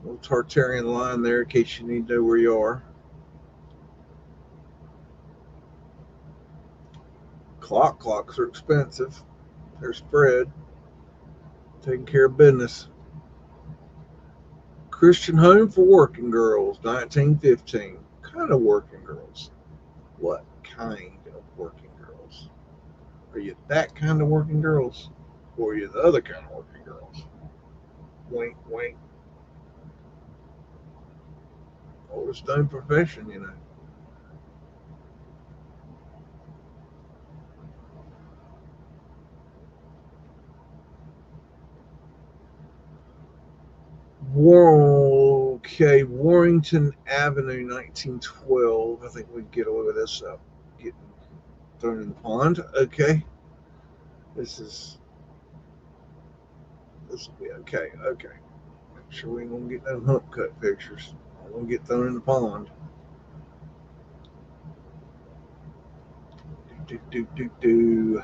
A little Tartarian line there in case you need to know where you are. Clocks are expensive. They're spread. Taking care of business. Christian Home for Working Girls, 1915. What kind of working girls? What kind of working girls? Are you that kind of working girls? Or are you the other kind of working girls? Wink, wink. Oldest known profession, you know. Okay, Warrington Avenue, 1912. I think we can get away with this getting thrown in the pond. Okay. This will be okay. Okay. Make sure we ain't gonna get no hump cut pictures. I'm gonna get thrown in the pond. Do.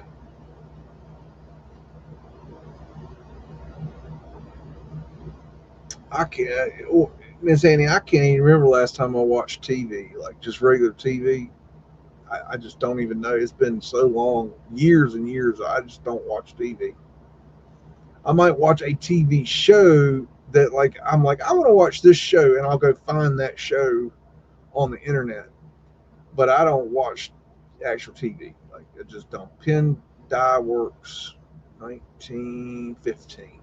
I can't, Miss Annie, I can't even remember last time I watched TV, like just regular TV. I just don't even know. It's been so long, years and years. I just don't watch TV. I might watch a TV show that like I'm like I want to watch this show, and I'll go find that show on the internet. But I don't watch actual TV. Like I just don't. Penn Dye Works, 1915.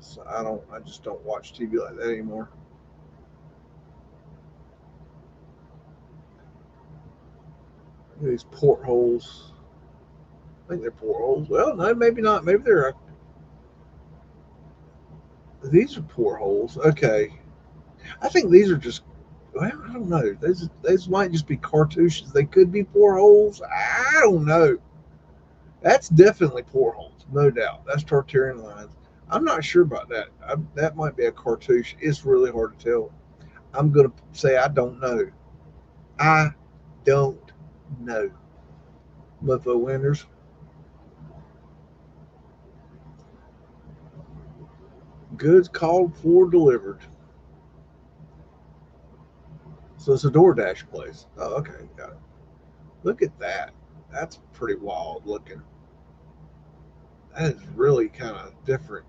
So I don't. I just don't watch TV like that anymore. These portholes. I think they're portholes. Well, no, maybe not. Maybe they're. These are portholes. Okay. I think these are just. Well, I don't know. These might just be cartouches. They could be portholes. I don't know. That's definitely portholes, no doubt. That's tartarian lines. I'm not sure about that. That might be a cartouche. It's really hard to tell. I'm going to say I don't know. I don't know. Mudflood Winders. Goods called for delivered. So it's a DoorDash place. Oh, okay, got it. Look at that. That's pretty wild looking. That is really kind of different.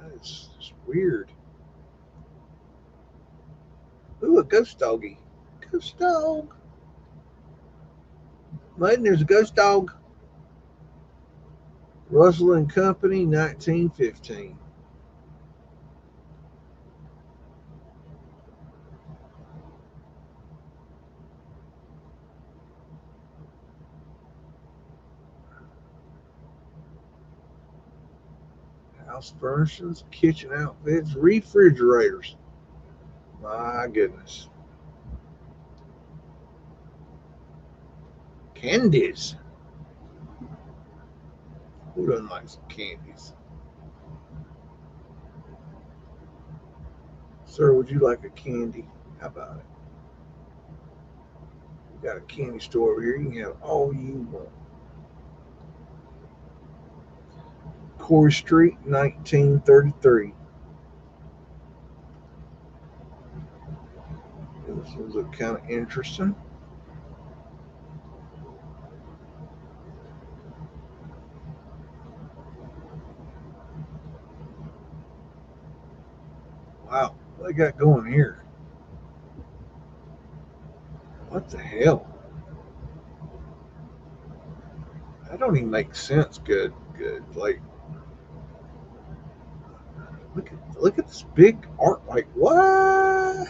That is just weird. Ooh, a ghost doggy. Ghost dog. Maiden, there's a ghost dog. Russell and Company, 1915. House furnishings, kitchen outfits, refrigerators. My goodness. Candies. Who doesn't like some candies? Sir, would you like a candy? How about it? We got a candy store over here. You can have all you want. Corey Street, 1933. This one's look kind of interesting. Wow, what they got going here? What the hell? That don't even make sense. Good, good. Like, look at this big art. Like, what?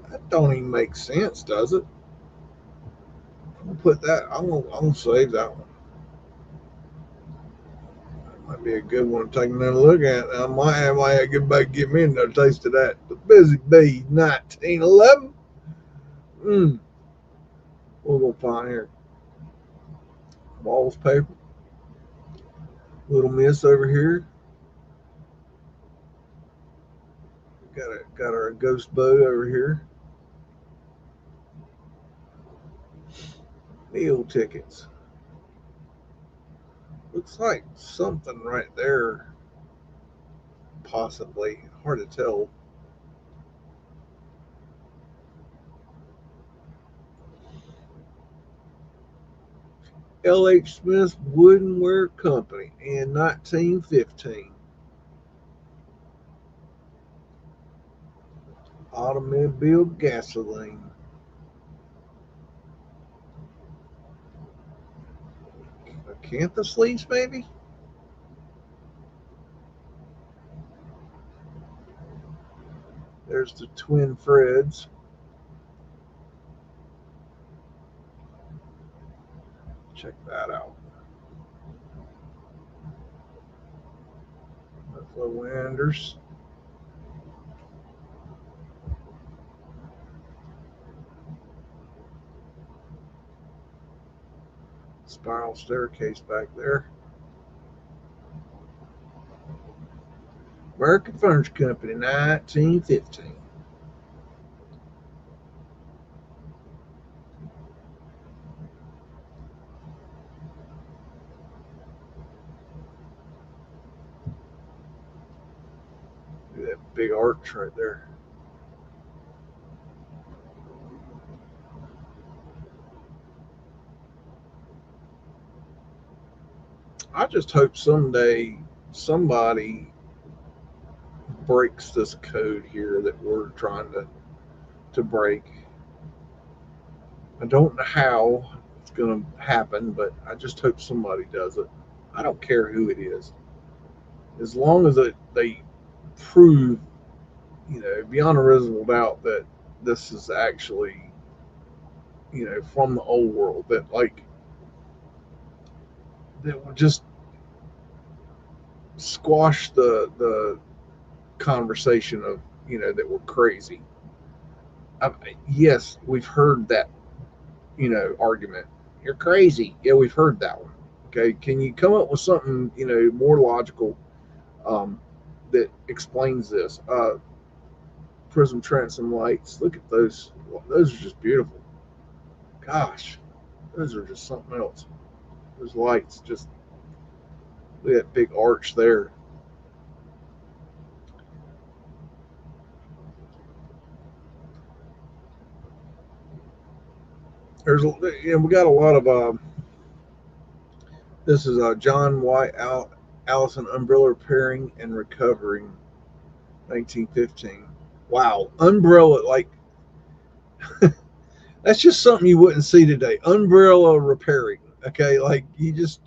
That don't even make sense, does it? I'm gonna put that. I'm gonna save that one. That might be a good one to take another look at. I might have to get back and get me another taste of that. The Busy Bee, 1911. Mmm. We're gonna find here. Walls paper. Little Miss over here. Got our ghost boat over here. Meal tickets. Looks like something right there. Possibly. Hard to tell. L.H. Smith's Woodenware Company in 1915. Automobile gasoline. Acanthus leaves, maybe? There's the Twin Freds. Check that out. Buffalo Winders. Spiral staircase back there. American Furniture Company, 1915. big arch right there. I just hope someday somebody breaks this code here that we're trying to break. I don't know how it's going to happen, but I just hope somebody does it. I don't care who it is, as long as they prove, beyond a reasonable doubt that this is actually, from the old world. That would just squash the conversation of, that we're crazy. I, yes, we've heard that, argument. You're crazy. Yeah, we've heard that one. Okay, can you come up with something, more logical, um, that explains this? Prism transom lights. Look at those. Those are just beautiful. Gosh, those are just something else. Those lights, just look at that big arch there. We got a lot of. This is John White Allison umbrella repairing and recovering, 1915. Wow, umbrella, like that's just something you wouldn't see today. Umbrella repairing. Okay, like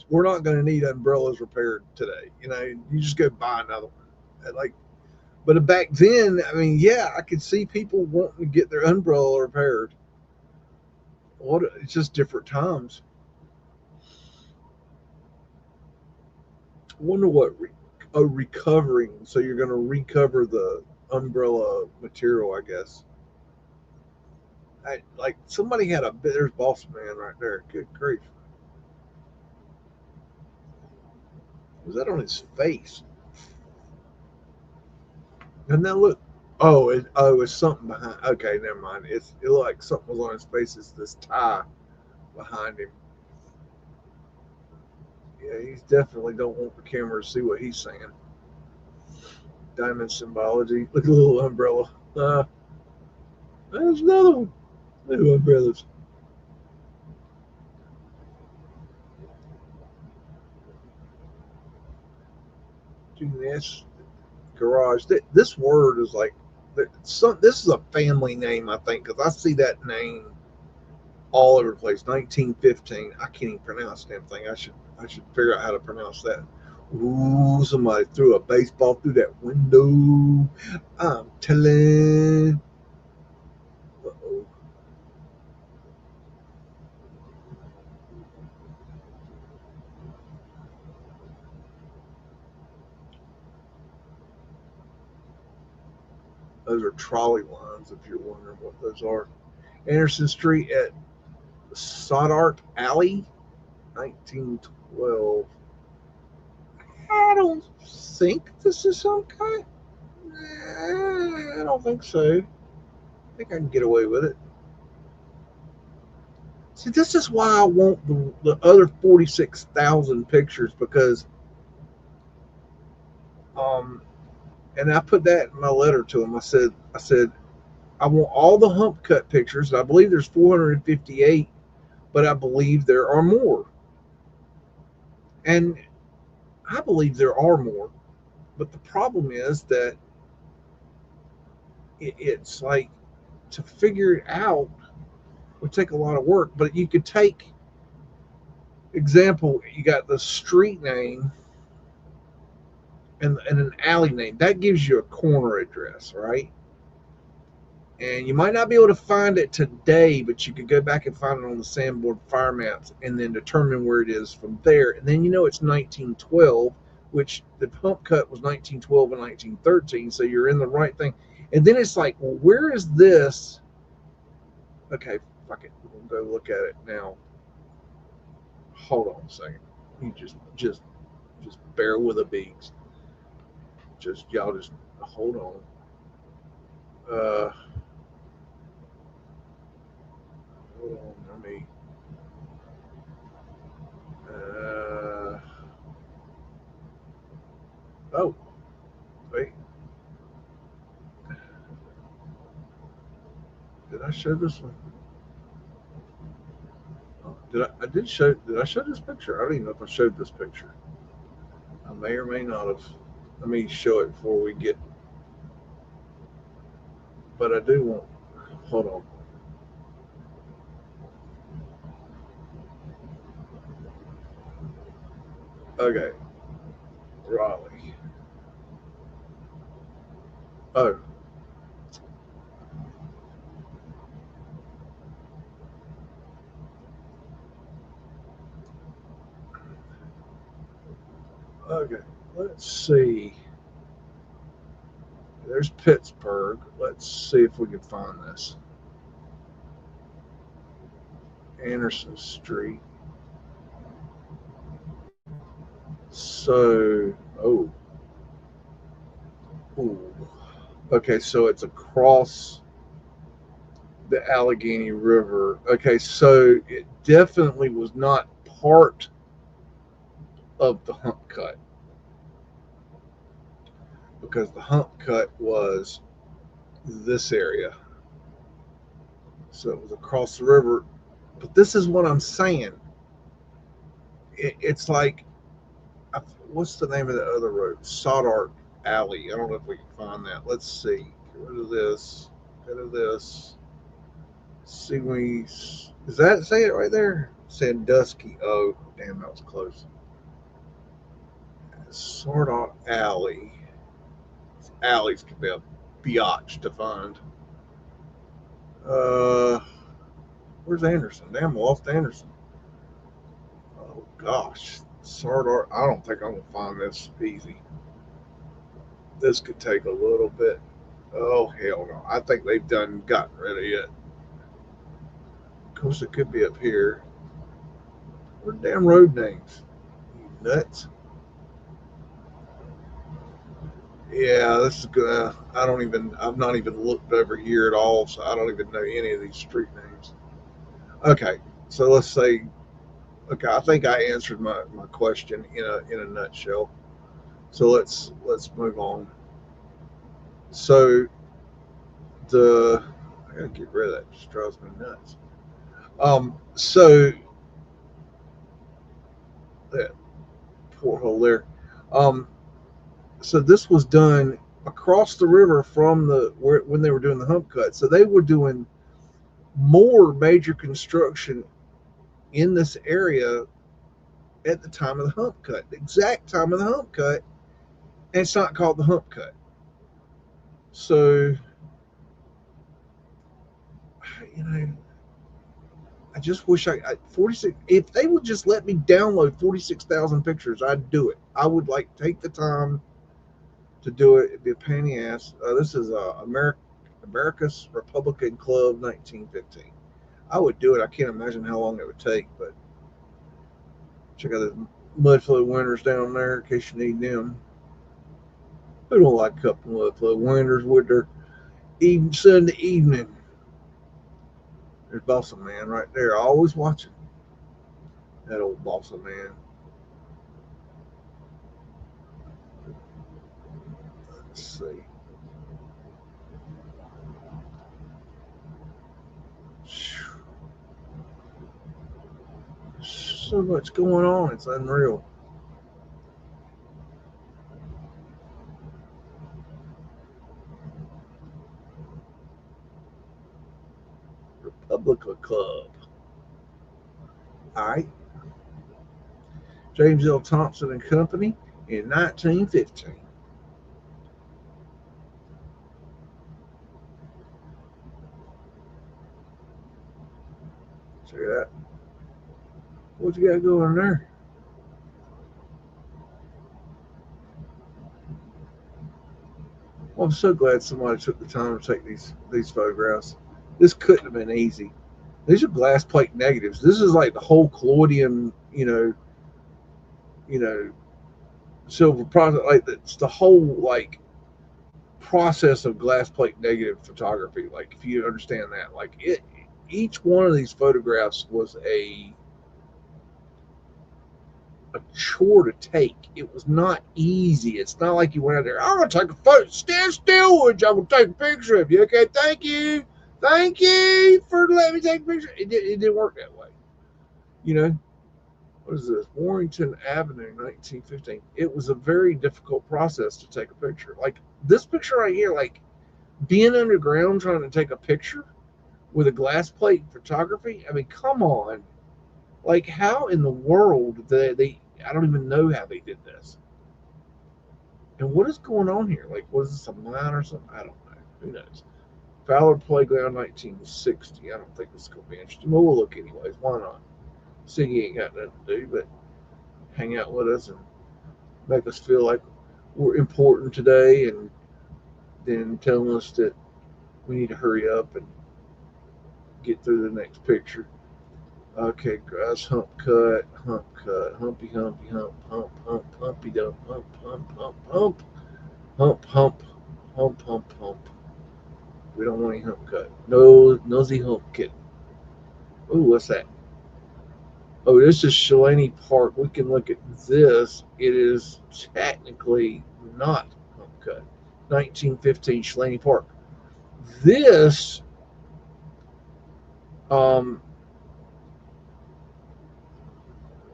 we're not going to need umbrellas repaired today. You just go buy another one. Like, but back then, I mean, yeah, I could see people wanting to get their umbrella repaired. It's just different times. I wonder what recovering. So you're going to recover the umbrella material, I guess. Like somebody had there's Boss Man right there. Good grief. Was that on his face? And then look, it's something behind. Okay, never mind. It looked like something was on his face. It's this tie behind him. Yeah, he's definitely don't want the camera to see what he's saying. Diamond symbology. Look at the little umbrella. There's another one. Little umbrellas. Genius garage. This word is like this is a family name, I think, because I see that name all over the place. 1915. I can't even pronounce the damn thing. I should figure out how to pronounce that. Ooh, somebody threw a baseball through that window. I'm telling. Uh-oh. Those are trolley lines, if you're wondering what those are. Anderson Street at Soddart Alley, 1912. I don't think this is some kind. I don't think so. I think I can get away with it. See, this is why I want the other 46,000 pictures, because, um, and I put that in my letter to him. I said, I want all the hump cut pictures. I believe there's 458, but I believe there are more. And I believe there are more. But the problem is that it's like, to figure it out would take a lot of work. But you could take, example, you got the street name and an alley name. That gives you a corner address, right? And you might not be able to find it today, but you could go back and find it on the Sanborn fire maps and then determine where it is from there. And then it's 1912, which the pump cut was 1912 and 1913, so you're in the right thing. And then it's like, well, where is this? Okay, fuck it. We'll go look at it now. Hold on a second. You just bear with the beaks. Y'all just hold on. Hold on. Let me. Uh, oh, wait. I show this one? Did I show this picture? I don't even know if I showed this picture. I may or may not have. Let me show it before we get. But I do want. Hold on. Okay, Raleigh. Oh. Okay, let's see. There's Pittsburgh. Let's see if we can find this. Anderson Street. So, ooh. Okay, so it's across the Allegheny River. Okay, so it definitely was not part of the hump cut, because the hump cut was this area. So it was across the river. But this is what I'm saying. It's like, what's the name of the other road? Soddart Alley. I don't know if we can find that. Let's see. Get rid of this. Get rid of this. See we. Is that say it right there? Sandusky. Oh, damn, that was close. Soddart Alley. Alleys could be a biatch to find. Where's Anderson? Damn, I lost Anderson. Oh gosh, Sardar. I don't think I'm gonna find this easy. This could take a little bit. Oh hell no! I think they've gotten rid of it. Of course, it could be up here. What damn road names? You nuts. Yeah, this is gonna. I've not even looked over here at all, so I don't even know any of these street names. Okay, so let's say. Okay, I think I answered my question in a nutshell. So let's move on. So I gotta get rid of that. It just drives me nuts. So that porthole there. Um, so this was done across the river from when they were doing the hump cut. So they were doing more major construction in this area at the time of the hump cut, the exact time of the hump cut, and it's not called the hump cut. So, I just wish I 46. If they would just let me download 46,000 pictures, I'd do it. I would take the time to do it. It'd be a pain in the ass. This is America's Republican Club 1915. I would do it. I can't imagine how long it would take, but check out the Mudflood winters down there in case you need them. Who don't like a couple of Mudflood winters with their even Sunday evening? There's Bossa Man right there, always watching. That old Bossa Man. Let's see. So much going on, it's unreal. Republican Club. All right. James L. Thompson and Company in 1915. Check it out. What you got going there? Well, I'm so glad somebody took the time to take these photographs. This couldn't have been easy. These are glass plate negatives. This is like the whole collodion, silver process. Like it's the whole process of glass plate negative photography. Like if you understand that, each one of these photographs was a chore to take. It was not easy. It's not like you went out there, I'm going to take a photo. Stand still, would you? I'm going to take a picture of you. Okay, thank you. Thank you for letting me take a picture. It didn't work that way. You know, what is this? Warrington Avenue, 1915. It was a very difficult process to take a picture. Like this picture right here, like being underground trying to take a picture with a glass plate photography. I mean, come on. Like, how in the world they I don't even know how they did this. And what is going on here? Like, was this a mine or something? I don't know. Who knows? Fowler Playground, 1960. I don't think this is going to be interesting. But we'll look anyways. Why not? Siggy ain't got nothing to do but hang out with us and make us feel like we're important today, and then telling us that we need to hurry up and get through the next picture. Okay, grass hump cut, humpy, humpy, humpy dump, hump. We don't want any hump cut. No, nosy hump kitten. Ooh, what's that? Oh, this is Shalani Park. We can look at this. It is technically not hump cut. 1915 Shalani Park. This,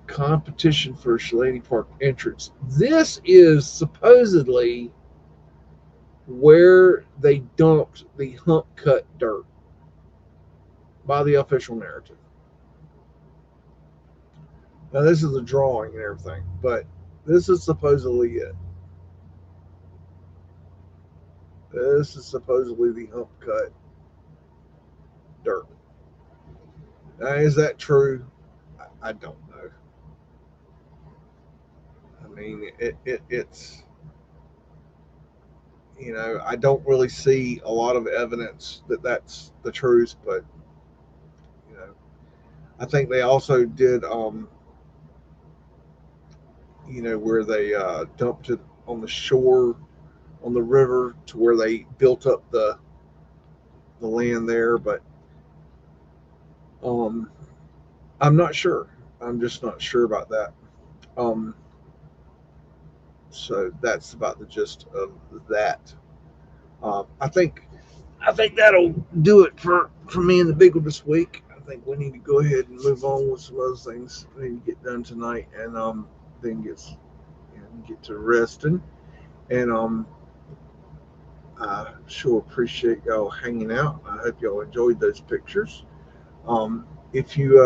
competition for Shalani Park entrance. This is supposedly where they dumped the hump cut dirt by the official narrative. Now, this is a drawing and everything, but this is supposedly it. This is supposedly the hump cut dirt. Now, is that true? I don't know. I mean, it's, you know, I don't really see a lot of evidence that that's the truth, but, you know, I think they also did, you know, where they dumped it on the shore, on the river, to where they built up the land there, but I'm not sure. I'm just not sure about that. Um, so that's about the gist of that. I think that'll do it for me and the big one this week. I think we need to go ahead and move on with some other things we need to get done tonight, and then get to resting. And I sure appreciate y'all hanging out. I hope y'all enjoyed those pictures. If you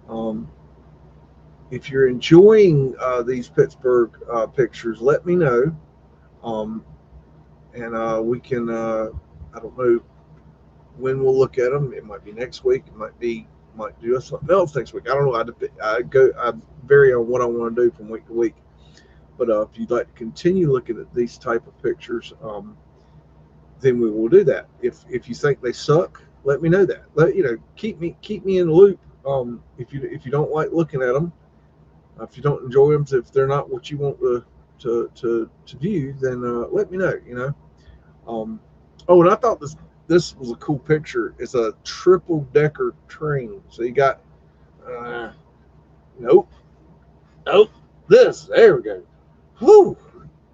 um, if you're enjoying these Pittsburgh pictures, let me know. Um, and we can, I don't know when we'll look at them. It might be next week. Might do something else next week. I don't know. I vary on what I want to do from week to week. But if you'd like to continue looking at these type of pictures, then we will do that. If you think they suck, let me know that. Keep me in the loop. If you don't like looking at them, if you don't enjoy them, if they're not what you want to view, then let me know. Oh, and I thought this was a cool picture. It's a triple decker train. So you got nope. There we go. Whew.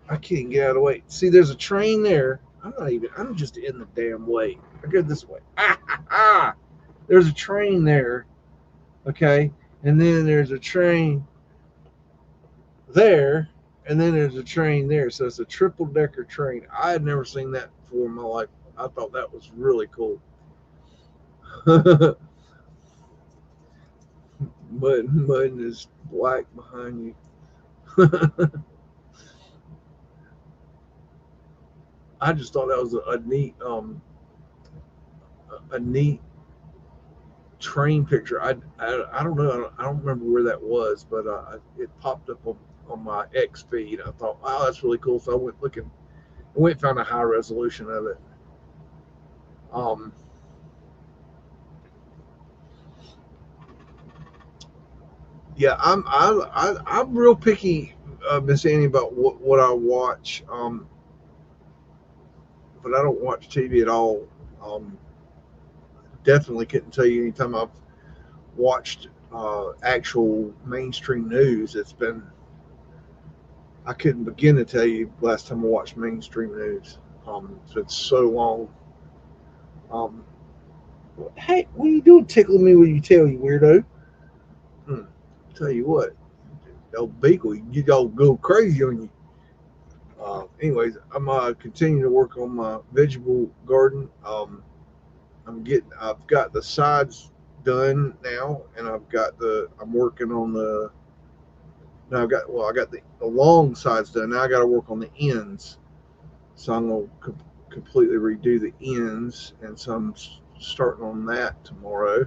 I can't get out of the way. See, there's a train there. I'm just in the damn way. I go this way. There's a train there. Okay. And then there's a train there. And then there's a train there. So it's a triple decker train. I had never seen that before in my life. I thought that was really cool. Muddin is black behind you. I just thought that was a neat train picture. I don't know. I don't remember where that was, but it popped up on my X feed. I thought, wow, that's really cool. So I went looking. I went and found a high resolution of it. Yeah, I'm real picky, Miss Annie, about what I watch. But I don't watch TV at all. Definitely couldn't tell you anytime I've watched actual mainstream news. I couldn't begin to tell you last time I watched mainstream news. So it's so long. Um, hey, what are you doing tickling me when you tell you, weirdo? Tell you what, old beagle, you get all go crazy on you. Anyways, I'm continuing to work on my vegetable garden. I've got the sides done now, and I'm working on the. Now I got the long sides done. Now I got to work on the ends. So I'm gonna completely redo the ends, and so I'm starting on that tomorrow.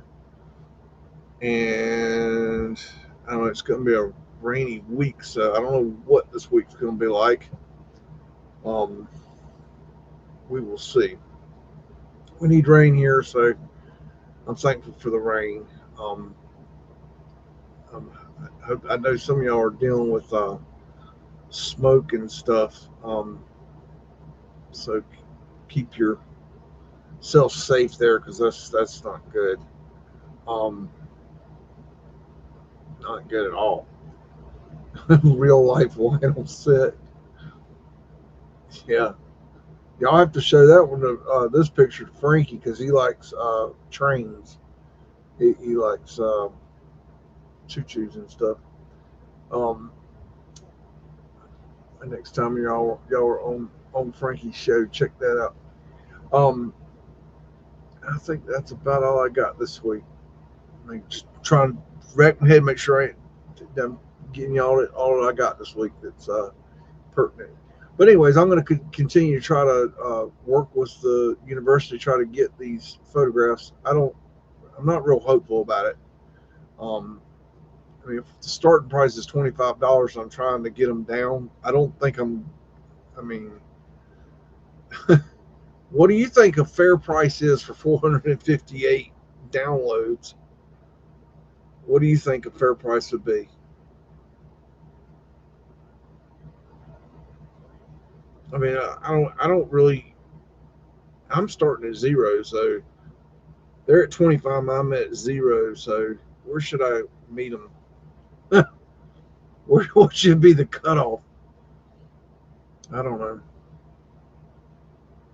And I don't know, it's gonna be a rainy week, so I don't know what this week's gonna be like. We will see. We need rain here, so I'm thankful for the rain. I know some of y'all are dealing with smoke and stuff, so keep yourself safe there, because that's not good. Not good at all. Real life Lionel set. Yeah. Y'all have to show that one to this picture to Frankie, because he likes trains. He likes choo-choos and stuff. Next time y'all are on Frankie's show, check that out. I think that's about all I got this week. Just trying to rack my head, make sure I'm getting y'all all that I got this week that's pertinent. But anyways, I'm going to continue to try to work with the university, try to get these photographs. I'm not real hopeful about it. I mean, if the starting price is $25, I'm trying to get them down. I mean, what do you think a fair price is for 458 downloads? What do you think a fair price would be? I mean, I don't really. I'm starting at zero, so they're at 25. I'm at zero, so where should I meet them? What should be the cutoff? I don't know.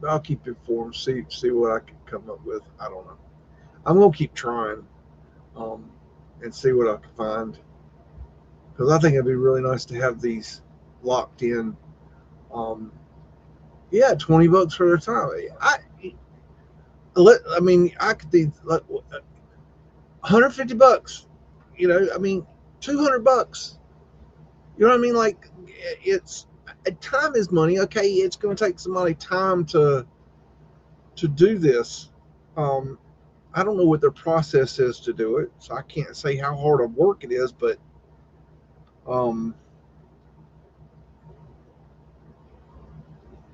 I'll keep informed. See what I can come up with. I don't know. I'm gonna keep trying, and see what I can find, because I think it'd be really nice to have these locked in. Yeah, $20 for their time. I mean, I could be like $150. You know, I mean, $200. You know what I mean? Like, it's time is money. Okay, it's going to take somebody time to do this. I don't know what their process is to do it, so I can't say how hard of work it is. But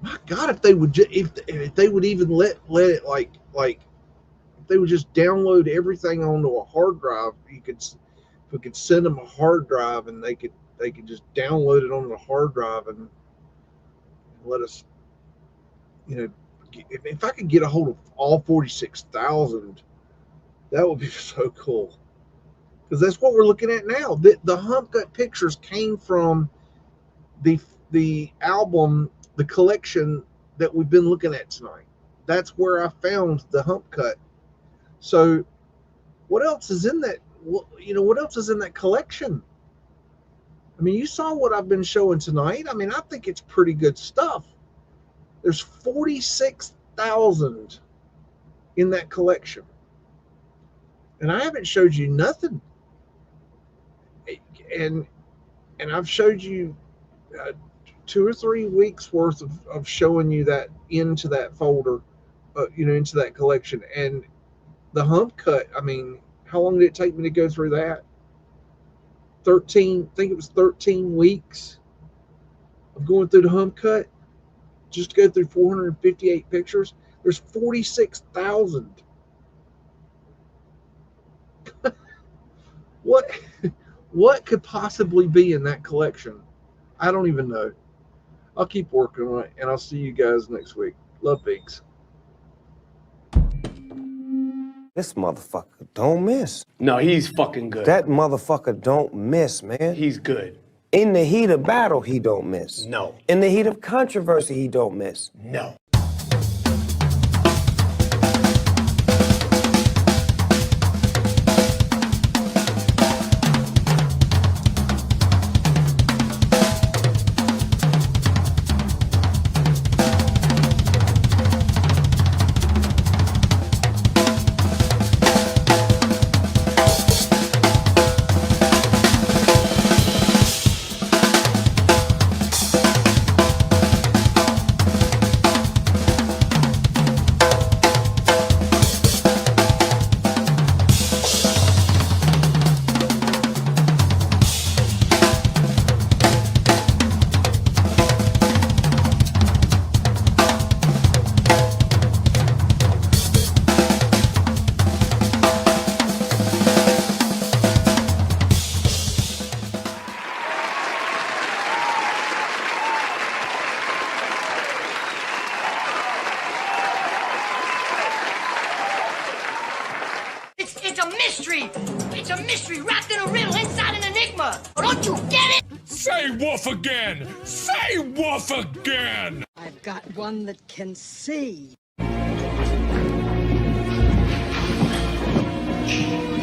my God, if they would if they would even let it like if they would just download everything onto a hard drive, if we could send them a hard drive, and they could just download it onto the hard drive and let us, you know, if I could get a hold of all 46,000, that would be so cool, because that's what we're looking at now. The Hump Cut pictures came from the album, the collection that we've been looking at tonight. That's where I found the Hump Cut. So what else is in that? What else is in that collection? I mean, you saw what I've been showing tonight. I mean, I think it's pretty good stuff. There's 46,000 in that collection, and I haven't showed you nothing. And I've showed you 2 or 3 weeks worth of showing you that into that folder, into that collection. And the Hump Cut, I mean, how long did it take me to go through that? I think it was 13 weeks of going through the Hump Cut just to go through 458 pictures. There's 46,000. What could possibly be in that collection? I don't even know. I'll keep working on it, and I'll see you guys next week. Love, Beaks. This motherfucker don't miss. No, he's fucking good. That motherfucker don't miss, man. He's good. In the heat of battle, he don't miss. No. In the heat of controversy, he don't miss. No. mystery. It's a mystery wrapped in a riddle inside an enigma. Don't you get it? Say woof again! Say woof again! I've got one that can see.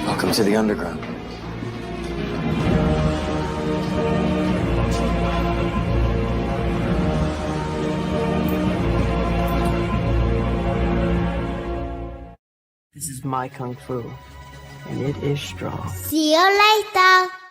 Welcome to the underground. This is my kung fu, and it is strong. See you later.